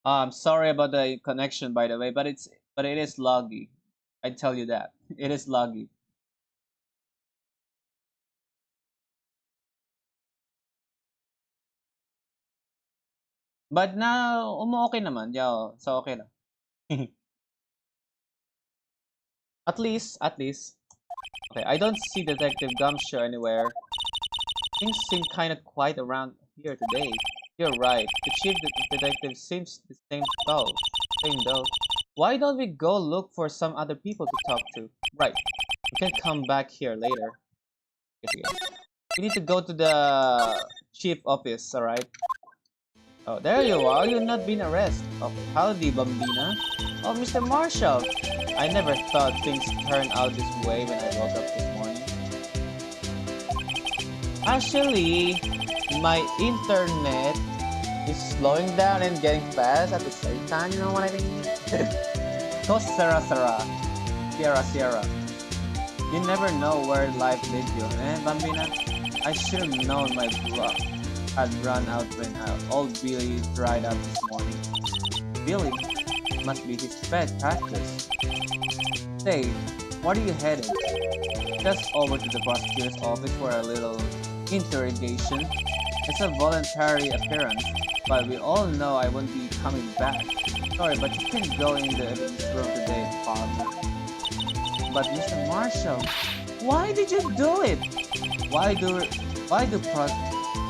I'm sorry about the connection, by the way, but it is laggy. I tell you that it is laggy. But now, okay naman. Yeah, so okay lang. At least. Okay, I don't see Detective Gumshoe anywhere. Things seem kind of quiet around here today. You're right. The chief detective seems the same though. Why don't we go look for some other people to talk to? Right. We can come back here later. Yes, again. We need to go to the chief office, alright? Oh, there you are. You've not been arrested. Okay. Howdy, Bambina. Oh, Mr. Marshall. I never thought things turned out this way when I woke up this morning. Actually, my internet is slowing down and getting fast at the same time, you know what I mean? So Sierra. You never know where life leads you. Bambina, I should have known my blood had run out when old Billy dried up this morning. Billy? Must be his pet cactus. Say, Where are you headed? Just over to the prosecutor's office for a little interrogation. It's a voluntary appearance, but we all know I won't be coming back. Sorry, but you can go in the evidence room today, partner. But Mr. Marshall, why did you do it? Why do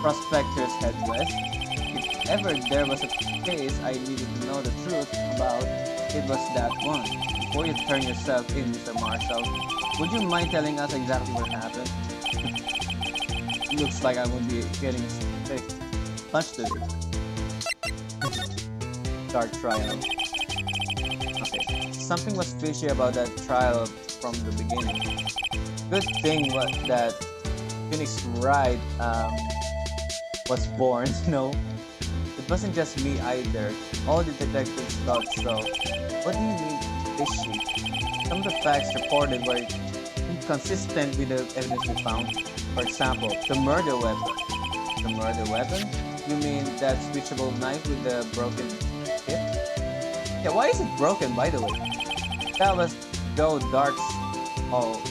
prospectors head west? If ever there was a case I needed to know the truth about, it was that one. Before you turn yourself in, Mr. Marshall, would you mind telling us exactly what happened? Looks like I won't be getting sick much today. Start trial. Okay, something was fishy about that trial from the beginning. Good thing that Phoenix Wright was born, you know. It wasn't just me either. All the detectives thought so. What do you mean fishy? Some of the facts reported were inconsistent with the evidence we found. For example, the murder weapon. The murder weapon? You mean that switchable knife with the broken tip? Yeah, why is it broken, by the way? That was Joe Dark's. Oh.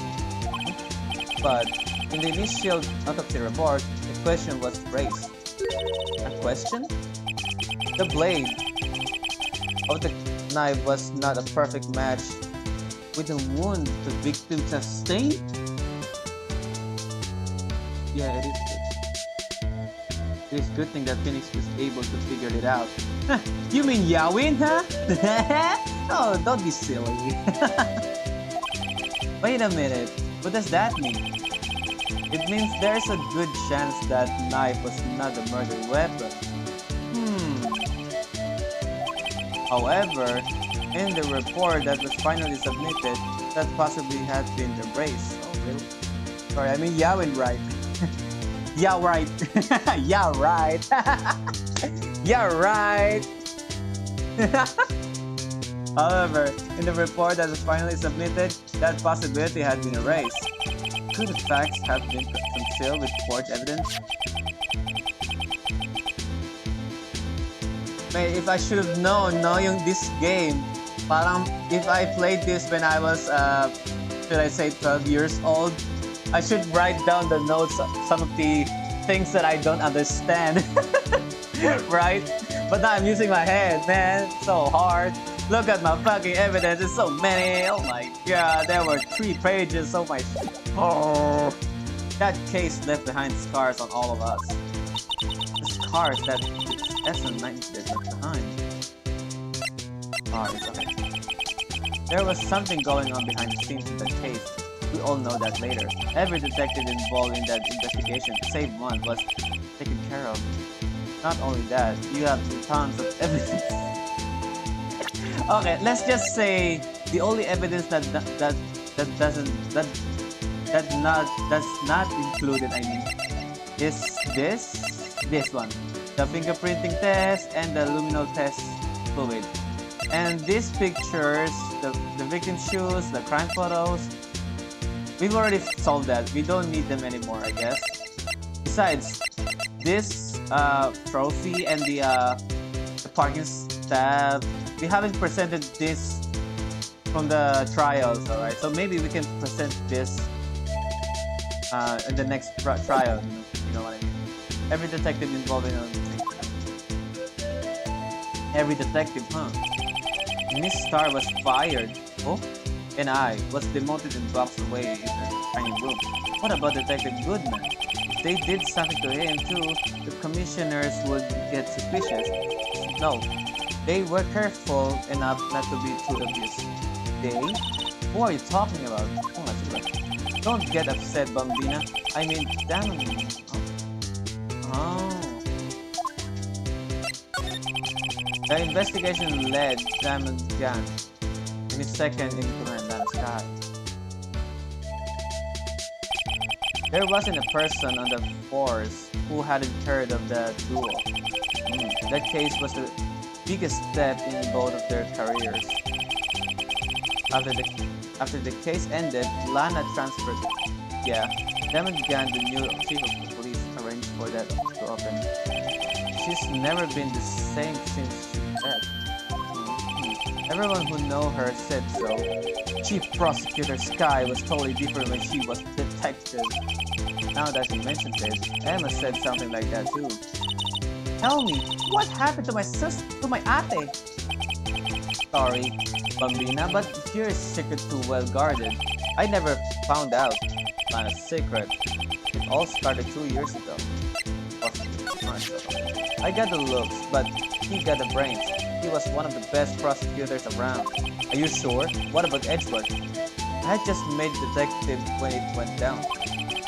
But in the initial autopsy report, the question was raised. A question? The blade of the knife was not a perfect match with the wound the victim sustained? Yeah, it is good. It is good thing that Phoenix was able to figure it out. You mean Yawin, huh? Oh, don't be silly. Wait a minute. What does that mean? It means there's a good chance that knife was not a murder weapon. However, in the report that was finally submitted, that possibly had been erased. Oh, really? Sorry, I mean Yawin, right? Yeah, right. Yeah, right. Yeah, right. However, in the report that was finally submitted, that possibility had been erased. Could the facts have been concealed with forged evidence? Man, if I should have known, knowing this game, parang if I played this when I was, should I say 12 years old, I should write down the notes, some of the things that I don't understand, right? But now I'm using my head, man, so hard. Look at my fucking evidence, it's so many, oh my god, there were 3 pages, oh my, oh. That case left behind scars on all of us. The scars that SN90 left behind. Oh, it's okay. There was something going on behind the scenes in that case. We all know that later. Every detective involved in that investigation, save one, was taken care of. Not only that, you have tons of evidence. Okay, let's just say the only evidence that's not included, I mean, is this one, the fingerprinting test and the luminol test fluid. And these pictures, the victim's shoes, the crime photos, we've already solved that. We don't need them anymore, I guess. Besides, this trophy and the parking tab, we haven't presented this from the trials, alright? So maybe we can present this in the next trial, you know what I mean? Every detective involved in every detective, huh? Miss Star was fired. Oh? And I was demoted and boxed away in the training room. What about Detective Goodman? If they did something to him too, the commissioners would get suspicious. No, they were careful enough not to be too obvious. They? Who are you talking about? Oh, that's right. Don't get upset, Bambina. I mean, damn. Oh. The investigation led Diamond Gun in his second in command on Sky. There wasn't a person on the force who hadn't heard of the duo. That case was the biggest step in both of their careers. After the case ended, Lana transferred. Yeah, Diamond Gun, the new chief of the police, arranged for that to open. She's never been the same since she left. Everyone who know her said so. Chief Prosecutor Sky was totally different when she was detective. Now that you mentioned it, Emma said something like that too. Tell me, what happened to my sister, to my ate? Sorry, Bambina, but your secret too well guarded. I never found out. Not a secret. It all started 2 years ago. I got the looks, but he got the brains. He was one of the best prosecutors around. Are you sure? What about Edgeworth? I had just made detective when it went down.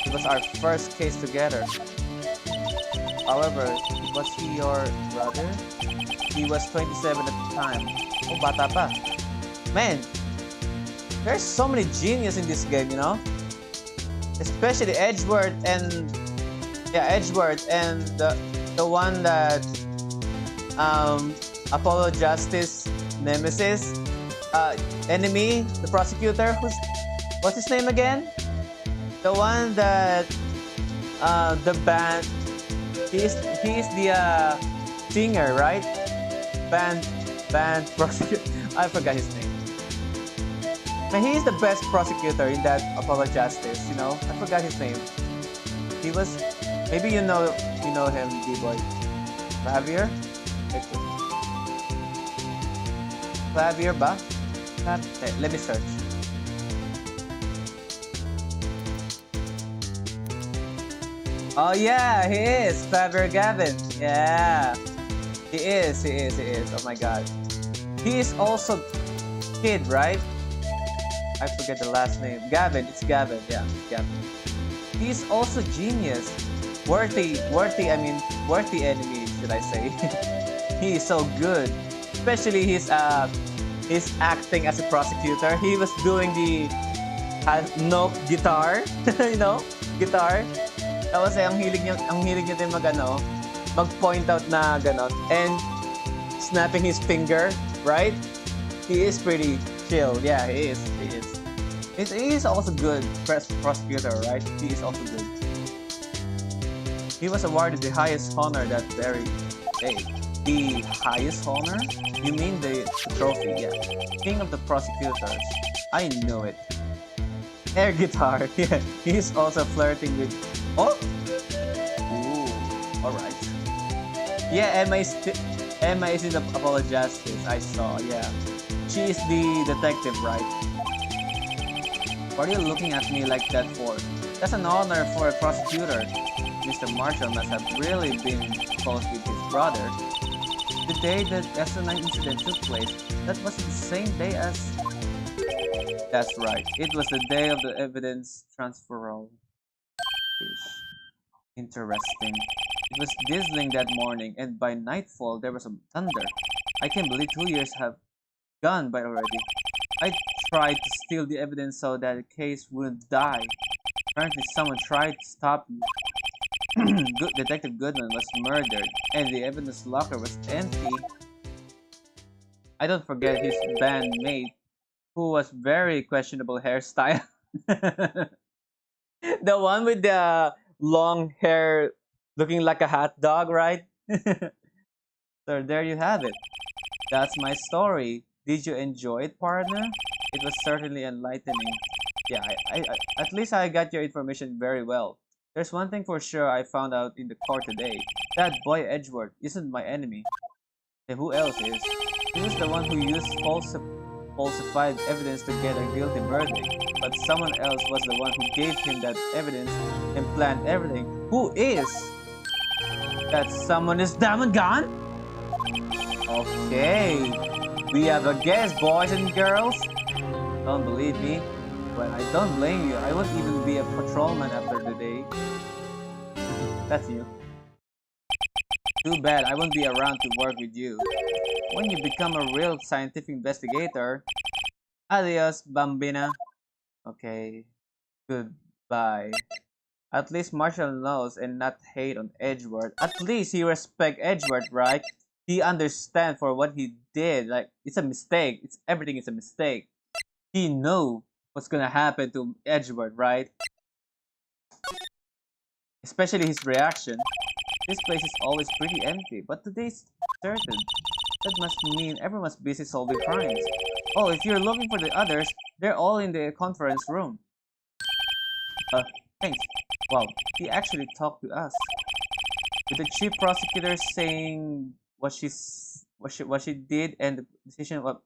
It was our first case together. However, was he your brother? He was 27 at the time. Oh, bata pa. Man, there's so many genius in this game, you know? Especially Edgeworth and... Yeah, Edgeworth and the one that... Apollo Justice Nemesis enemy, the prosecutor, what's his name again? The one that the band he's the singer, right? Band prosecutor. I forgot his name. But he's the best prosecutor in that Apollo Justice, you know? I forgot his name. He was, maybe you know him, D-boy. Javier? Javier ba? Let me search. Oh yeah, he is Faber Gavin. Yeah, he is. Oh my god, he is also Kid, right? I forget the last name. Gavin. It's Gavin. Yeah, Gavin. He's also genius. Worthy enemy, should I say? He is so good, especially his acting as a prosecutor. He was doing the no guitar, you know, guitar. Tapos ang hilig niya din mag-point out na ganon, and snapping his finger, right? He is pretty chill. Yeah, he is. He is also good prosecutor, right? He is also good. He was awarded the highest honor that very day. The highest honor? You mean the trophy? Yeah. King of the prosecutors. I know it. Air guitar. Yeah. He's also flirting with... Oh! Ooh. Alright. Yeah, Emma is in the Apollo Justice. I saw, yeah. She is the detective, right? What are you looking at me like that for? That's an honor for a prosecutor. Mr. Marshall must have really been close with his brother. The day that SO9 incident took place, that was the same day as... That's right. It was the day of the evidence transferal. Interesting. It was drizzling that morning, and by nightfall there was a thunder. I can't believe 2 years have gone by already. I tried to steal the evidence so that the case wouldn't die. Apparently someone tried to stop me. Detective Goodman was murdered, and the evidence locker was empty. I don't forget his bandmate, who was very questionable hairstyle. The one with the long hair looking like a hot dog, right? So there you have it. That's my story. Did you enjoy it, partner? It was certainly enlightening. Yeah, I at least I got your information very well. There's one thing for sure I found out in the court today. That boy Edgeworth isn't my enemy. And who else is? He was the one who used falsified evidence to get a guilty verdict. But someone else was the one who gave him that evidence and planned everything. Who is? That someone is Diamond Gone? Okay. We have a guest, boys and girls. Don't believe me? Well, I don't blame you. I won't even be a patrolman after the day. That's you. Too bad I won't be around to work with you. When you become a real scientific investigator... Adios, Bambina. Okay. Goodbye. At least Marshall knows and not hate on Edgeworth. At least he respect Edgeworth, right? He understands for what he did. Like, it's a mistake. Everything is a mistake. He knew what's gonna happen to Edgeworth, right? Especially his reaction. This place is always pretty empty, but today's certain. That must mean everyone's busy solving crimes. Oh, if you're looking for the others, they're all in the conference room. Uh, thanks. Wow, he actually talked to us. With the chief prosecutor saying what she did and the decision about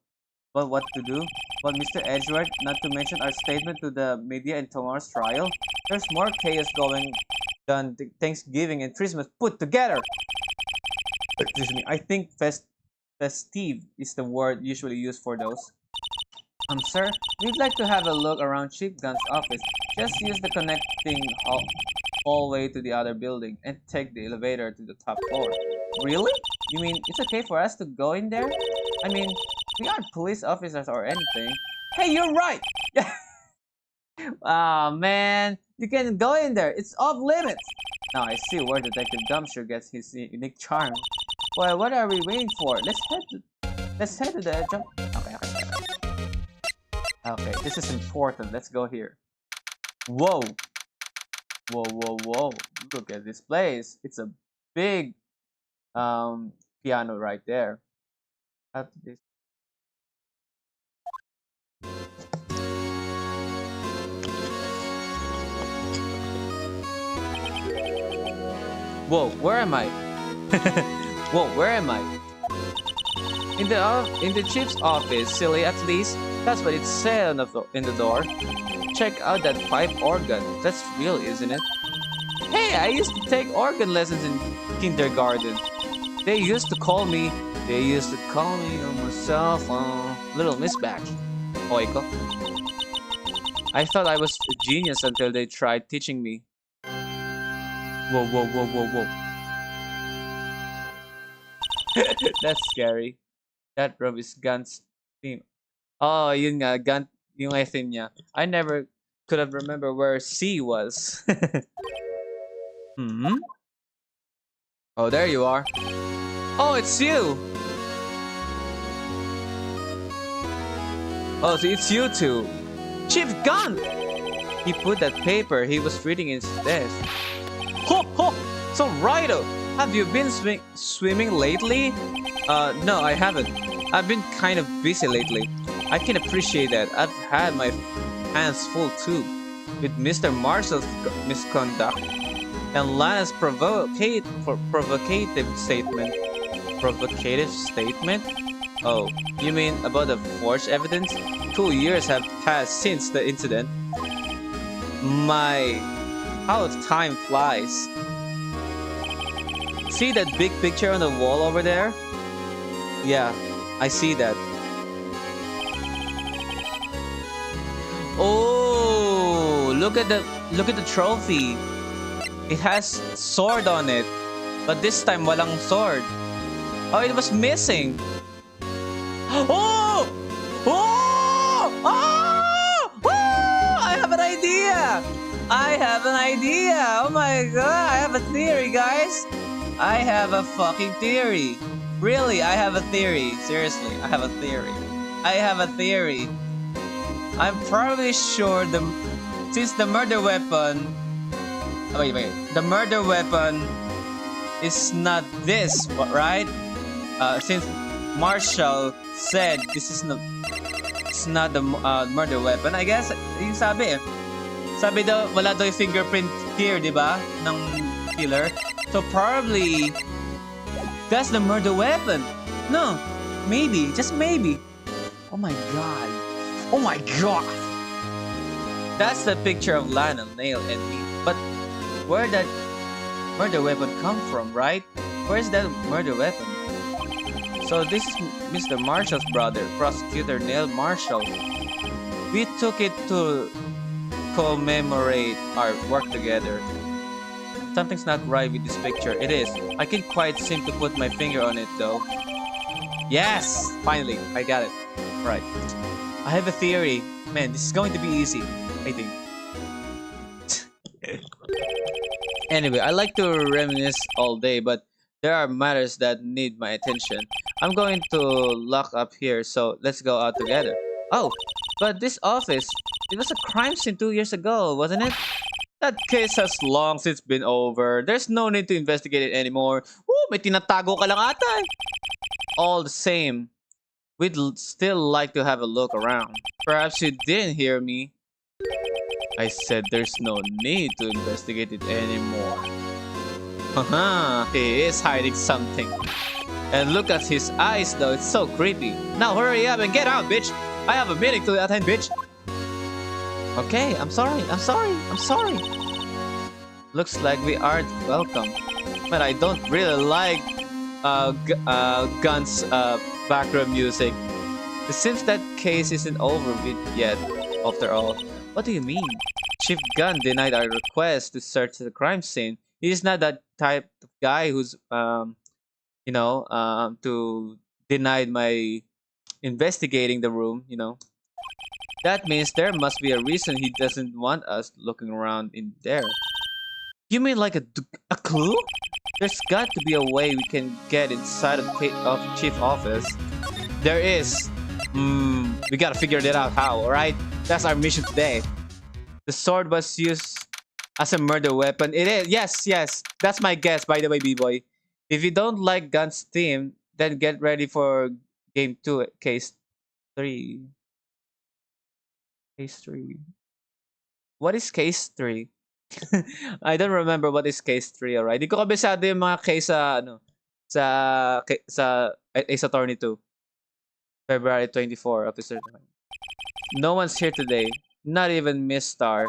what to do. Well, Mr. Edgeworth, not to mention our statement to the media in tomorrow's trial. There's more chaos going than the Thanksgiving and Christmas put together. Excuse me. I think festive is the word usually used for those. Sir, we'd like to have a look around Chief Gun's office. Just use the connecting hallway to the other building and take the elevator to the top floor. Really? You mean it's okay for us to go in there? I mean, we aren't police officers or anything. Hey, you're right! Ah, man. You can go in there. It's off limits. Now I see where Detective Gumshoe gets his unique charm. Well, what are we waiting for? Let's head to the jump. Okay, this is important. Let's go here. Whoa. Whoa, whoa, whoa. Look at this place. It's a big piano right there. After this. Whoa, where am I? Whoa, where am I? In the chief's office, silly. At least that's what it said in the door. Check out that pipe organ. That's real, isn't it? Hey, I used to take organ lessons in kindergarten. They used to call me on my cell phone, Little Miss Batch. Oiko. I thought I was a genius until they tried teaching me. Whoa, whoa, whoa, whoa, whoa. That's scary. That room is Gun's theme. Oh, yun nga, Gun, yung theme niya. I never could have remembered where C was. Hmm? Oh, there you are. Oh, it's you! Oh, so it's you two. Chief Gun! He put that paper he was reading in his desk. Ho, ho! So, Righto, have you been swimming lately? No, I haven't. I've been kind of busy lately. I can appreciate that. I've had my hands full too. With Mr. Marshall's misconduct and Lana's provocative statement. Provocative statement? Oh, you mean about the forged evidence? 2 years have passed since the incident. My, how time flies. See that big picture on the wall over there? Yeah, I see that. Oh, look at the trophy. It has sword on it, but this time walang sword. Oh, it was missing. Oh! Oh! Oh! Oh! I have an idea. I have an idea. Oh my god, I have a theory, guys. I have a fucking theory. Really, I have a theory. Seriously, I have a theory. I have a theory. I'm probably sure since the murder weapon... Oh, wait. The murder weapon is not this, right? Since Marshall said this is not... It's not the murder weapon. I guess, yung sabi eh. Sabi daw, wala daw yung fingerprint here, di ba? Ng killer. So probably... That's the murder weapon. No, maybe, just maybe. Oh my god. Oh my god. That's the picture of Lana, Nail, and me. But where that murder weapon come from, right? Where's that murder weapon? So this is Mr. Marshall's brother, Prosecutor Neil Marshall. We took it to commemorate our work together. Something's not right with this picture. It is. I can't quite seem to put my finger on it though. Yes! Finally, I got it. Right. I have a theory. Man, this is going to be easy, I think. Anyway, I like to reminisce all day, but there are matters that need my attention. I'm going to lock up here, so let's go out together. Oh, but this office, it was a crime scene 2 years ago, wasn't it? That case has long since been over. There's no need to investigate it anymore. May tinatago ka lang ata eh. all the same, we'd still like to have a look around. Perhaps you didn't hear me. I said there's no need to investigate it anymore. Haha, he is hiding something. And look at his eyes though, it's so creepy. Now hurry up and get out, bitch! I have a meeting to attend, bitch! Okay, I'm sorry. Looks like we aren't welcome. But I don't really like Gun's background music. It seems that case isn't over with yet, after all. What do you mean? Chief Gunn denied our request to search the crime scene. He is not that type of guy who's to deny my investigating the room, That means there must be a reason he doesn't want us looking around in there. You mean like a clue? There's got to be a way we can get inside of the chief office. There is. We gotta figure that out how, alright? That's our mission today. The sword was used as a murder weapon. It is. Yes. That's my guess, by the way, B-boy. If you don't like Gun's theme, then get ready for game 2, case 3. Case 3. What is case 3? I don't remember what is case 3, alright? Di ko kabisado yung mga case sa Ace Attorney 2. February 24, episode 9. No one's here today. Not even Miss Star.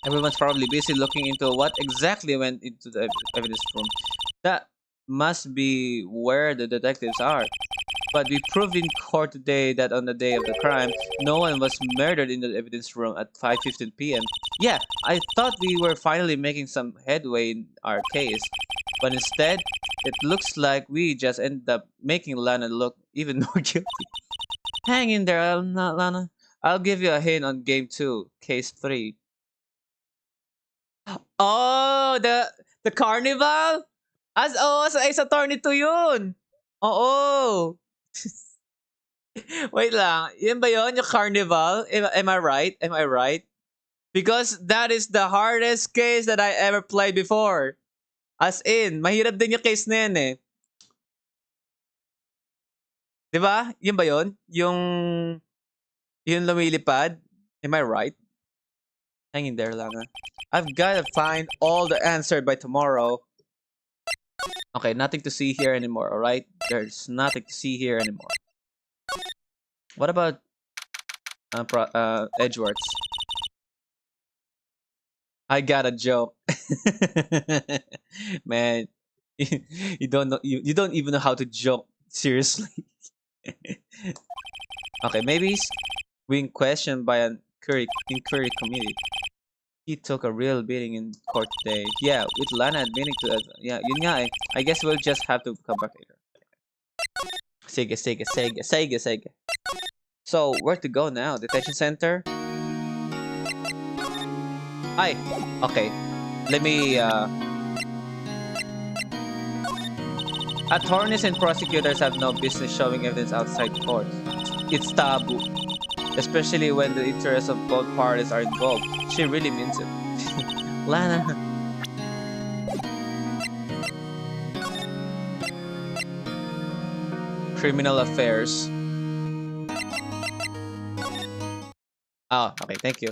Everyone's probably busy looking into what exactly went into the evidence room. That must be where the detectives are. But we proved in court today that on the day of the crime, no one was murdered in the evidence room at 5:15 p.m. Yeah, I thought we were finally making some headway in our case. But instead, it looks like we just ended up making Lana look even more guilty. Hang in there, Lana. I'll give you a hint on game 2, case 3. Oh, the carnival? Sa Ace Attorney 2 yun. Oo. Wait lang. Yan ba yun? Yung carnival? Am I right? Because that is the hardest case that I ever played before. As in, mahirap din yung case na yan eh. Diba? Yun ba yun? Yung lumilipad? Am I right? Hang in there, Lana. I've got to find all the answer by tomorrow. Okay, nothing to see here anymore, alright? There's nothing to see here anymore. What about Edgeworths? I got a joke. Man, you don't know you don't even know how to joke, seriously. Okay, maybe he's being questioned by an inquiry committee. He took a real beating in court today. Yeah, with Lana admitting to that. Yeah, yun nga eh. I guess we'll just have to come back later. Sige. So, where to go now? Detention center? Ay, okay. Let me, Attorneys and prosecutors have no business showing evidence outside court. It's taboo. Especially when the interests of both parties are involved. She really means it. Lana. Criminal affairs. Oh, okay, thank you.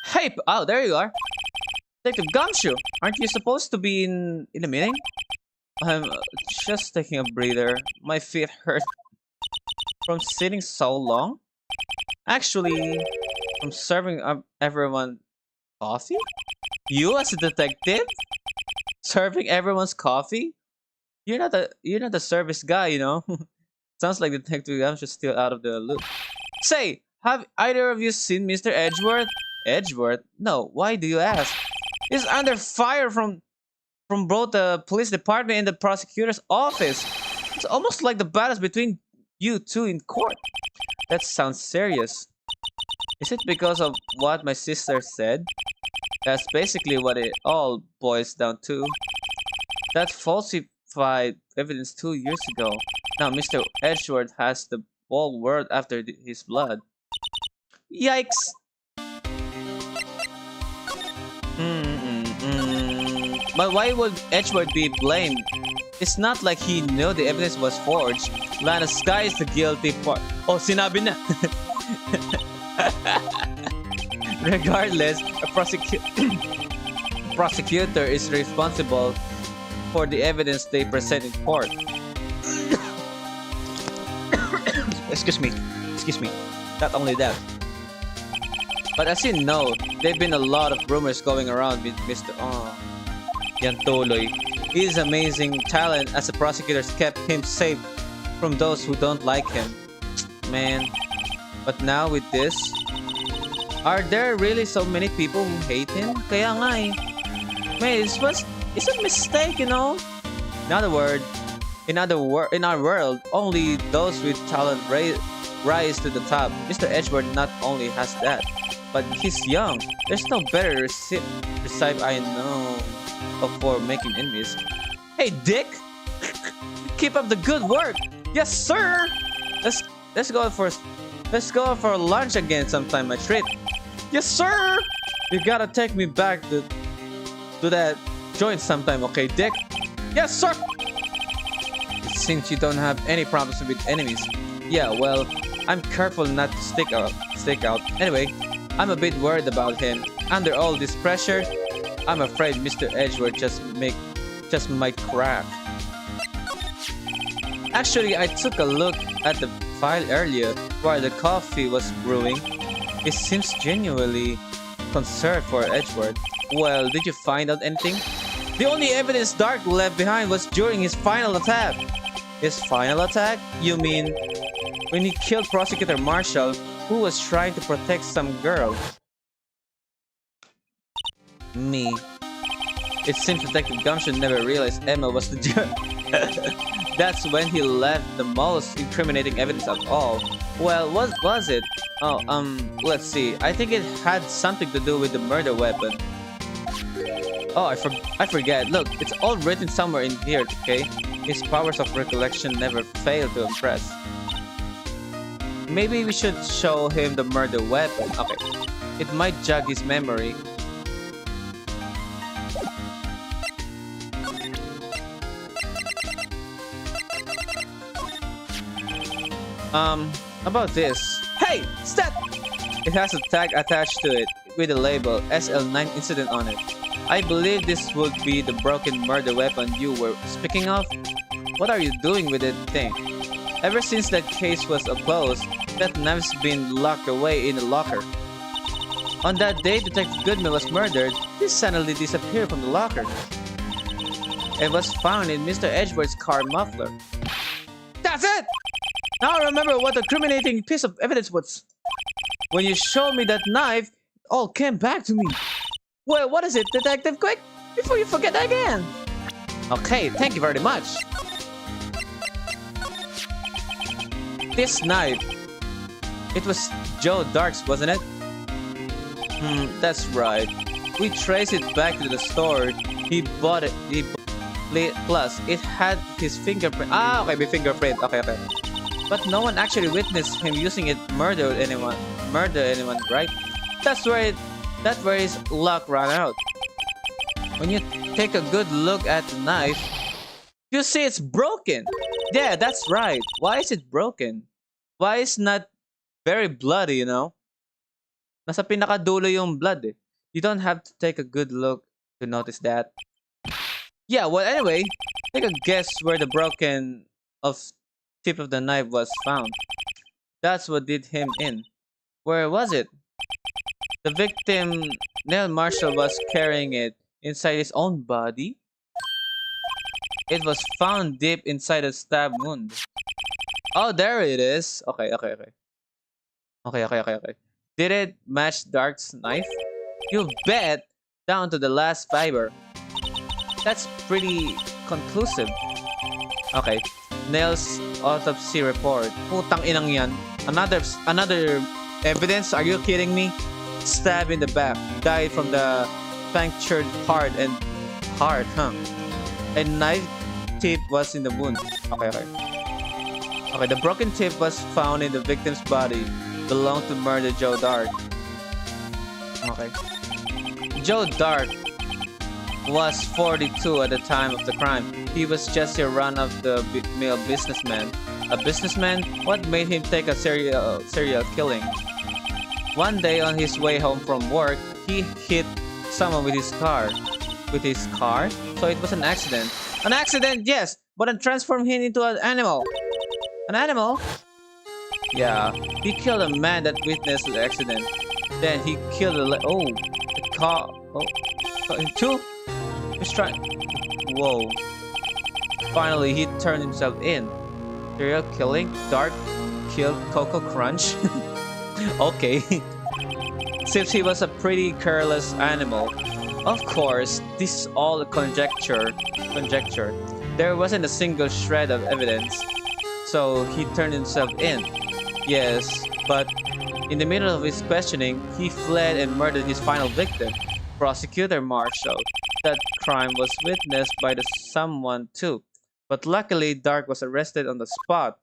Hey! Oh, there you are. Detective Gumshoe! Aren't you supposed to be in a meeting? I'm just taking a breather. My feet hurt from sitting so long. Actually, from serving everyone coffee? You as a detective? Serving everyone's coffee? You're not a service guy, you know? Sounds like Detective Gumshoe's still out of the loop. Say, have either of you seen Mr. Edgeworth? Edgeworth? No, why do you ask? He's under fire from both the police department and the prosecutor's office. It's almost like the battles between you two in court. That sounds serious. Is it because of what my sister said? That's basically what it all boils down to. That falsified evidence 2 years ago. Now Mr. Edgeworth has the whole world after his blood. Yikes! But why would Edgeworth be blamed? It's not like he knew the evidence was forged. Lana Sky is the guilty part. Oh, sinabi na. Regardless, a prosecutor is responsible for the evidence they present in court. Excuse me. Not only that. But as you know, there've been a lot of rumors going around with Mr. Yan tuloy. His amazing talent as a prosecutor kept him safe from those who don't like him. Man. But now with this, are there really so many people who hate him? Kaya nga eh. Man, it's a mistake, you know? In other words, in our world, only those with talent rise to the top. Mr. Edgeworth not only has that, but he's young. There's no better recipe I know of for making enemies. Hey, Dick! Keep up the good work! Yes, sir! Let's go for lunch again sometime, my treat. Yes, sir! You gotta take me back to that joint sometime, okay, Dick? Yes, sir! It seems you don't have any problems with enemies. Yeah, well, I'm careful not to stick out. Anyway, I'm a bit worried about him. Under all this pressure, I'm afraid Mr. Edgeworth just might crack. Actually, I took a look at the file earlier while the coffee was brewing. It seems genuinely concerned for Edgeworth. Well, did you find out anything? The only evidence Dark left behind was during his final attack. His final attack? You mean when he killed Prosecutor Marshall, who was trying to protect some girl? Me. It seems Detective Gumshoe never realized Emma was the jerk. That's when he left the most incriminating evidence of all. Well, what was it? Oh, let's see. I think it had something to do with the murder weapon. Oh, I forget. Look, it's all written somewhere in here, okay? His powers of recollection never fail to impress. Maybe we should show him the murder weapon. Okay. It might jog his memory. About this. Hey! Stop! It has a tag attached to it with a label SL9 incident on it. I believe this would be the broken murder weapon you were speaking of. What are you doing with that thing? Ever since that case was closed, that knife's been locked away in a locker. On that day Detective Goodman was murdered, this suddenly disappeared from the locker. It was found in Mr. Edgeworth's car muffler. That's it! Now I remember what the incriminating piece of evidence was. When you showed me that knife, it all came back to me. Well, what is it, Detective? Quick, before you forget again. Okay, thank you very much. This knife, it was Joe Dark's, wasn't it? That's right. We traced it back to the store. He bought it. Plus, it had his fingerprint. Ah, okay, my fingerprint. Okay. But no one actually witnessed him using it murder anyone, right? That's where his luck ran out. When you take a good look at the knife, you see it's broken. Yeah, that's right. Why is it broken? Why is not very bloody, you know? Nasa pinakadulo yung blood eh. You don't have to take a good look to notice that. Yeah, well anyway, take a guess where the broken tip of the knife was found. That's what did him in. Where was it? The victim, Neil Marshall, was carrying it inside his own body. It was found deep inside a stab wound. Oh, there it is. Okay. Did it match Dark's knife? You bet! Down to the last fiber. That's pretty conclusive. Okay. Neil's autopsy report. Putang inang yan. Another evidence? Are you kidding me? Stab in the back. Died from the punctured heart, huh? A knife tip was in the wound. Okay. Okay, the broken tip was found in the victim's body. Belonged to murder Joe Dark. Okay. Joe Dark. was 42 at the time of the crime. He was just your run-of-the-mill businessman. A businessman? What made him take a serial killing? One day on his way home from work, he hit someone with his car. With his car? So it was an accident. An accident, yes, but it transformed him into an animal. An animal? Yeah, he killed a man that witnessed the accident. Then he killed the car. Two? He's trying. Whoa. Finally, he turned himself in. Serial killing? Dark killed Coco Crunch? Okay. Since he was a pretty careless animal. Of course, this is all conjecture. There wasn't a single shred of evidence. So he turned himself in. Yes, but in the middle of his questioning, he fled and murdered his final victim. Prosecutor marshaled. That crime was witnessed by someone too. But luckily, Dark was arrested on the spot.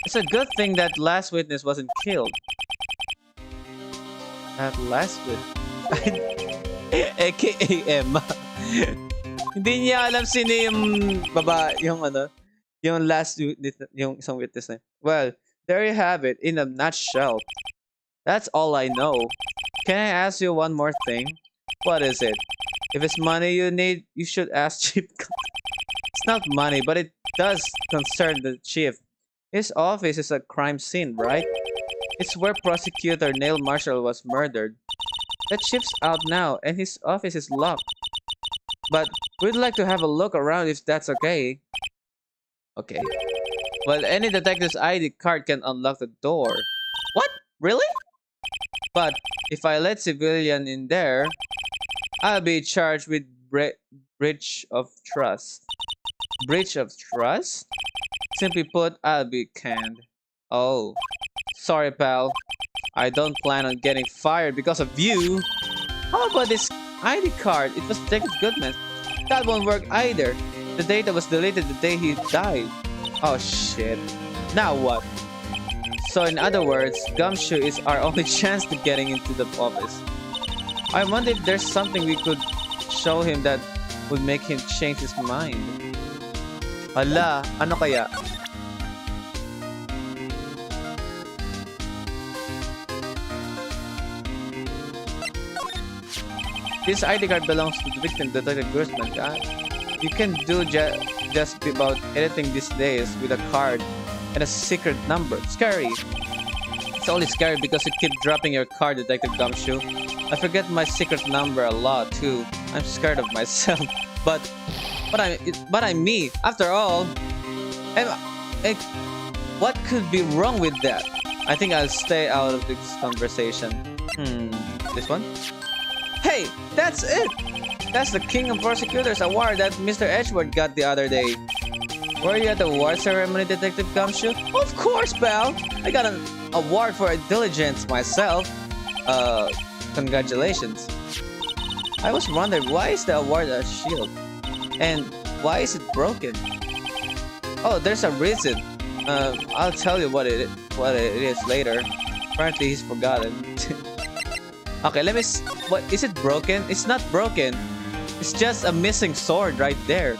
It's a good thing that last witness wasn't killed. That last witness... AKA Emma. Hindi niya alam sino yung yung last witness, yung isang witness na. Well, there you have it in a nutshell. That's all I know. Can I ask you one more thing? What is it? If it's money you need, you should ask Chief. It's not money, but it does concern the chief. His office is a crime scene, right? It's where prosecutor Neil Marshall was murdered. The chief's out now, and his office is locked. But we'd like to have a look around if that's okay. Okay. Well, any detective's ID card can unlock the door. What? Really? But if I let civilian in there, I'll be charged with breach of trust. Breach of trust? Simply put, I'll be canned. Oh. Sorry, pal. I don't plan on getting fired because of you. How about this ID card? It was Detective Goodman. That won't work either. The data was deleted the day he died. Oh shit. Now what? So in other words, Gumshoe is our only chance to getting into the office. I wonder if there's something we could show him that would make him change his mind. Hala, ano kaya? This ID card belongs to the victim, Detective Grossman. You can do just about anything these days with a card and a secret number. Scary. It's only scary because you keep dropping your card, Detective Gumshoe. I forget my secret number a lot too. I'm scared of myself. but I'm me. After all, what could be wrong with that? I think I'll stay out of this conversation. This one? Hey, that's it! That's the King of Prosecutors award that Mr. Edgeworth got the other day. Were you at the award ceremony, Detective Gumshoe? Of course, pal! I got an award for diligence myself. Congratulations. I was wondering, why is the award a shield? And why is it broken? Oh, there's a reason. I'll tell you what it is later. Apparently, he's forgotten. Okay, let me see. What is it broken? It's not broken. It's just a missing sword right there.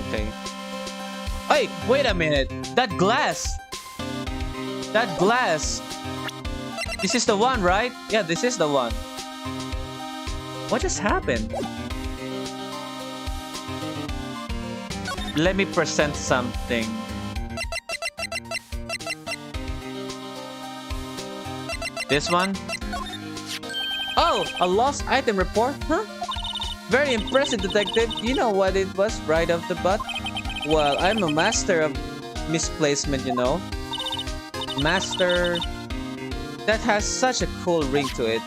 Okay. Hey, wait a minute. That glass. That glass. This is the one, right? Yeah, this is the one. What just happened? Let me present something. This one? Oh, a lost item report? Huh? Very impressive, Detective. You know what it was right off the bat? Well, I'm a master of misplacement, you know. Master... That has such a cool ring to it.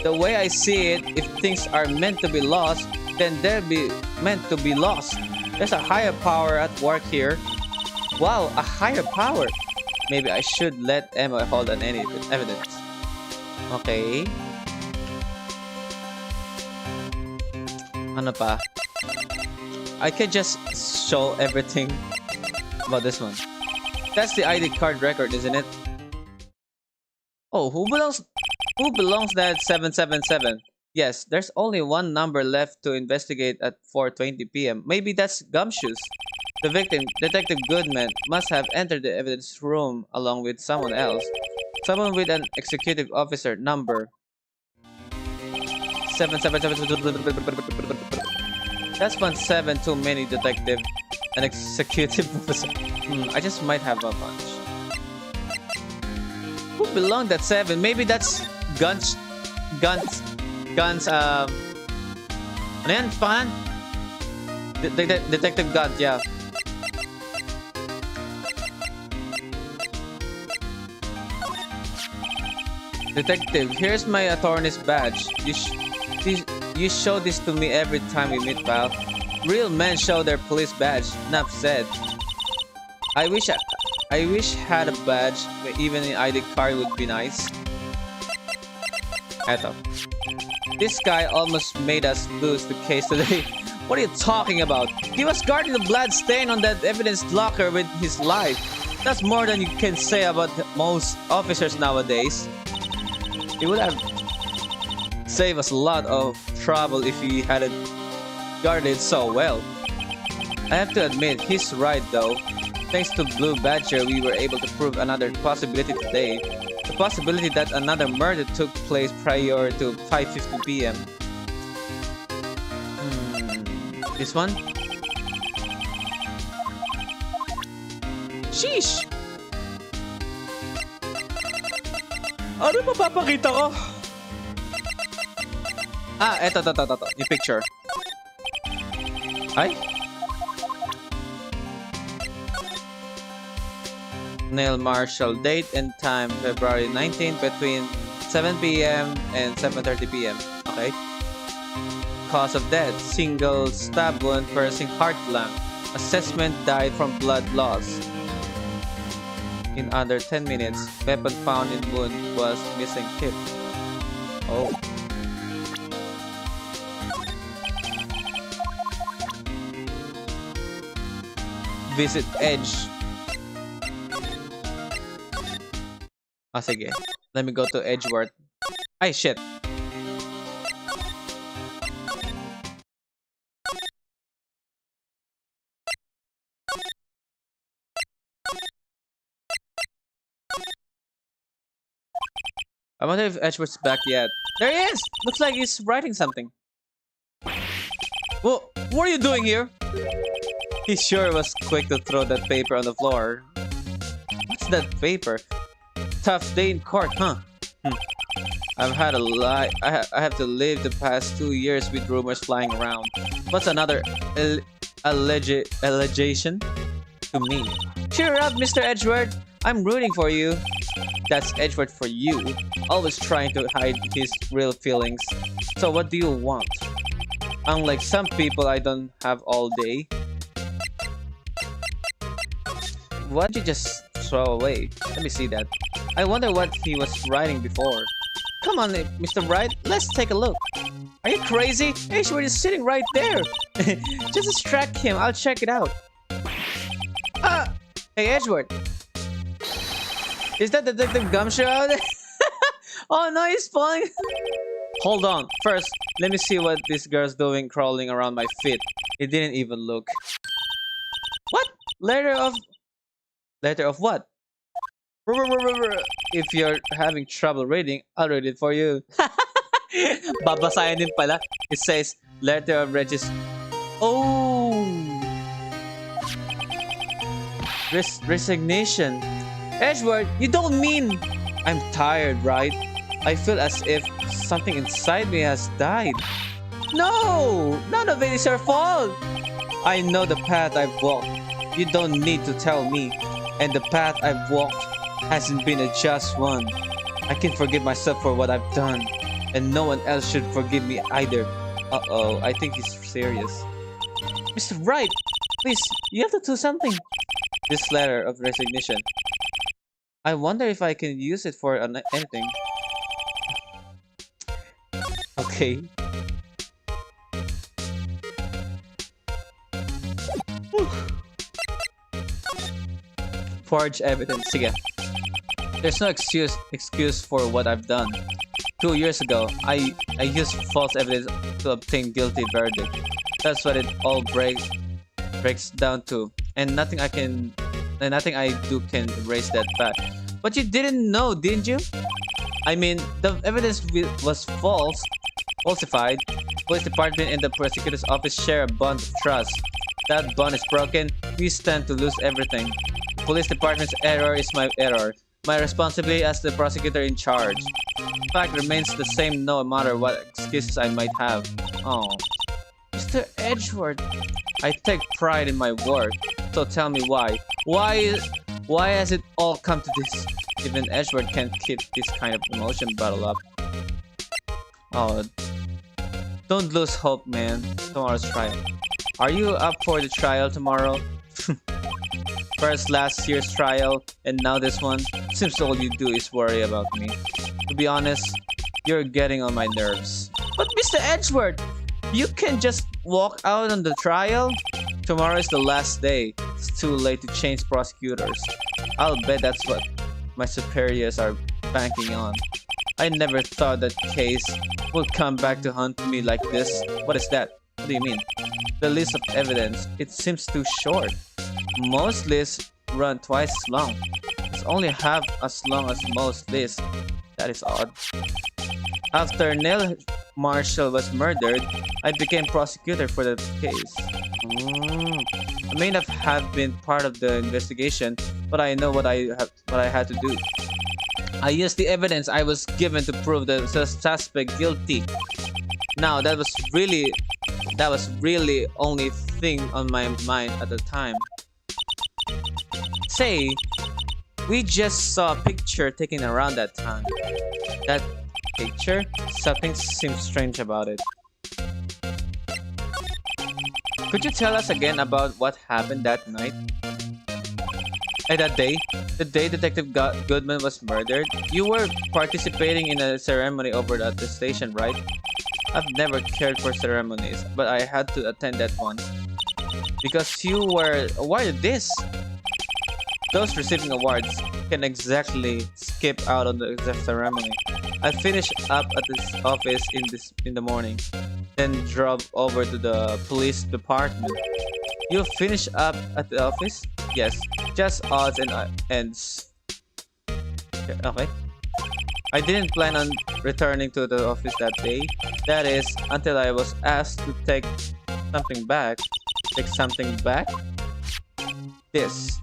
The way I see it, if things are meant to be lost, then they'll be meant to be lost. There's a higher power at work here. Wow, a higher power. Maybe I should let Emma hold on any evidence. Okay. Ano pa? I can just show everything about this one. That's the ID card record, isn't it? Oh, who belongs that 777? Yes, there's only one number left to investigate at 4:20 p.m. Maybe that's Gumshoes. The victim, Detective Goodman, must have entered the evidence room along with someone else. Someone with an executive officer number 777. That's 17 too many, Detective. An executive officer. I just might have a hunch. Who belonged at 7? Maybe that's Guns. Ano yan? Pangalan? Detective Gunt, yeah. Detective, here's my attorney's badge. You show this to me every time we meet, pal. Real men show their police badge. Enough said. I wish had a badge. Even an ID card would be nice. Eto. This guy almost made us lose the case today. What are you talking about? He was guarding the blood stain on that evidence locker with his life. That's more than you can say about most officers nowadays. He would have saved us a lot of trouble if he hadn't guarded so well. I have to admit, he's right though. Thanks to Blue Badger, we were able to prove another possibility today. The possibility that another murder took place prior to 5:50 p.m. This one? Sheesh! Ano mapapakita ko? Eto. Yung picture. Ay? Neil Marshall, date and time February 19 between 7 p.m. and 7:30 p.m. Okay. Cause of death, single stab wound piercing heart lung. Assessment, died from blood loss. In under 10 minutes, weapon found in wound was missing hip. Oh. Visit Edge. Sige. Let me go to Edgeworth. Ay, shit. I wonder if Edgeworth's back yet. There he is! Looks like he's writing something. Well, what are you doing here? He sure was quick to throw that paper on the floor. What's that paper? Tough day in court, huh? I've had a lot. I have to live the past 2 years with rumors flying around. What's another allegation to me? Cheer up, Mr. Edgeworth. I'm rooting for you. That's Edgeworth for you. Always trying to hide his real feelings. So what do you want? Unlike some people, I don't have all day. What did you just throw away? Let me see that. I wonder what he was writing before. Come on, Mr. Wright, let's take a look. Are you crazy? Edgeworth is sitting right there. Just distract him, I'll check it out. Hey Edgeworth. Is that Detective Gumshoe out there? Oh no, he's falling. Hold on, first, let me see what this girl's doing crawling around my feet. It didn't even look. What? Letter of what? If you're having trouble reading, I'll read it for you. Babasahin din pala. It says, letter of registration. Oh! Resignation. Edgeworth, you don't mean... I'm tired, right? I feel as if something inside me has died. No! None of it is your fault! I know the path I've walked. You don't need to tell me. And the path I've walked hasn't been a just one. I can forgive myself for what I've done. And no one else should forgive me either. Uh-oh, I think he's serious. Mr. Wright, please, you have to do something. This letter of resignation. I wonder if I can use it for anything. Okay. Forge evidence. Sige. There's no excuse for what I've done. 2 years ago, I used false evidence to obtain guilty verdict. That's what it all breaks down to, and nothing I do can erase that fact. But you didn't know, didn't you? I mean, the evidence was falsified. Police department and the prosecutor's office share a bond of trust. That bond is broken, we stand to lose everything. The police department's error is my error. My responsibility as the prosecutor in charge. Fact remains the same no matter what excuses I might have. Oh, Mr. Edgeworth, I take pride in my work. So tell me why. Why has it all come to this? Even Edgeworth can't keep this kind of emotion bottled up. Oh, don't lose hope, man. Tomorrow's trial. Are you up for the trial tomorrow? First last year's trial, and now this one. Seems all you do is worry about me. To be honest, you're getting on my nerves. But Mr. Edgeworth, you can just walk out on the trial? Tomorrow is the last day. It's too late to change prosecutors. I'll bet that's what my superiors are banking on. I never thought that case would come back to haunt me like this. What is that? What do you mean? The list of evidence. It seems too short. Most lists run twice as long. It's only half as long as most lists. That is odd. After Neil Marshall was murdered, I became prosecutor for the case. I may not have been part of the investigation, but I know what I had to do. I used the evidence I was given to prove the suspect guilty. Now that was really only thing on my mind at the time. Say, we just saw a picture taken around that time. That picture? Something seems strange about it. Could you tell us again about what happened that night? That day? The day Detective Goodman was murdered? You were participating in a ceremony over at the station, right? I've never cared for ceremonies, but I had to attend that one. Because you were awarded this! Those receiving awards can exactly skip out on the ceremony. I finished up at this office in the morning, then drove over to the police department. You finished up at the office? Yes, just odds and ends. Okay. I didn't plan on returning to the office that day. That is, until I was asked to take something back. Take something back? This.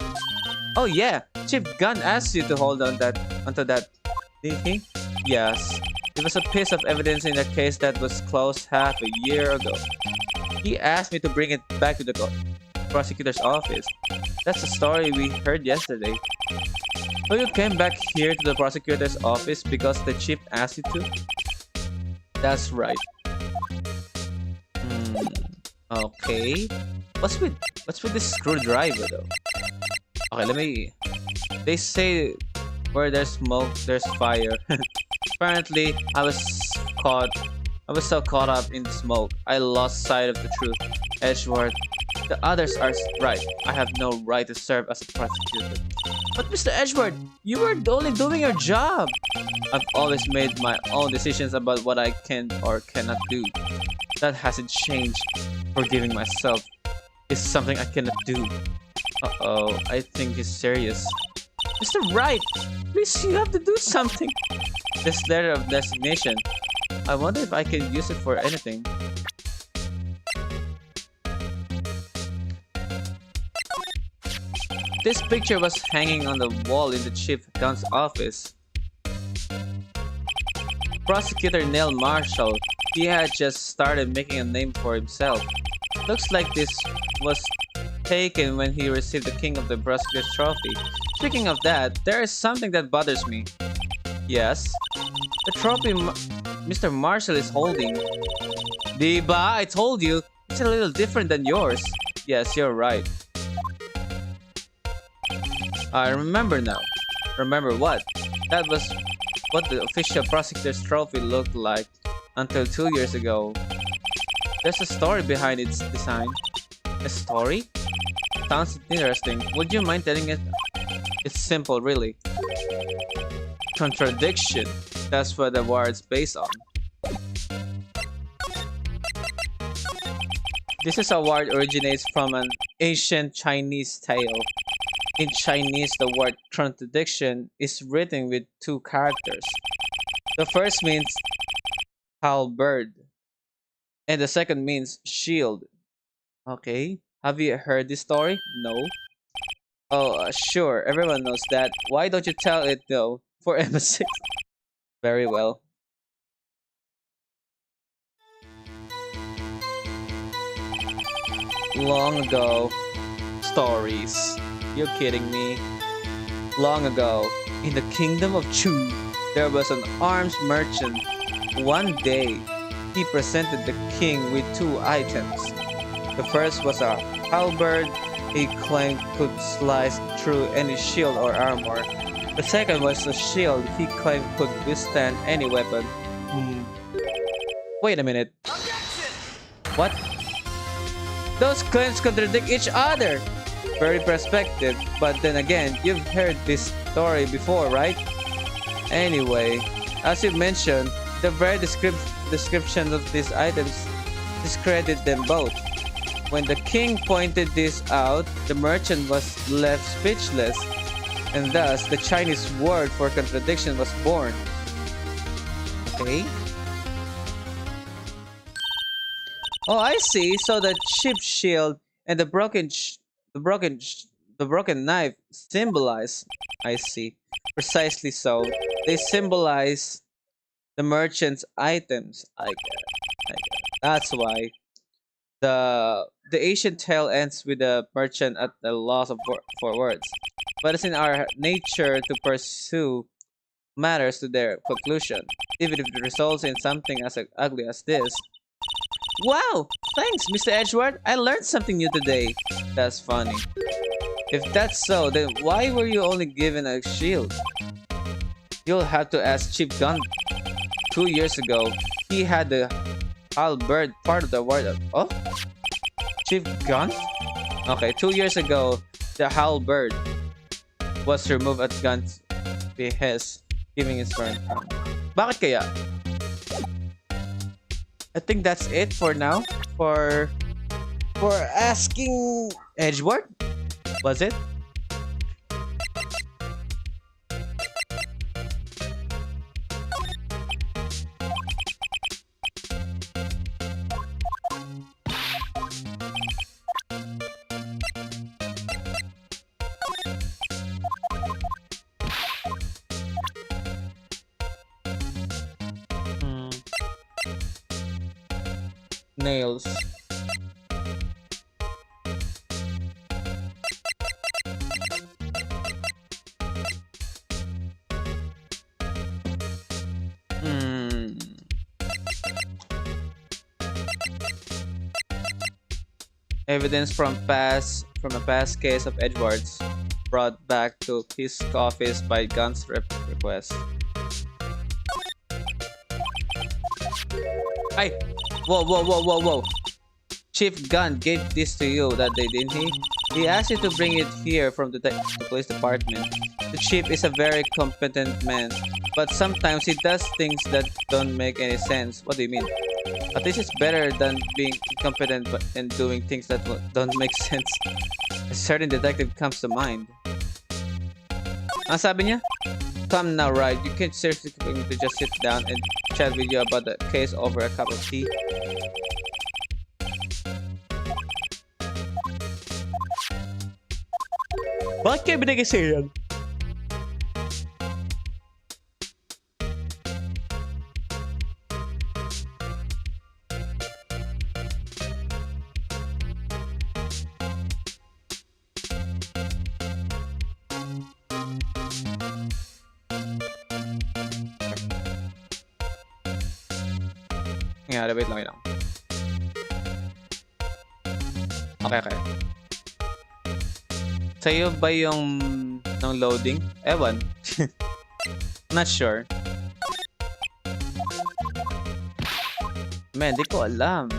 Oh yeah, Chief Gunn asked you to hold on onto that, didn't he? Yes. It was a piece of evidence in a case that was closed half a year ago. He asked me to bring it back to the prosecutor's office. That's the story we heard yesterday. So you came back here to the prosecutor's office because the chief asked you to? That's right. Okay. What's with this screwdriver though? Okay, they say where there's smoke, there's fire. Apparently, I was so caught up in the smoke, I lost sight of the truth. Edgeworth, the others are right. I have no right to serve as a prosecutor. But Mr. Edgeworth, you were only doing your job. I've always made my own decisions about what I can or cannot do. That hasn't changed. Forgiving myself is something I cannot do. Uh-oh, I think he's serious. Mr. Wright, please, you have to do something. This letter of designation. I wonder if I can use it for anything. This picture was hanging on the wall in the chief gun's office. Prosecutor Neil Marshall, he had just started making a name for himself. Looks like this was taken when he received the King of the Prosecutor's Trophy. Speaking of that, there is something that bothers me. Yes? The trophy Mr. Marshall is holding. Diba, I told you, it's a little different than yours. Yes, you're right. I remember now. Remember what? That was what the official prosecutor's trophy looked like until 2 years ago. There's a story behind its design. A story? Sounds interesting. Would you mind telling it? It's simple, really. contradiction. That's what the word's based on. This is a word originates from an ancient Chinese tale. In Chinese, the word contradiction is written with two characters. The first means halberd, and the second means shield. Okay, have you heard this story? No. Oh, sure, everyone knows that. Why don't you tell it though? For M6. Very well. Long ago. Stories. You're kidding me. Long ago, in the kingdom of Chu, there was an arms merchant. One day, he presented the king with two items. The first was a halberd he claimed could slice through any shield or armor. The second was a shield he claimed could withstand any weapon. Wait a minute. Objection! What? Those claims contradict each other. Very perspective, but then again, you've heard this story before, right? Anyway, as you mentioned, the very description of these items discredit them both. When the king pointed this out, the merchant was left speechless, and thus the Chinese word for contradiction was born. Okay. Oh, I see. So the chipped shield and the broken knife symbolize. I see. Precisely so. They symbolize the merchant's items. I get it. That's why the ancient tale ends with the merchant at the loss of for words. But it's in our nature to pursue matters to their conclusion, even if it results in something as ugly as this. Wow! Thanks, Mr. Edgeworth. I learned something new today. That's funny. If that's so, then why were you only given a shield? You'll have to ask Chief Gun. 2 years ago, he had the halberd part of the word. Oh? Chief Gun? Okay, 2 years ago, the halberd was removed at Gun's behest, giving his current crown. Bakit kaya? I think that's it for now. For asking Edgeworth? Was it? Nails. Evidence from a past case of Edwards brought back to his office by Gun's request. Ay! Whoa. Chief Gunn gave this to you that day, didn't he? He asked you to bring it here from the police department. The chief is a very competent man, but sometimes he does things that don't make any sense. What do you mean? At least it's better than being incompetent and doing things that don't make sense. A certain detective comes to mind. Ang sabi niya? Come now, Wright. You can't seriously expect me to just sit down and chat with you about the case over a cup of tea. Bakit kayo binigay sa'yo yan? Wait lang. Okay. Sa'yo ba yung ng loading? Ewan. Not sure. Man, di ko alam.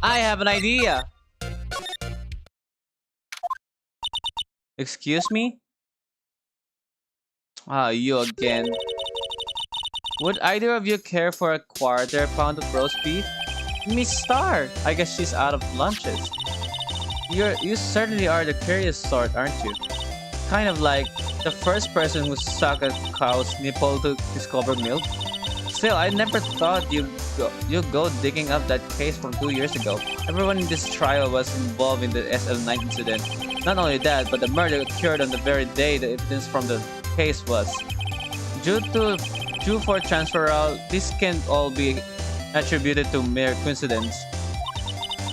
I have an idea. Excuse me? Ah, you again. Would either of you care for a quarter pound of roast beef? Miss Star! I guess she's out of lunches. You certainly are the curious sort, aren't you? Kind of like the first person who sucked a cow's nipple to discover milk. Still, I never thought you'd go digging up that case from 2 years ago. Everyone in this trial was involved in the SL9 incident. Not only that, but the murder occurred on the very day the evidence from the case was. Due for transferal, this can't all be attributed to mere coincidence.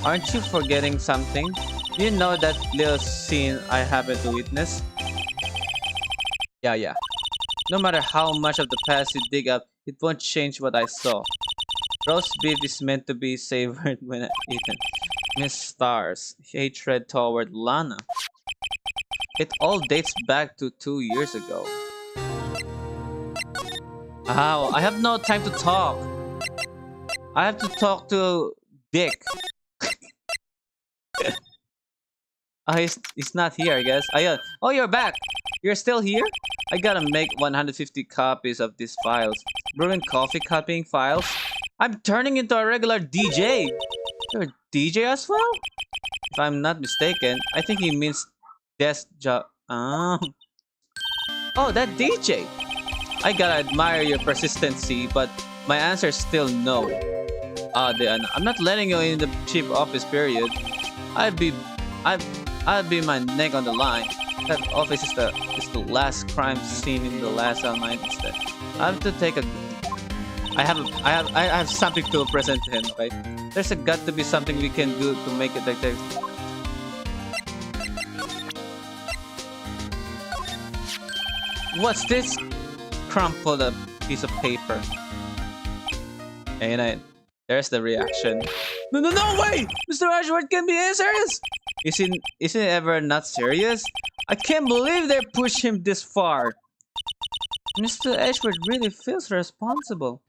Aren't you forgetting something? Do you know that little scene I happened to witness? Yeah. No matter how much of the past you dig up, it won't change what I saw. Roast beef is meant to be savored when eaten. Miss Star's hatred toward Lana. It all dates back to 2 years ago. Ow, I have no time to talk. I have to talk to Dick. He's not here, I guess. Oh, you're back. You're still here? I gotta make 150 copies of these files. Brewing coffee copying files? I'm turning into a regular DJ. You're a DJ as well? If I'm not mistaken, I think he means desk job. Oh, that DJ. I gotta admire your persistency, but my answer is still no. I'm not letting you in the chief office period. I'll be my neck on the line. That office is the last crime scene in the last night instead. I have to take a. I have something to present to him. Right? There's got to be something we can do to make it like this. What's this? Crumpled a piece of paper. And there's the reaction. No way! Mr. Edgeworth can be serious! Isn't it ever not serious? I can't believe they pushed him this far. Mr. Edgeworth really feels responsible.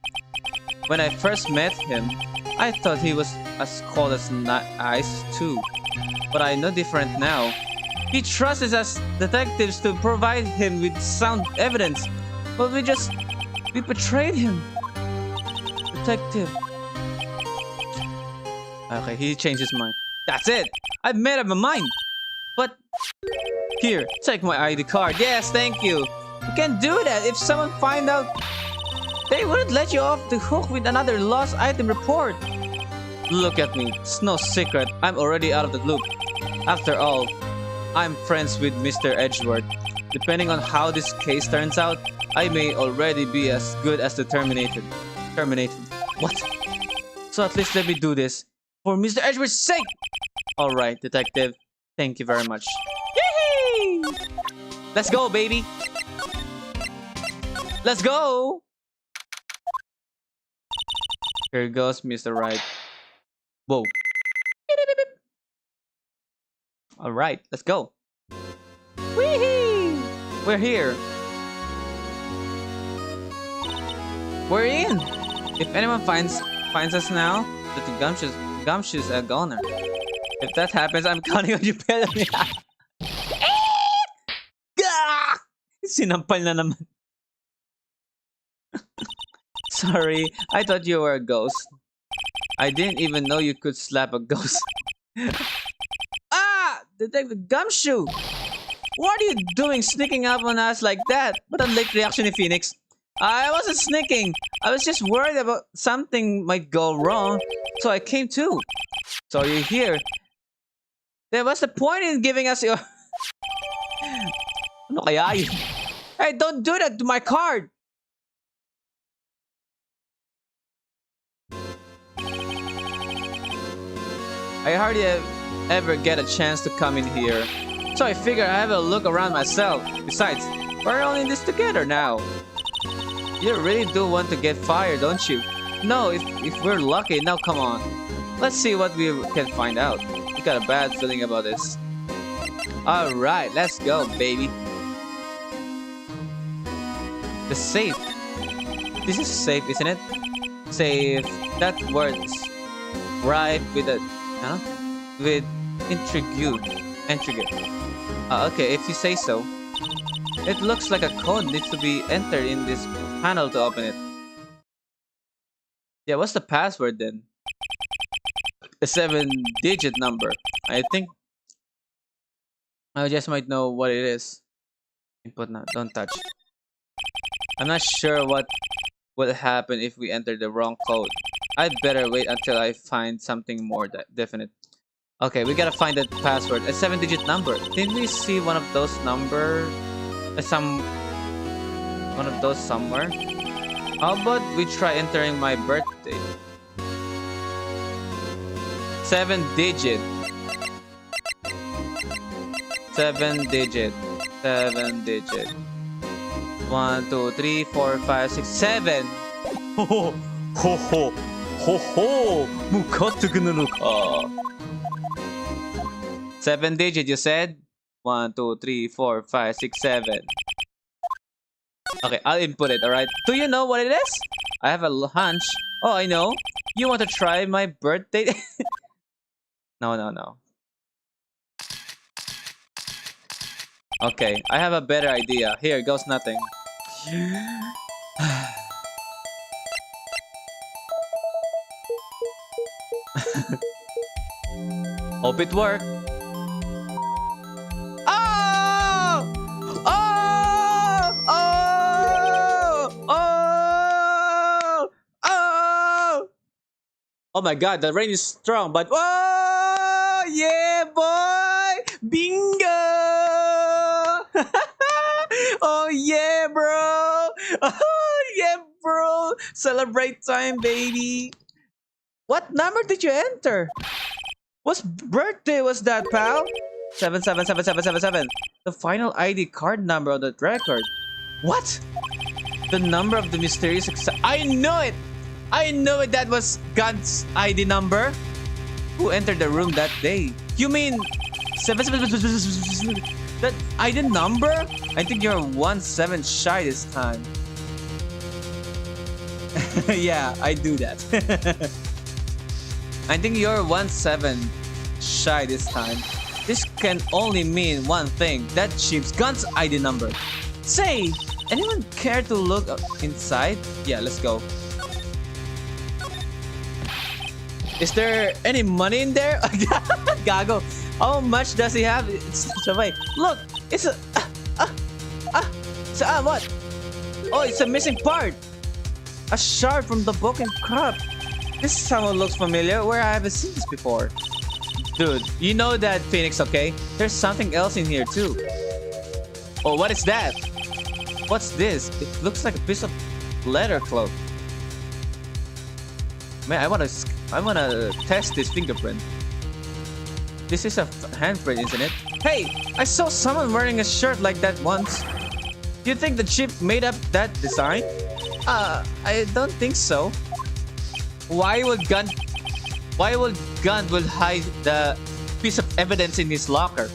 When I first met him, I thought he was as cold as ice too. But I know different now. He trusts us detectives to provide him with sound evidence. But we betrayed him. Detective. Okay, he changed his mind. That's it! I've made up my mind! But... Here, take my ID card. Yes, thank you! You can't do that! If someone find out... They wouldn't let you off the hook with another lost item report! Look at me. It's no secret. I'm already out of the loop. After all, I'm friends with Mr. Edgeworth. Depending on how this case turns out, I may already be as good as the Terminated. What? So at least let me do this. For Mr. Edgeworth's sake! Alright, detective. Thank you very much. Yay! Let's go, baby! Let's go! Here goes Mr. Wright. Whoa. Alright, let's go. Wee-hee! We're here. We're in! If anyone finds us now, the gumshoes are goner. If that happens, I'm counting on you, Pedro. Sinampal na naman. Sorry, I thought you were a ghost. I didn't even know you could slap a ghost. Detective Gumshoe! What are you doing sneaking up on us like that? What a late reaction in Phoenix. I wasn't sneaking. I was just worried about something might go wrong. So I came too. So you're here. Then what's the point in giving us your... Ano kaya yun? Hey, don't do that to my card! I hardly ever get a chance to come in here. So I figure I have a look around myself. Besides, we're all in this together now. You really do want to get fired, don't you? No, if we're lucky, now come on. Let's see what we can find out. I got a bad feeling about this. Alright, let's go, baby. The safe. This is safe, isn't it? Safe. That word's right with a Huh? With intrigue. Intrigue. Okay, if you say so. It looks like a code needs to be entered in this panel to open it. Yeah, what's the password then? A 7-digit number. I think I just might know what it is. Input now. Don't touch. I'm not sure what will happen if we enter the wrong code. I'd better wait until I find something more definite. Okay, we gotta find that password. A 7-digit number. Didn't we see one of those number? One of those somewhere? How about we try entering my birthday? 7-digit. 7-digit. 7-digit. 1, 2, 3, 4, 5, 6, 7. Ho ho ho ho ho ho. Mukatsugunanuka. 7-digit, you said? 1, 2, 3, 4, 5, 6, 7. Okay, I'll input it, alright? Do you know what it is? I have a hunch. Oh, I know. You want to try my birthday? No. Okay, I have a better idea. Here goes nothing. Hope it worked. Oh! Oh! Oh! Oh! Oh! Oh my god, the rain is strong, but whoa! Yeah, boy! Bingo! Oh yeah, bro! Oh yeah, bro! Celebrate time, baby! What number did you enter? What birthday was that, pal? 7777777. The final ID card number on the record. What? The number of the mysterious I know it! I know it, that was God's ID number. Who entered the room that day? You mean 77777? That ID number? I think you're 1-7 shy this time. Yeah, I do that. I think you're 1-7 shy this time. This can only mean one thing. That ship's Gun's ID number. Say, anyone care to look inside? Yeah, let's go. Is there any money in there? Gago. How much does he have? Look, it's a... what? Oh, it's a missing part. A shard from the broken cup. This someone looks familiar. Where I haven't seen this before. Dude, you know that, Phoenix, okay? There's something else in here too. Oh, what is that? What's this? It looks like a piece of leather cloth. Man, I wanna test this fingerprint. This is a handprint, isn't it? Hey, I saw someone wearing a shirt like that once. Do you think the chip made up that design? I don't think so. Why would Gun will hide the piece of evidence in his locker?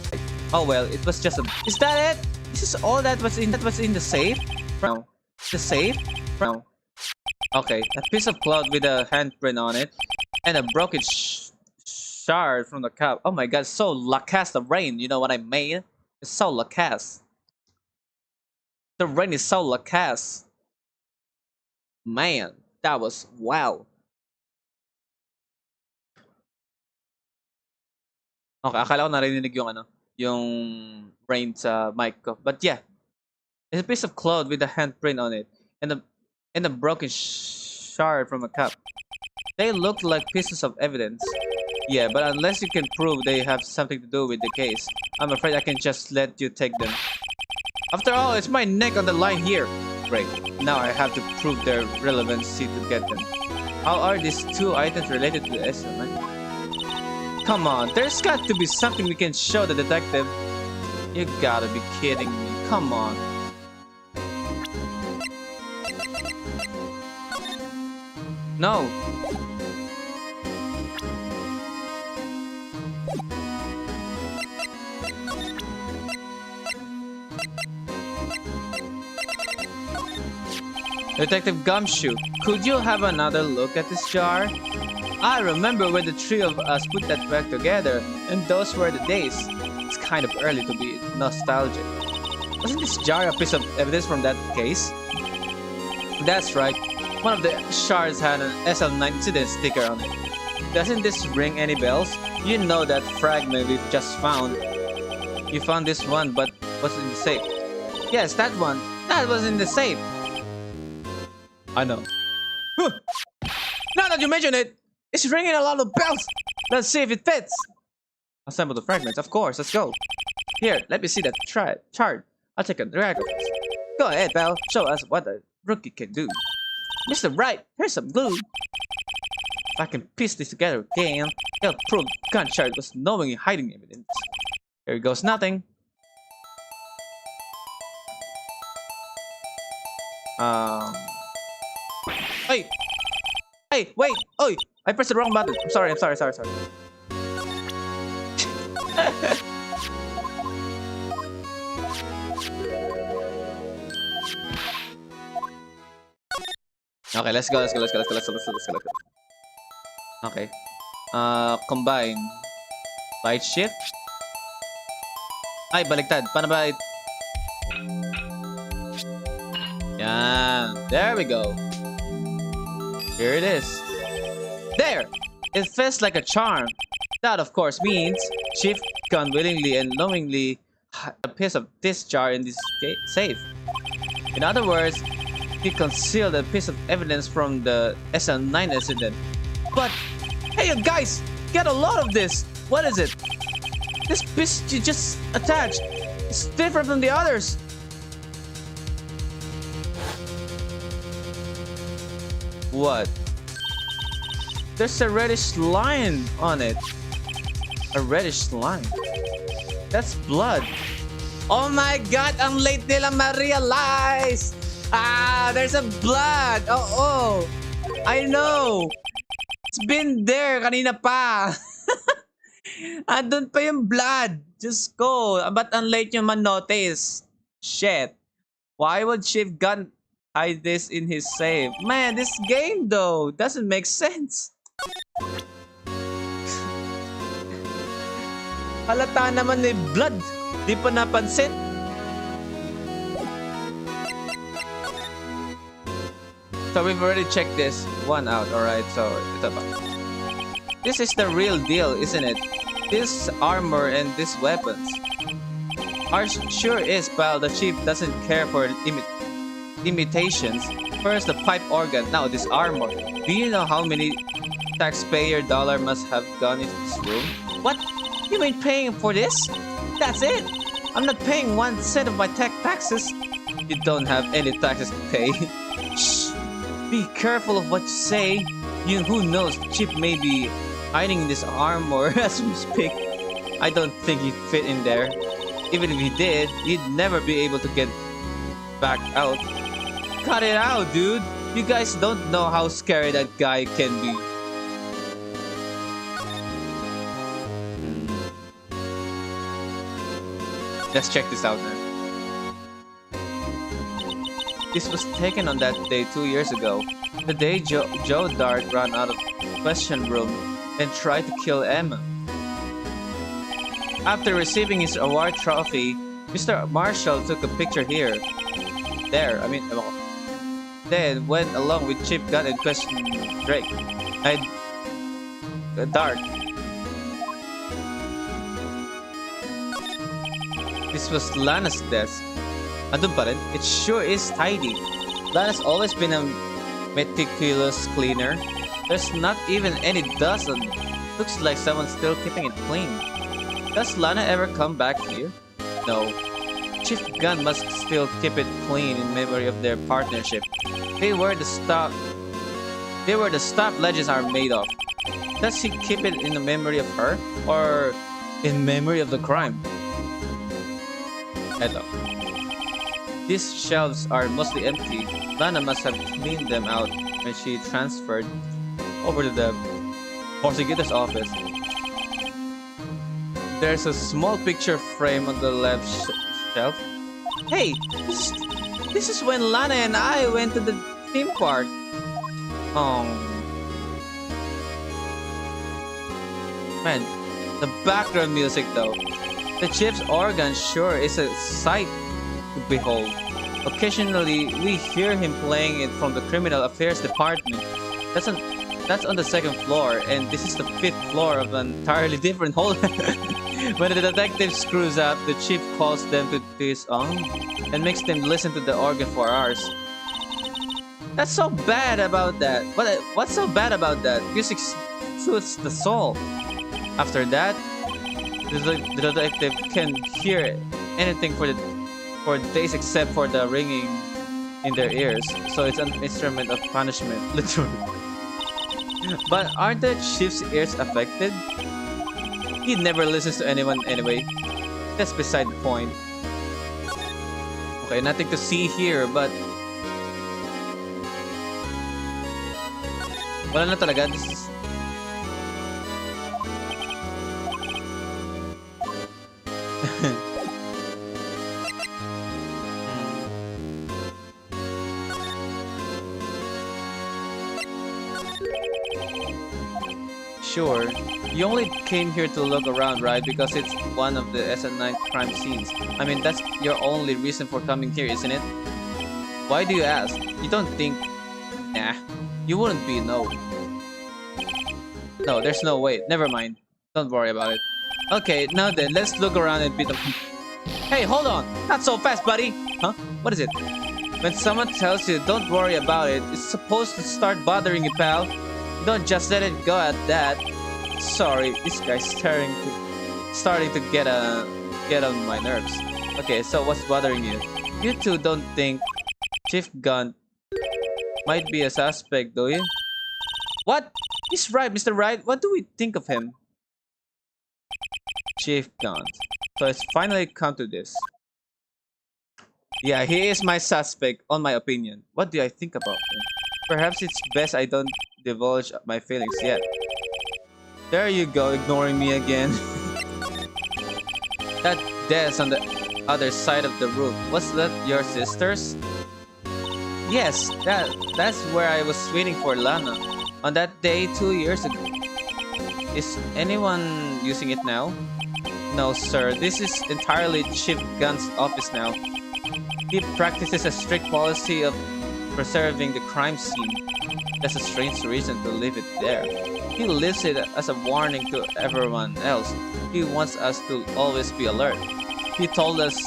Oh well, it was just a... Is that it? This is all that was in the safe? No. The safe? No. Okay, a piece of cloth with a handprint on it, and a broken shard from the cup. Oh my god, so lacasse the rain, you know what I mean? It's so lacasse. The rain is so lacasse. Man, that was wow. Okay, akala ko narinig yung rain sa mic ko. But yeah, it's a piece of cloth with a handprint on it, and a broken shard from a cup. They look like pieces of evidence. Yeah, but unless you can prove they have something to do with the case, I'm afraid I can just let you take them. After all, it's my neck on the line here. Great. Now I have to prove their relevancy to get them. How are these two items related to the estimate? Come on, there's got to be something we can show the detective. You gotta be kidding me. Come on. No. Detective Gumshoe, could you have another look at this jar? I remember when the three of us put that back together, and those were the days. It's kind of early to be nostalgic. Wasn't this jar a piece of evidence from that case? That's right. One of the shards had an SL9 incident sticker on it. Doesn't this ring any bells? You know that fragment we've just found. You found this one, but what's in the safe? Yes, that one. That was in the safe. I know. Huh. Now that you mention it, it's ringing a lot of bells. Let's see if it fits. Assemble the fragments, of course. Let's go. Here, let me see that chart. I'll take a drag of it. Go ahead, pal. Show us what a rookie can do. Mr. Wright, here's some glue. If I can piece this together again, it'll prove gunshot was knowingly hiding evidence. Here goes nothing. Hey! Hey, wait! Oh, I pressed the wrong button. I'm sorry. Okay, let's go. Okay. Combine. Right shift. Ay, baliktad. Paano ba? Yan. There we go. Here it is. There! It fits like a charm. That, of course, means Chief Gun willingly and knowingly had a piece of this jar in this safe. In other words, he concealed a piece of evidence from the SL9 incident. But, hey you guys! Get a lot of this! What is it? This piece you just attached. It's different from the others. What? There's a reddish line on it. A reddish line. That's blood. Oh my god, ang late nila ma-realize! Ah, there's a blood! Oh, I know! It's been there kanina pa! Andun pa yung blood! Just go! Ba't ang late nyo man-notice? Shit! Why would Chief Gun hide this in his safe? Man, this game though doesn't make sense. Halata naman ni blood. Di pa napansin. So we've already checked this one out, alright? So ito ba? This is the real deal, isn't it? This armor and these weapons. Sure is, pal. The chief doesn't care for imitations. First the pipe organ, now this armor. Do you know how many taxpayer dollar must have gone into this room? What? You mean paying for this? That's it? I'm not paying 1 cent of my taxes. You don't have any taxes to pay. Shh! Be careful of what you say. Who knows, Chip may be hiding this armor as we speak. I don't think he'd fit in there. Even if he did, he'd never be able to get back out. Cut it out, dude! You guys don't know how scary that guy can be. Let's check this out, man. This was taken on that day 2 years ago. The day Joe Dart ran out of question room and tried to kill Emma. After receiving his award trophy, Mr. Marshall took a picture here. Then went along with Chief Gun and questioned Drake. Dart. This was Lana's desk. Andun pa rin? It sure is tidy. Lana's always been a meticulous cleaner. There's not even any dust on it. Looks like someone's still keeping it clean. Does Lana ever come back here? No. Chief Gun must still keep it clean in memory of their partnership. They were the stuff legends are made of. Does he keep it in the memory of her? Or in memory of the crime? Eto. These shelves are mostly empty. Lana must have cleaned them out when she transferred over to the prosecutor's office. There's a small picture frame on the left shelf. Hey, this is when Lana and I went to the theme park. Man, the background music though. The chief's organ sure is a sight to behold. Occasionally, we hear him playing it from the criminal affairs department. That's on, that's on the second floor, and this is the fifth floor of an entirely different hall. When the detective screws up, the chief calls them to his own and makes them listen to the organ for hours. That's so bad about that. What's so bad about that? Music soothes the soul. After that, the detective can hear anything for days except for the ringing in their ears. So it's an instrument of punishment, literally. But aren't the chief's ears affected? He never listens to anyone anyway. That's beside the point. Okay, nothing to see here, but wala na talaga. This is... Sure. You only came here to look around, right? Because it's one of the SN9 crime scenes. I mean, that's your only reason for coming here, isn't it? Why do you ask? You don't think... Nah. You wouldn't be, no. No, there's no way. Never mind. Don't worry about it. Okay, now then, let's look around and beat them. Hey, hold on! Not so fast, buddy! Huh? What is it? When someone tells you don't worry about it, it's supposed to start bothering you, pal. Don't just let it go at that. Sorry, this guy's starting to get on my nerves. Okay, so what's bothering you? You two don't think Chief Gunn might be a suspect, do you? What? He's right, Mr. Wright. What do we think of him? Chief Gunn. So it's finally come to this. Yeah, he is my suspect, on my opinion. What do I think about him? Perhaps it's best I don't divulge my feelings yet. There you go, ignoring me again. That desk on the other side of the room. Was that your sister's? Yes, that's where I was waiting for Lana. On that day 2 years ago. Is anyone using it now? No, sir. This is entirely Chief Gunn's office now. He practices a strict policy of preserving the crime scene. That's a strange reason to leave it there. He leaves it as a warning to everyone else. He wants us to always be alert. He told us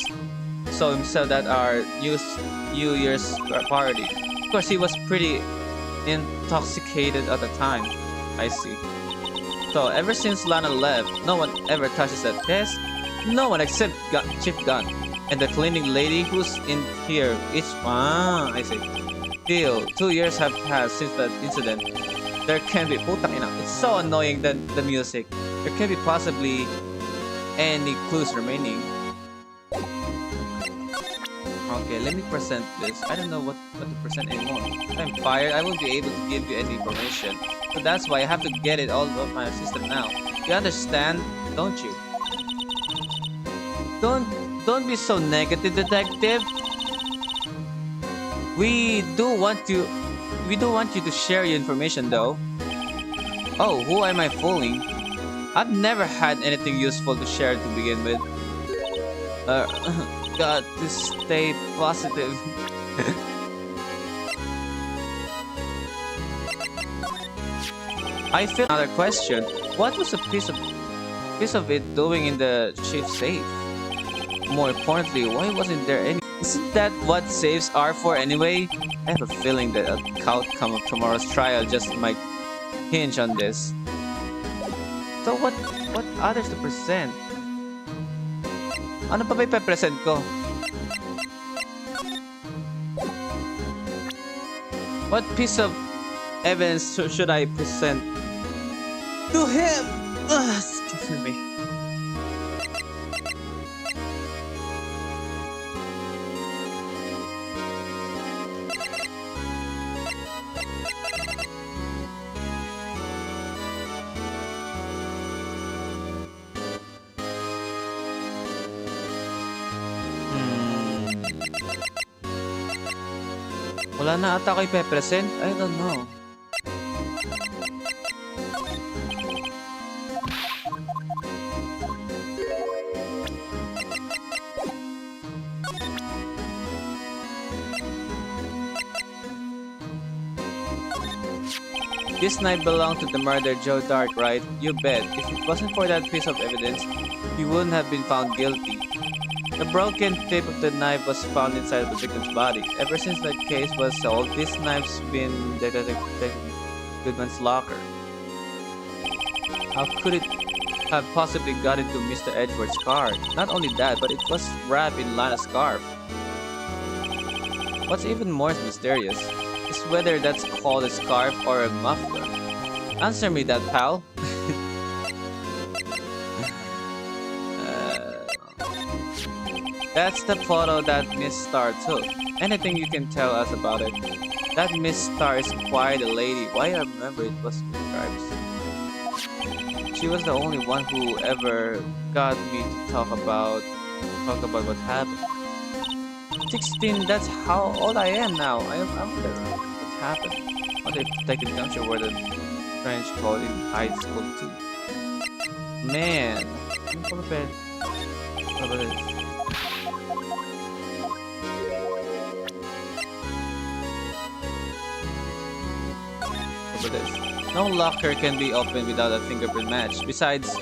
so himself at our New Year's party. Of course, he was pretty intoxicated at the time. I see. So, ever since Lana left, no one ever touches that desk. No one except Chief Gunn. And the cleaning lady who's in here each... Ah, I see. Still, 2 years have passed since that incident. There can be... Putang ina. It's so annoying that the music. There can be possibly any clues remaining. Okay, let me present this. I don't know what to present anymore. If I'm fired, I won't be able to give you any information. So that's why I have to get it all off my system now. You understand, don't you? Don't be so negative, detective. We do want you to share your information though. Oh, who am I fooling? I've never had anything useful to share to begin with. Got to stay positive. I feel another question. What was a piece of it doing in the chief's safe? More importantly, why wasn't there any? Isn't that what safes are for anyway? I have a feeling that the outcome of tomorrow's trial just might hinge on this. So what others to present? Ano pa ba ipe-present ko? What piece of evidence should I present to him? Excuse me. Wala na ata ako ipe-present? I don't know. This knife belonged to the murderer Joe Dart, right? You bet. If it wasn't for that piece of evidence, you wouldn't have been found guilty. The broken tip of the knife was found inside the victim's body. Ever since that case was solved, this knife's been in Detective Goodman's locker. How could it have possibly got into Mr. Edwards' car? Not only that, but it was wrapped in Lana's scarf. What's even more mysterious is whether that's called a scarf or a muffler. Answer me that, pal. That's the photo that Miss Starr took. Anything you can tell us about it? That Miss Starr is quite a lady. Why I remember it was described. She was the only one who ever got me to talk about what happened. 16, that's how old I am now. I wonder what happened. What if Detective Junction were the French called in high school too? Man. What about this? No locker can be opened without a fingerprint match. Besides,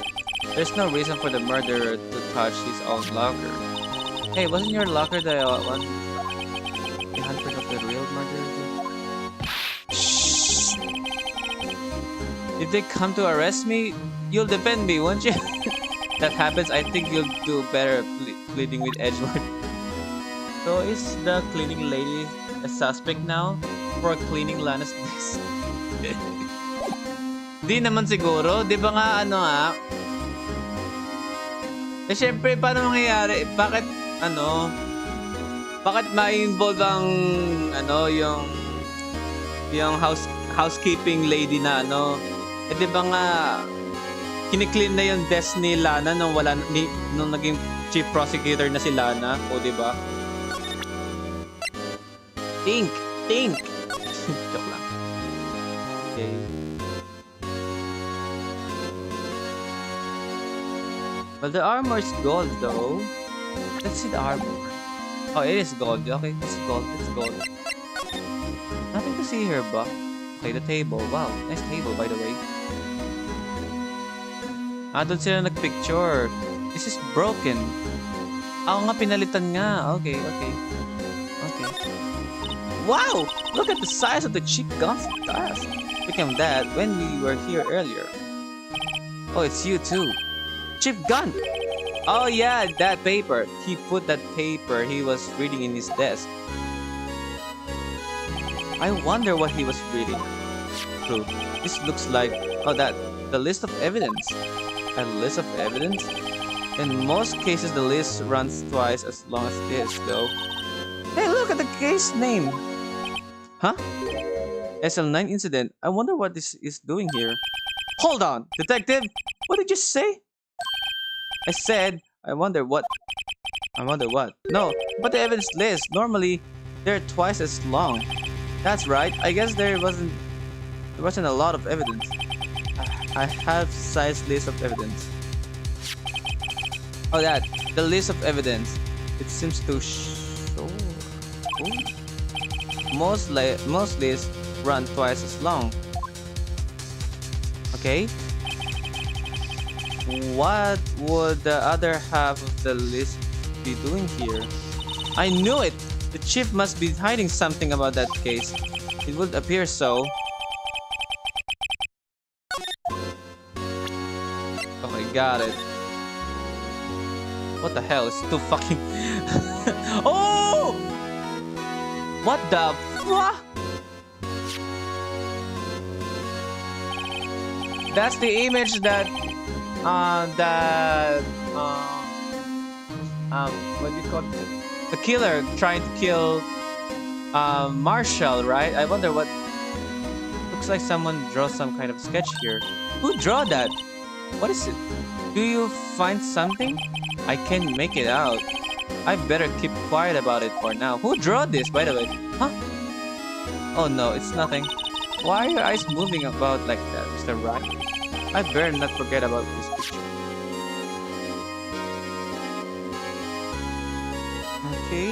there's no reason for the murderer to touch his own locker. Hey, wasn't your locker the one? The handprint of the real murderer? Shh! If they come to arrest me, you'll defend me, won't you? That happens, I think you'll do better pleading with Edward. So is the cleaning lady a suspect now for cleaning Lana's desk? Di naman siguro, di ba nga eh syempre paano mangyayari? Bakit ma-involve ang yung housekeeping lady na eh di ba nga kini-clean na yung desk ni Lana nung naging chief prosecutor na si Lana, o di ba? Think. Joke lang. Okay. Well, the armor is gold though. Let's see the armor. Oh, it is gold. Okay, it's gold. Nothing to see here, ba? Okay, the table. Wow, nice table by the way. Doon sila nagpicture. This is broken. Nga, pinalitan nga. Okay. Wow! Look at the size of the cheap gun's dust. Speaking of that, when we were here earlier. Oh, it's you too. Cheap gun! Oh yeah, that paper. He put that paper he was reading in his desk. I wonder what he was reading. True. This looks like... Oh, the list of evidence. A list of evidence? In most cases, the list runs twice as long as this, though. Hey, look at the case name! Huh? SL9 incident. I wonder what this is doing here. Hold on, detective! What did you say? I said, I wonder what? No, but the evidence list. Normally, they're twice as long. That's right. I guess there wasn't a lot of evidence. I have size list of evidence. Oh, the list of evidence. It seems to show. Ooh. Most lists run twice as long. Okay. What would the other half of the list be doing here? I knew it! The chief must be hiding something about that case. It would appear so. Okay, got it. What the hell? It's too fucking... Oh! What the fuck? That's the image that... what do you call it? The killer trying to kill Marshall, right? I wonder what... Looks like someone draw some kind of sketch here. Who draw that? What is it? Do you find something? I can't make it out. I better keep quiet about it for now. Who drew this, by the way? Huh? Oh no, it's nothing. Why are your eyes moving about like that, Mr. Wright? I better not forget about this picture. Okay.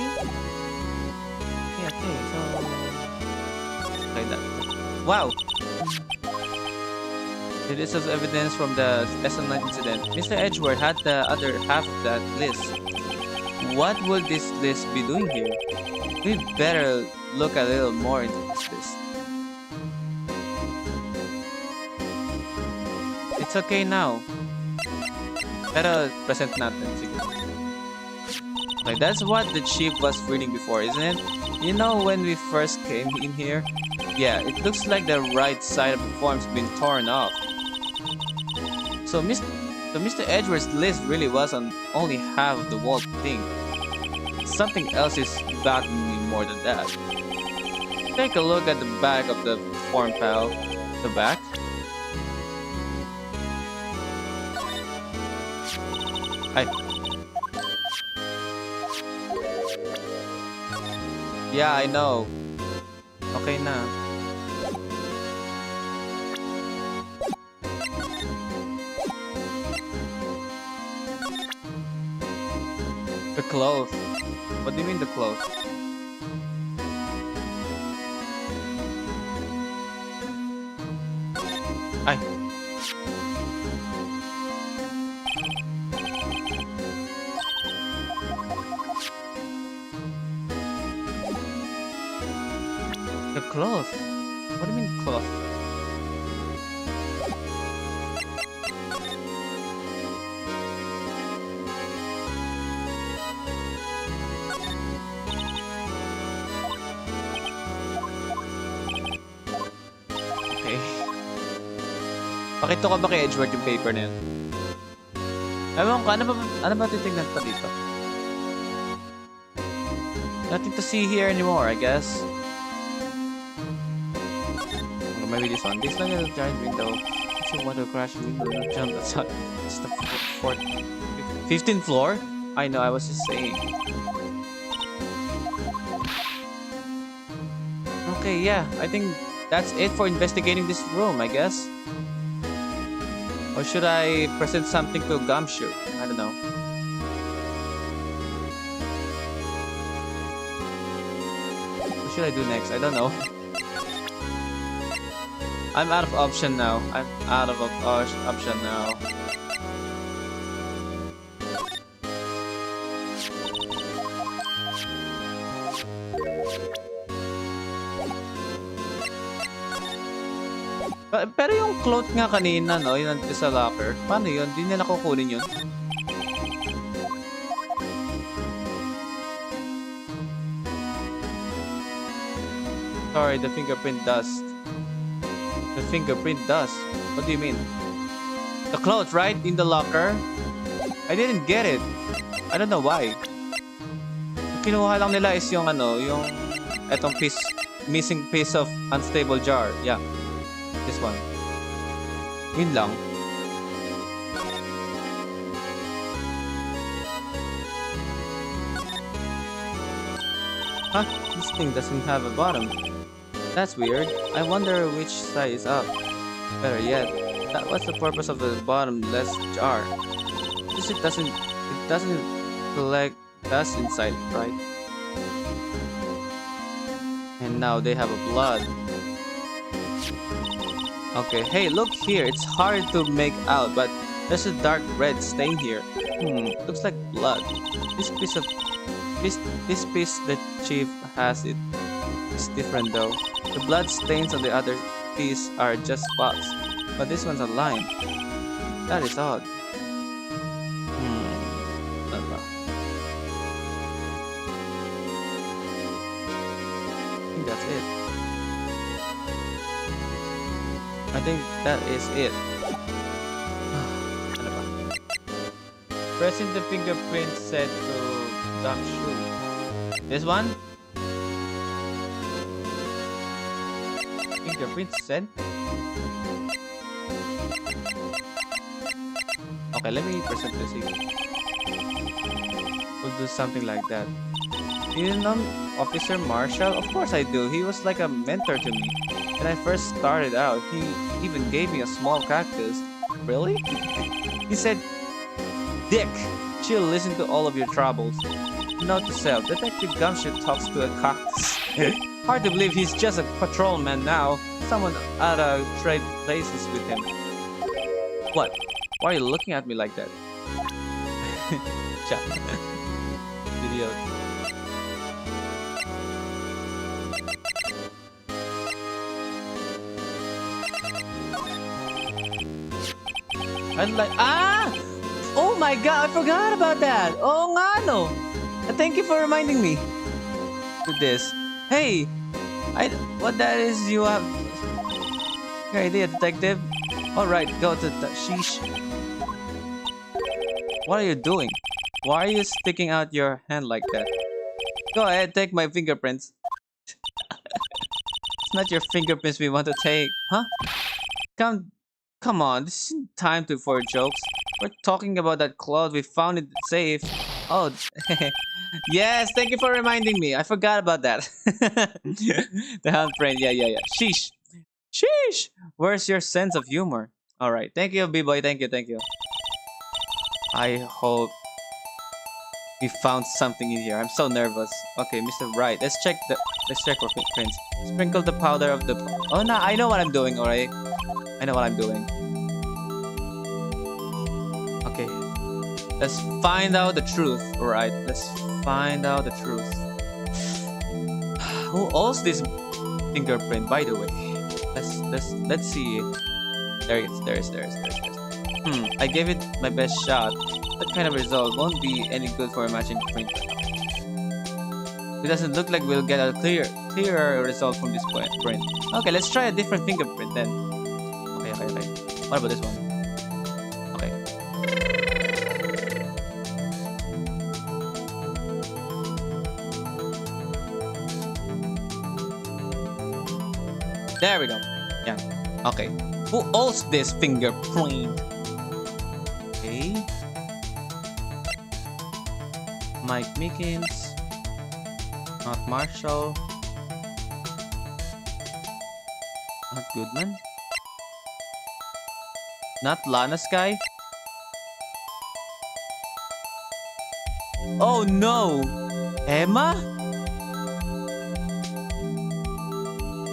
Okay, so... Like that. Wow! This is evidence from the SN9 incident. Mr. Edgeworth had the other half of that list. What would this list be doing here? We better look a little more into this list. It's okay now. Pero present natin. Sige. Okay, that's what the chief was reading before, isn't it? You know when we first came in here? Yeah, it looks like the right side of the form's been torn off. So Mr. Edgeworth's list really wasn't only half of the wall thing. Something else is bugging me more than that. Take a look at the back of the form, pal. The back? Hi. Yeah, I know. Okay na. The cloth. What do you mean the cloth? Ay. The cloth? What do you mean cloth? Okay. Pakita ko ba kay Edgeworth yung paper na yun? Ewan ko, ano ba titignan pa dito? Nothing to see here anymore, I guess. Maybe this one. This like a giant window. If you want to crash the window, don't jump outside. It's the 15th floor? I know, I was just saying. Okay, yeah. I think that's it for investigating this room, I guess. Or should I present something to Gumshoe? I don't know. What should I do next? I don't know. I'm out of option now. I'm out of option now. Pero yung cloth nga kanina, no? Yung nandito sa locker. Paano yun? Di nila kukunin yun? Sorry, the fingerprint dust. The fingerprint dust? What do you mean? The cloth, right? In the locker? I didn't get it. I don't know why. Yung kinuha lang nila is yung ano, yung etong missing piece of unstable jar. Yeah. This one. Yun lang. Huh? This thing doesn't have a bottom. That's weird. I wonder which side is up. Better yet, what's the purpose of the bottomless jar? It doesn't collect dust inside, right? And now they have a blood. Okay, hey, look here. It's hard to make out, but there's a dark red stain here. Looks like blood. This piece the chief has it. It's different though. The blood stains on the other piece are just spots, but this one's a line. That is odd. Ano ba? I think that's it. I think that is it. Ano ba? Pressing the fingerprint set to Gumshoe. This one? Fingerprint set? Okay, let me present this here. We'll do something like that. You know Officer Marshall? Of course I do. He was like a mentor to me. When I first started out, he even gave me a small cactus. Really? He said, Dick, she'll listen to all of your troubles. Note to self, Detective Gumshoe talks to a cactus. Hard to believe he's just a patrolman now. Someone ought to trade places with him. What? Why are you looking at me like that? Chat. Video. I'm like, oh my god, I forgot about that. Oh nga no. Thank you for reminding me. To this. Hey, what that is you have? Your idea, detective. All right, go to the sheesh. What are you doing? Why are you sticking out your hand like that? Go ahead, take my fingerprints. It's not your fingerprints we want to take, huh? Come on, this isn't time for jokes. We're talking about that cloth we found in the safe. Oh, yes, thank you for reminding me. I forgot about that. The handprint, yeah. Sheesh. Sheesh! Where's your sense of humor? Alright, thank you, B-boy. Thank you. I hope we found something in here. I'm so nervous. Okay, Mr. Wright, let's check for footprints. Sprinkle the powder of the... Oh, no, I know what I'm doing, alright? I know what I'm doing. Okay. Let's find out the truth, alright? Let's find out the truth. Who owns this fingerprint, by the way? Let's see. There it is. I gave it my best shot. That kind of result won't be any good for a matching print. It doesn't look like we'll get a clearer result from this print. Okay, let's try a different fingerprint then. Okay. What about this one? Okay. There we go. Yeah. Okay. Who owns this fingerprint? Okay. Mike Mickens. Not Marshall. Not Goodman. Not Lana Sky. Oh no! Emma?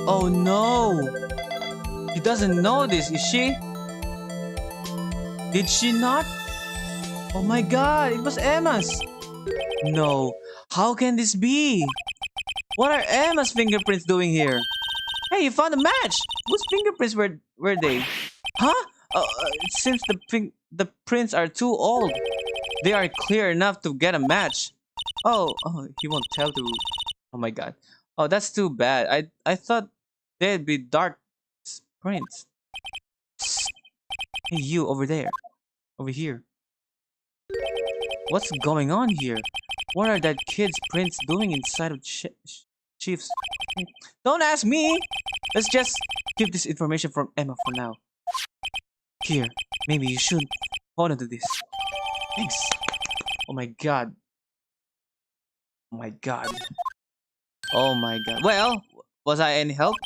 Oh no! She doesn't know this, is she? Did she not? Oh my god, it was Emma's! No, how can this be? What are Emma's fingerprints doing here? Hey, you found a match! Whose fingerprints were they? Huh? Since the prints are too old, they are clear enough to get a match. Oh, he won't tell to... Oh my god. Oh, that's too bad. I thought they'd be dark prints. Hey, you over there. Over here. What's going on here? What are that kid's prints doing inside of Chief's? Don't ask me! Let's just keep this information from Emma for now. Here, maybe you should hold on to this. Thanks. Oh my god. Oh my god. Oh my god. Well, was I any help?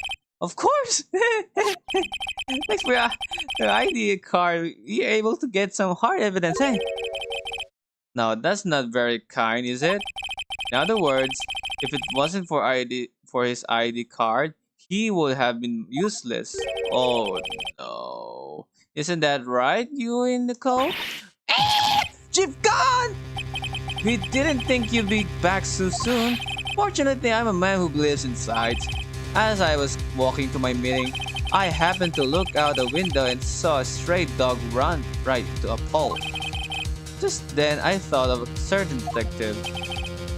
Of course! Thanks for your ID card. You're able to get some hard evidence, hey? Now, that's not very kind, is it? In other words, if it wasn't for his ID card, he would have been useless. Oh no. Isn't that right, you in the code? Chief gone! We didn't think you'd be back so soon. Fortunately, I'm a man who believes in sights. As I was walking to my meeting, I happened to look out the window and saw a stray dog run right to a pole. Just then, I thought of a certain detective.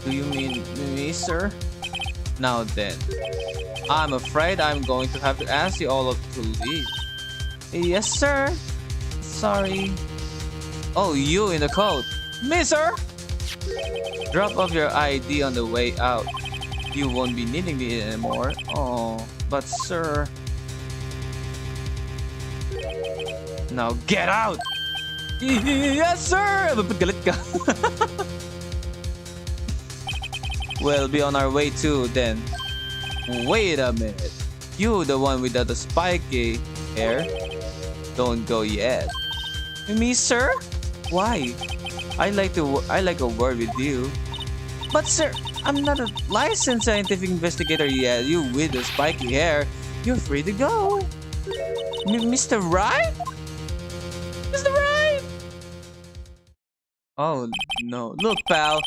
Do you mean me, sir? Now then, I'm afraid I'm going to have to ask you all to leave. Yes, sir. Sorry. Oh, you in the coat. Me, sir. Drop off your ID on the way out. You won't be needing it anymore. Oh, but sir. Now get out! Yes, sir! Galit ka. We'll be on our way too then. Wait a minute. You the one without the spiky hair? Don't go yet. Me, sir? Why? I like a word with you. But sir, I'm not a licensed scientific investigator yet. You with the spiky hair, you're free to go. Mr. Wright? Oh no. Look, pal.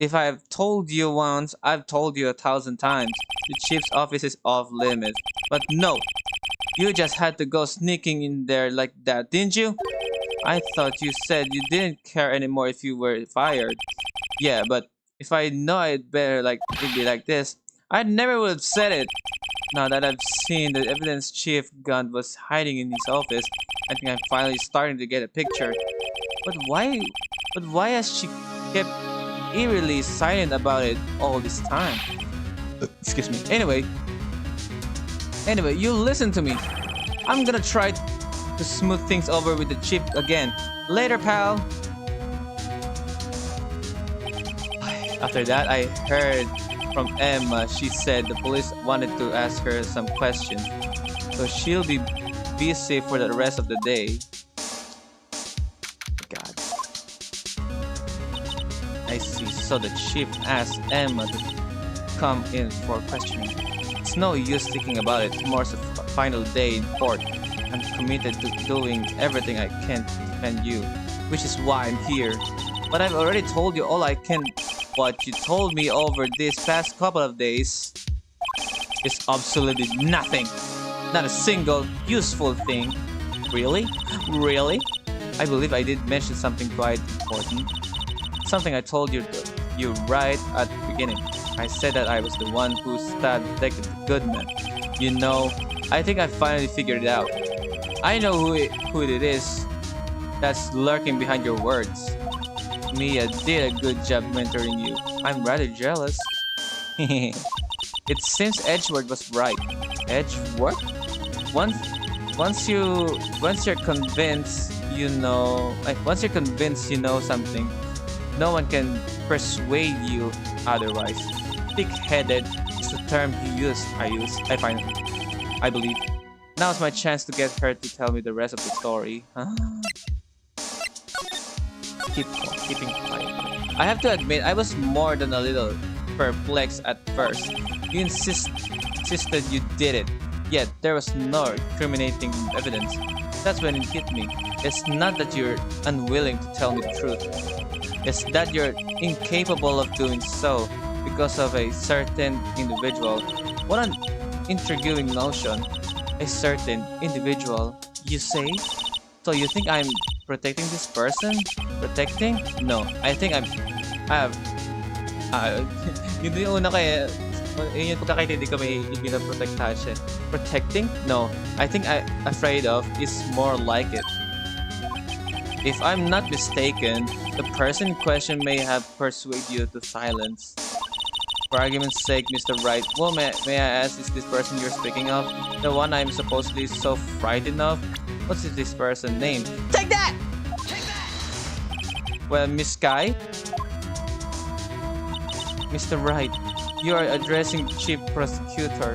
If I've told you once, I've told you 1,000 times. The chief's office is off limits. But no, you just had to go sneaking in there like that, didn't you? I thought you said you didn't care anymore if you were fired. Yeah, but if I know it'd be like this, I never would have said it. Now that I've seen the evidence Chief Gunn was hiding in his office, I think I'm finally starting to get a picture. But why? But why has she kept eerily silent about it all this time? Excuse me. Anyway, you listen to me. I'm gonna try to smooth things over with the chief again. Later, pal. After that, I heard from Emma. She said the police wanted to ask her some questions, so she'll be busy for the rest of the day. God. I see. So the chief asked Emma to come in for questioning. It's no use thinking about it. Tomorrow's the final day in court. I'm committed to doing everything I can to defend you, which is why I'm here. But I've already told you all I can. What you told me over these past couple of days is absolutely nothing. Not a single useful thing. Really? Really? I believe I did mention something quite important. Something I told you right at the beginning. I said that I was the one who stabbed Detective Goodman. You know, I think I finally figured it out. I know who it is that's lurking behind your words. Mia did a good job mentoring you. I'm rather jealous. It seems Edgeworth was right. Edgeworth? Once you're convinced you know something, no one can persuade you otherwise. Thick-headed is the term I believe. Now's my chance to get her to tell me the rest of the story. Keeping quiet. I have to admit, I was more than a little perplexed at first. You insisted you did it, yet there was no incriminating evidence. That's when it hit me. It's not that you're unwilling to tell me the truth. It's that you're incapable of doing so because of a certain individual. What an intriguing notion. A certain individual, you say? So you think I'm protecting this person? Protecting? No, I think I have... Yung una kaya... Yun yung pagkakaintindi ko may pinaprotektahan siya. Protecting? No, I think I'm afraid of is more like it. If I'm not mistaken, the person in question may have persuaded you to silence. For argument's sake, Mr. Wright, well, may I ask, is this person you're speaking of? The one I'm supposedly so frightened of? What's this person's name? Take that! Well, Miss Sky? Mr. Wright, you are addressing the chief prosecutor.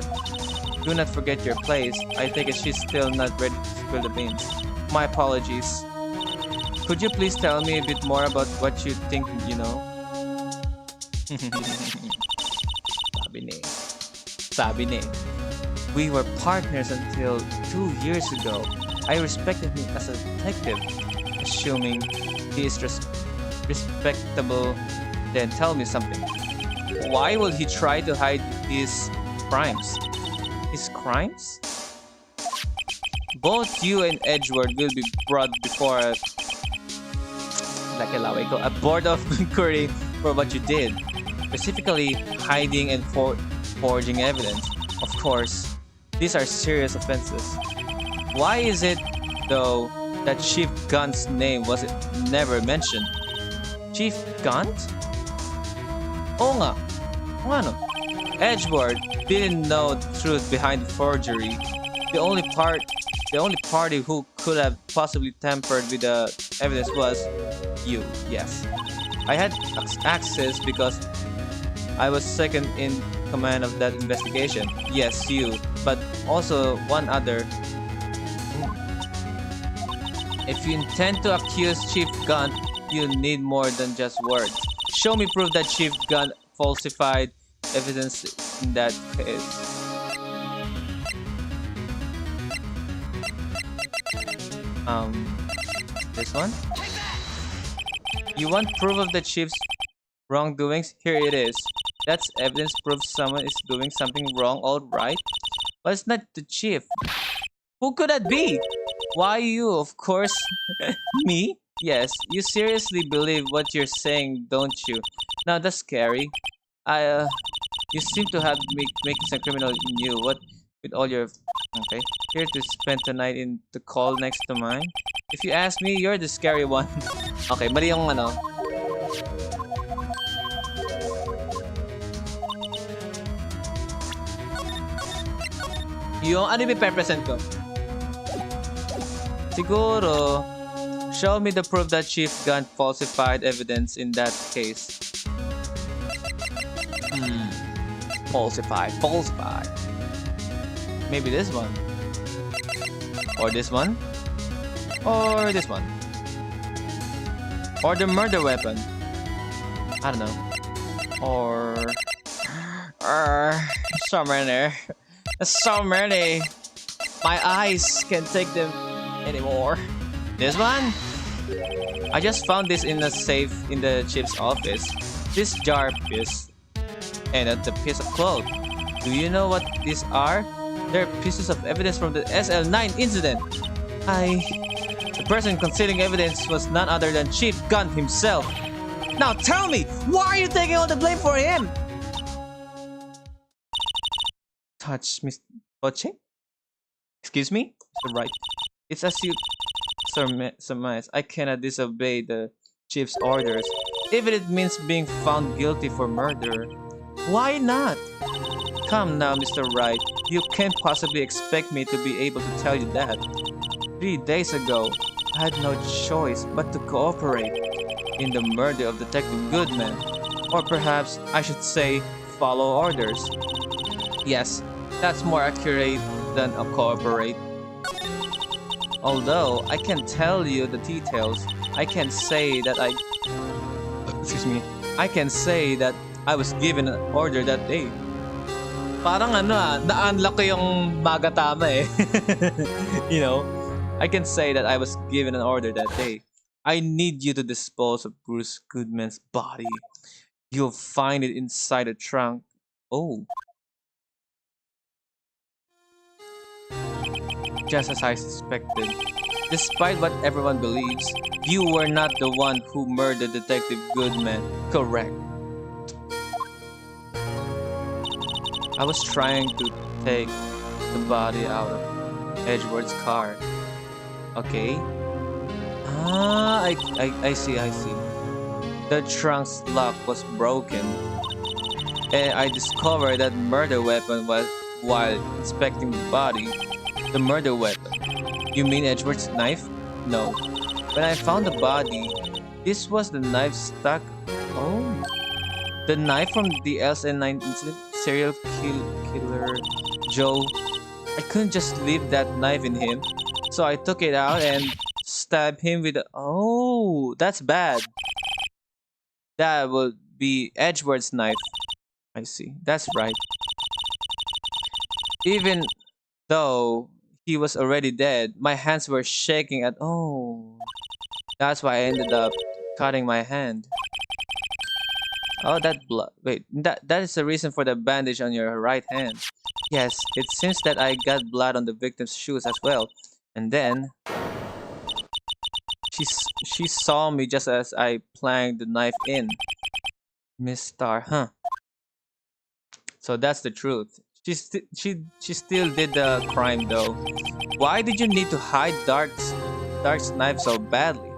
Do not forget your place. I take it she's still not ready to spill the beans. My apologies. Could you please tell me a bit more about what you think you know? Sabi ni. We were partners until 2 years ago. I respected him as a detective. Assuming he is respectable, then tell me something. Why would he try to hide his crimes? His crimes? Both you and Edgeworth will be brought before a board of inquiry for what you did. Specifically, hiding and forging evidence. Of course, these are serious offenses. Why is it, though, that Chief Gunn's name was never mentioned? Chief Gunn? Oo nga. Ano? Edgeworth didn't know the truth behind the forgery. The only party who could have possibly tampered with the evidence was you. Yes, I had access because I was second in command of that investigation. Yes, you, but also one other. If you intend to accuse Chief Gunn, you need more than just words. Show me proof that Chief Gunn falsified evidence in that case. This one? You want proof of the chief's wrongdoings? Here it is. That's evidence proof someone is doing something wrong, all right? But it's not the chief. Who could that be? Why you, of course. Me? Yes, you seriously believe what you're saying, don't you? Now that's scary. You seem to have making some criminal in you. What with all your... Okay. Here to spend the night in the call next to mine? If you ask me, you're the scary one. Okay, mali yung ano. Yung ano yung present ko? Siguro, show me the proof that Chief Gun falsified evidence in that case. Falsified. Maybe this one. Or this one. Or this one. Or the murder weapon. I don't know. Or... so many. So many. My eyes can't take them anymore. This one? I just found this in a safe in the chief's office. This jar piece and the piece of cloth. Do you know what these are? They're pieces of evidence from the SL9 incident. The person concealing evidence was none other than Chief Gun himself. Now tell me, why are you taking all the blame for him? Touch Mr. Oche? Excuse me? Mr. Wright. It's as you surmise. I cannot disobey the chief's orders, even if it means being found guilty for murder. Why not? Come now, Mr. Wright. You can't possibly expect me to be able to tell you that. 3 days ago, I had no choice but to cooperate in the murder of Detective Goodman. Or perhaps I should say, follow orders. Yes, that's more accurate than a cooperate. Although I can't tell you the details, I can say that I can say that I was given an order that day. Parang ano na-unlock ko yung magatama eh. You know, I can say that I was given an order that day. I need you to dispose of Bruce Goodman's body. You'll find it inside the trunk. Oh. Just as I suspected. Despite what everyone believes, you were not the one who murdered Detective Goodman. Correct. I was trying to take the body out of Edgeworth's car. Okay. I see. The trunk's lock was broken. And I discovered that murder weapon was while inspecting the body. The murder weapon. You mean Edgeworth's knife? No. When I found the body, this was the knife stuck. Oh. The knife from the LSN9 incident? Serial killer Joe. I couldn't just leave that knife in him. So I took it out and stabbed him with a... Oh, that's bad. That would be Edgeworth's knife. I see. That's right. Even though he was already dead, my hands were shaking at... Oh. That's why I ended up cutting my hand. Oh, that blood. Wait, that is the reason for the bandage on your right hand. Yes, it seems that I got blood on the victim's shoes as well. And then... She saw me just as I plunged the knife in. Miss Star, huh? So that's the truth. She still did the crime though. Why did you need to hide Dark's knife so badly?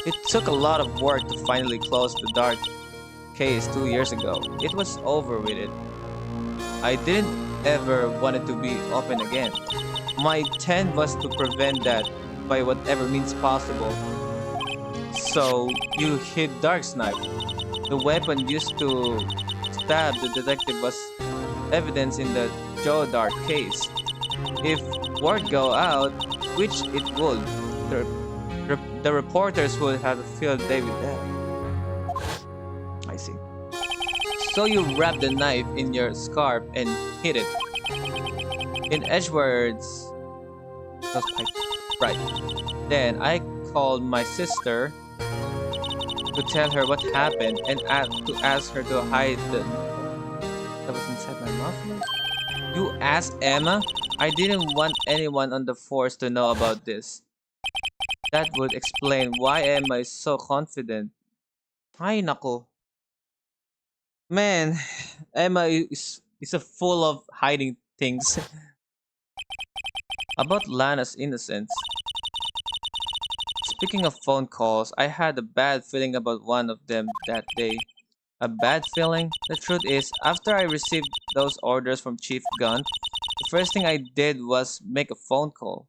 It took a lot of work to finally close the Dark case 2 years ago. It was over with it. I didn't ever want it to be open again. My intent was to prevent that by whatever means possible. So you hid Dark's knife. The weapon used to stab the detective was evidence in the Joe Dark case. If word go out, which it would, the reporters would have a field day with that. I see. So you wrapped the knife in your scarf and hid it. In Edgeworth's... Right. Then I called my sister to tell her what happened and to ask her to hide the that was inside my mouth. You asked Emma? I didn't want anyone on the force to know about this. That would explain why Emma is so confident. Ay nako. Man, Emma is a full of hiding things. About Lana's innocence. Speaking of phone calls, I had a bad feeling about one of them that day. A bad feeling? The truth is, after I received those orders from Chief Gunn, the first thing I did was make a phone call.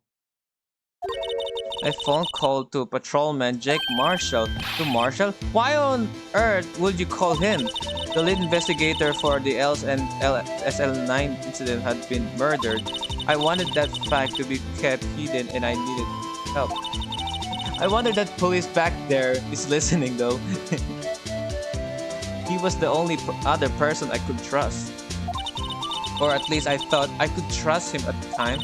A phone call to Patrolman Jake Marshall. To Marshall? Why on earth would you call him? The lead investigator for the SL9 incident had been murdered. I wanted that fact to be kept hidden and I needed help. I wonder that police back there is listening though. He was the only other person I could trust. Or at least I thought I could trust him at the time.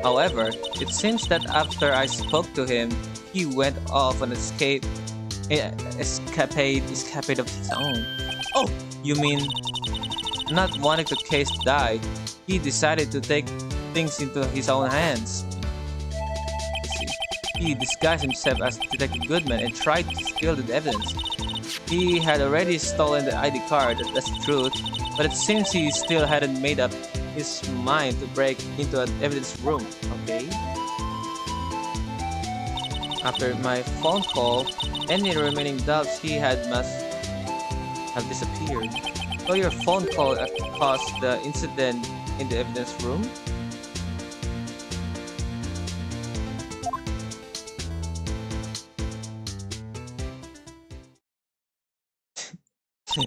However, it seems that after I spoke to him, he went off on escapade of his own. Oh, you mean not wanting the case to die, he decided to take things into his own hands. I see. He disguised himself as Detective Goodman and tried to steal the evidence. He had already stolen the ID card, that's the truth, but it seems he still hadn't made up his mind to break into an evidence room, okay? After my phone call, any remaining doubts he had must have disappeared. So your phone call caused the incident in the evidence room?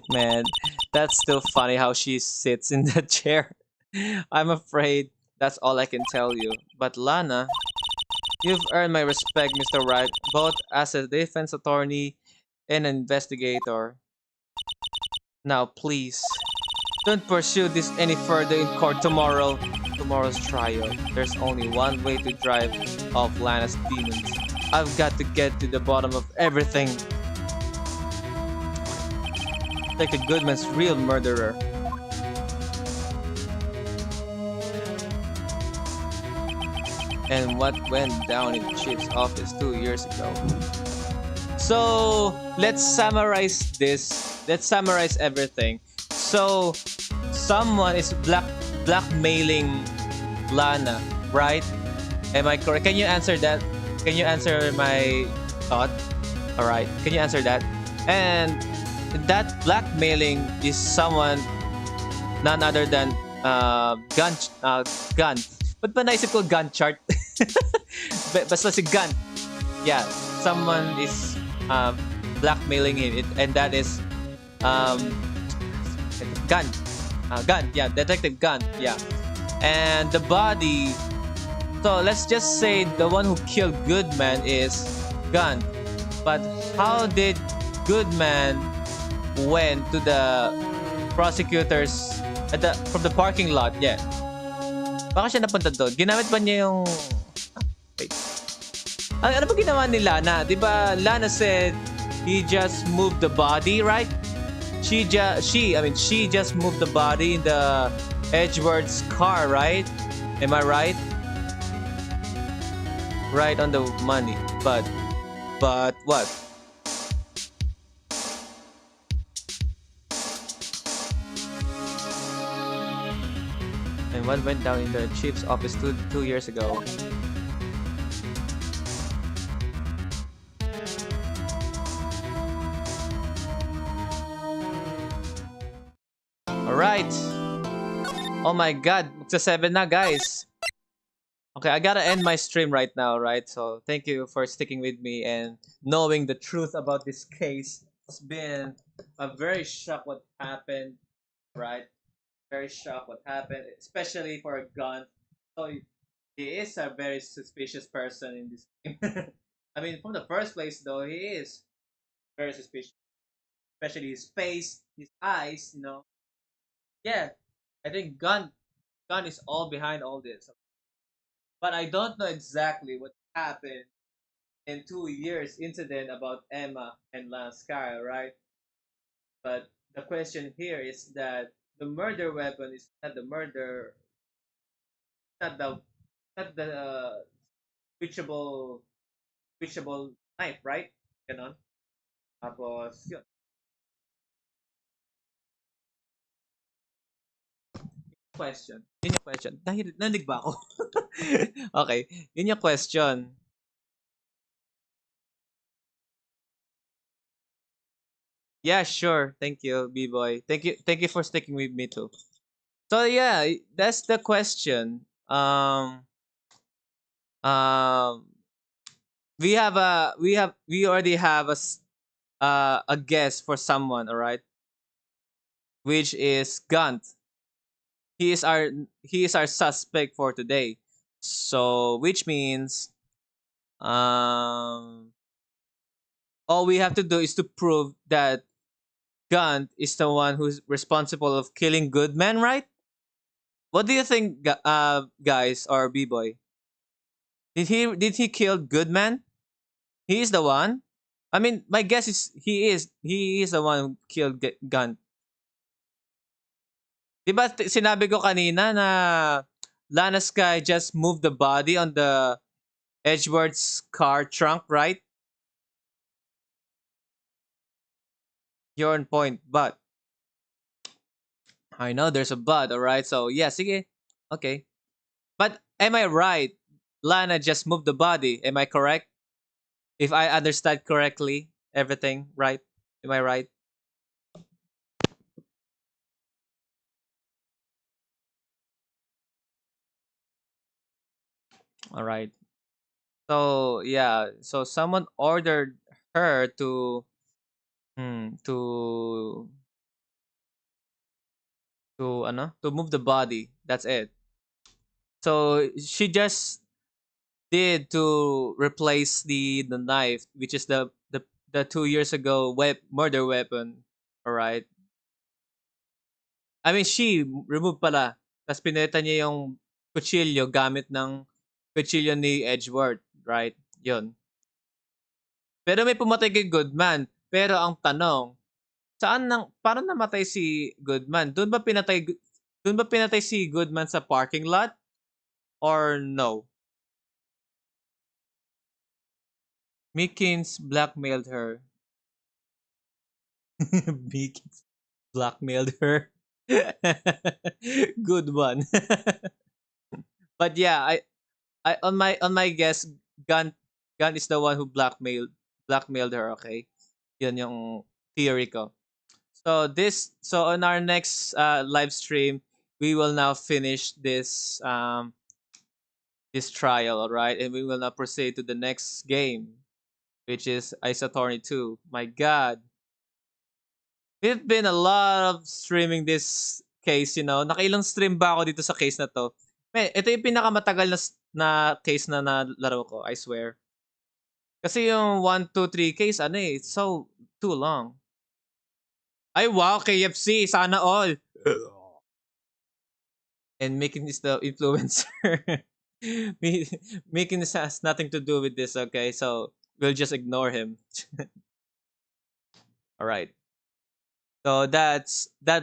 Man, that's still funny how she sits in that chair. I'm afraid that's all I can tell you. But Lana, you've earned my respect, Mr. Wright, both as a defense attorney and an investigator. Now, please, don't pursue this any further in court tomorrow's trial. There's only one way to drive off Lana's demons. I've got to get to the bottom of everything. Like a Goodman's real murderer. And what went down in Chip's office 2 years ago. So let's summarize this. Let's summarize everything. So someone is blackmailing Lana, right? Am I correct? Can you answer that? Can you answer my thought? All right. Can you answer that? And that blackmailing is someone none other than Gun. Ba't ba naisip ko gun chart? Basta si Gun. Yeah, someone is blackmailing him, and that is Gun. Gun, yeah, Detective Gun, yeah. And the body. So let's just say the one who killed Goodman is Gun. But how did Goodman went to the prosecutors from the parking lot? Yeah. Baka siya napunta doon. Ginamit ba niya yung... Wait. Ano ba ginawa ni Lana? Diba Lana said he just moved the body, right? She just moved the body in the Edgeworth's car, right? Am I right? Right on the money. But what? And what went down in the chief's office two years ago? Alright. Oh my god. Magsa 7 na, guys. Okay, I gotta end my stream right now, right? So thank you for sticking with me and knowing the truth about this case. It's been a very shock what happened, right? Very shocked what happened, especially for a gun. So he is a very suspicious person in this game. I mean, from the first place, though, he is very suspicious, especially his face, his eyes. Yeah, I think gun is all behind all this. But I don't know exactly what happened and 2 years incident about Emma and Lance Kyle, right? But the question here is that the murder weapon is not the murder, not the not the switchable switchable knife, right? Ganon. Tapos yun. Question. Yun yung question. Dahil nanig ba ako? Okay. Yun yung question. Yeah, sure. Thank you, B-boy. Thank you for sticking with me too. So yeah, that's the question. Um we already have a guess for someone, all right? Which is Gunt. He is our he is our suspect for today. So which means um all we have to do is to prove that Gunt is the one who's responsible of killing Goodman, right? What do you think, guys or B boy? Did he kill Goodman? He is the one. I mean, my guess is he is the one who killed Gunt. Di ba sinabi ko kanina na Lana Sky just moved the body on the Edgeworth's car trunk, right? You're on point, but I know there's a but, alright? So, yeah, sige. Okay. But am I right? Lana just moved the body. Am I correct? If I understand correctly, everything, right? Am I right? All right. So, yeah. So, someone ordered her to to move the body. That's it. So, she just did to replace the knife, which is the 2 years ago murder weapon. All right. I mean, she removed pala. Tapos pinalitan niya yung kutsilyo gamit ng kutsilyo ni Edgeworth, right? Yun. Pero may pumatay kay Goodman. Pero ang tanong, paano namatay si Goodman? Doon ba pinatay si Goodman sa parking lot or no? Meekins blackmailed her. Meekins blackmailed her. Good one. But yeah, I on my guess, Gun Gun is the one who blackmailed her. Okay, yun yung theory ko. So on our next live stream, we will now finish this trial, all right, and we will now proceed to the next game, which is Ice Attorney 2. My God, we've been a lot of streaming this case, Nakailang stream ba ako dito sa case na to? Ito yung pinakamatagal na case na nalaro ko, I swear. Kasi yung 1, 2, 3 case, it's so too long. Ay, wow, KFC, sana all. And Mikin is the influencer. Mikin has nothing to do with this, okay? So, we'll just ignore him. All right. So, that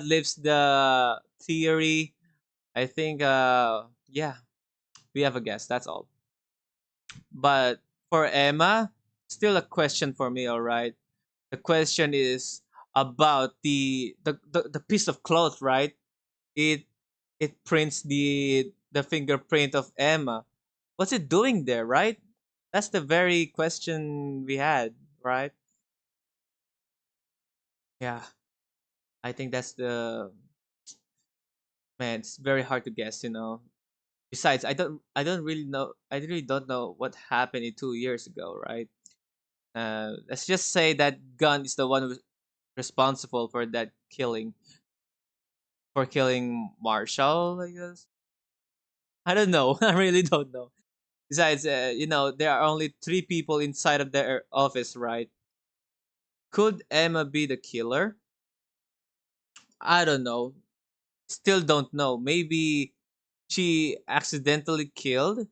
leaves the theory. I think, yeah, we have a guess. That's all. But for Emma, still a question for me, all right? The question is about the piece of cloth, right? It it prints the fingerprint of Emma. What's it doing there, right? That's the very question we had, right? Yeah, I think that's the man. It's very hard to guess. Besides, I don't really know. I really don't know what happened 2 years ago, right? Let's just say that Gun is the one who's responsible for that killing Marshall, I guess. I don't know. I really don't know. Besides, there are only 3 people inside of their office, right? Could Emma be the killer? I don't know. Still don't know. Maybe she accidentally killed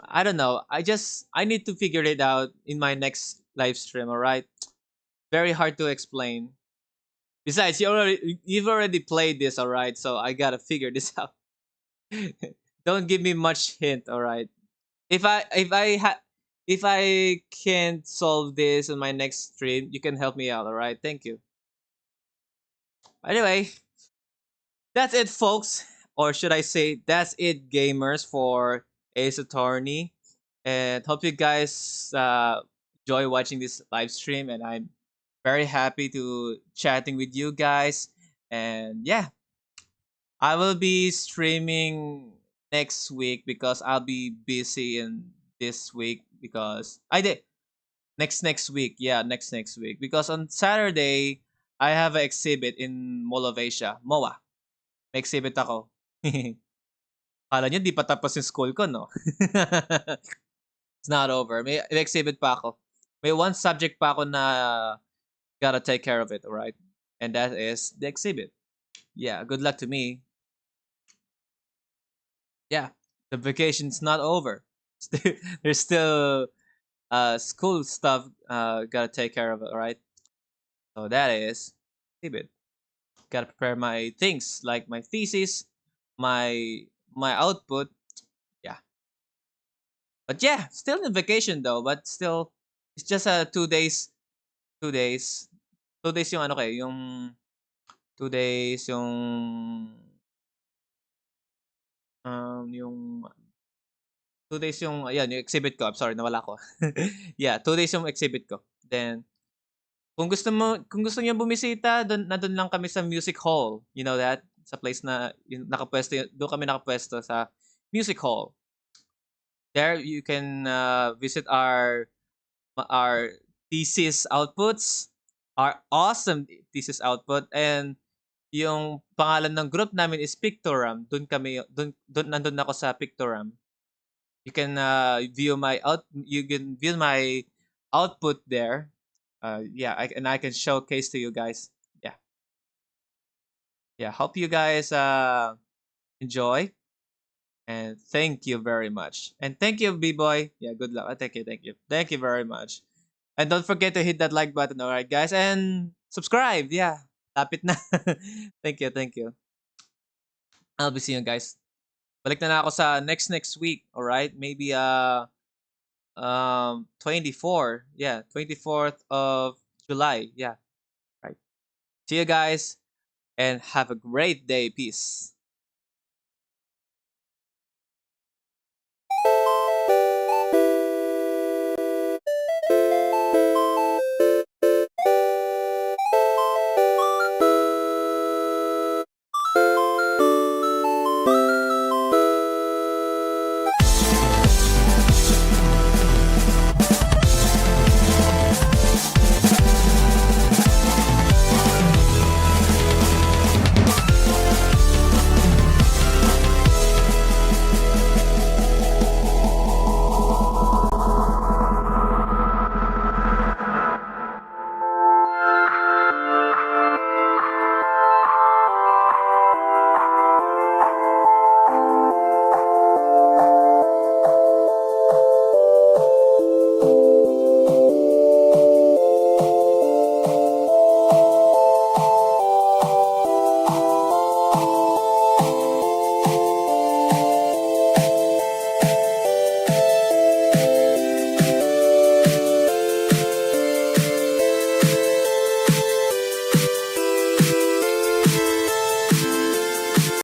I don't know. I need to figure it out in my next live stream. All right. Very hard to explain. Besides, you've already played this. All right. So I gotta figure this out. Don't give me much hint. All right. If I can't solve this in my next stream, you can help me out. All right. Thank you. Anyway, that's it, folks. Or should I say, that's it, gamers, for Ace Attorney. And hope you guys enjoy watching this live stream. And I'm very happy to chatting with you guys. And yeah, I will be streaming next week because I'll be busy in this week because I did next week. Yeah, next week because on Saturday I have an exhibit in Mall of Asia, MOA. May exhibit ako. Akala niyo di pa tapos yung school ko, no? It's not over. May exhibit pa ako. May one subject pa ako na gotta take care of it, alright? And that is the exhibit. Yeah, good luck to me. Yeah, the vacation's not over. There's still school stuff gotta take care of it, alright? So that is exhibit. Gotta prepare my things like my thesis, my output. Yeah. But yeah, still in vacation though, but still it's just 2 days, 2 days. 2 days yung ano kayo, yung 2 days yung 2 days yung ayan, yung exhibit ko. I'm sorry, nawala ko. Yeah, 2 days yung exhibit ko. Then kung gusto niyo bumisita, nandun lang kami sa music hall. You know that? Sa place na yung nakapwesto, doon kami nakapwesto sa music hall. There you can visit our thesis outputs, our awesome thesis output, and yung pangalan ng group namin is Pictogram. Doon nandun ako sa Pictogram. You can you can view my output there. Yeah, I can showcase to you guys. Yeah. Yeah, hope you guys enjoy, and thank you very much. And thank you, B-boy. Yeah, good luck. Thank you very much. And don't forget to hit that like button, alright, guys, and subscribe. Yeah, lapit na. Thank you. I'll be seeing you guys. Balik na ako sa next week, alright? Maybe 24. Yeah, 24th of July. Yeah, right. See you guys and have a great day. Peace.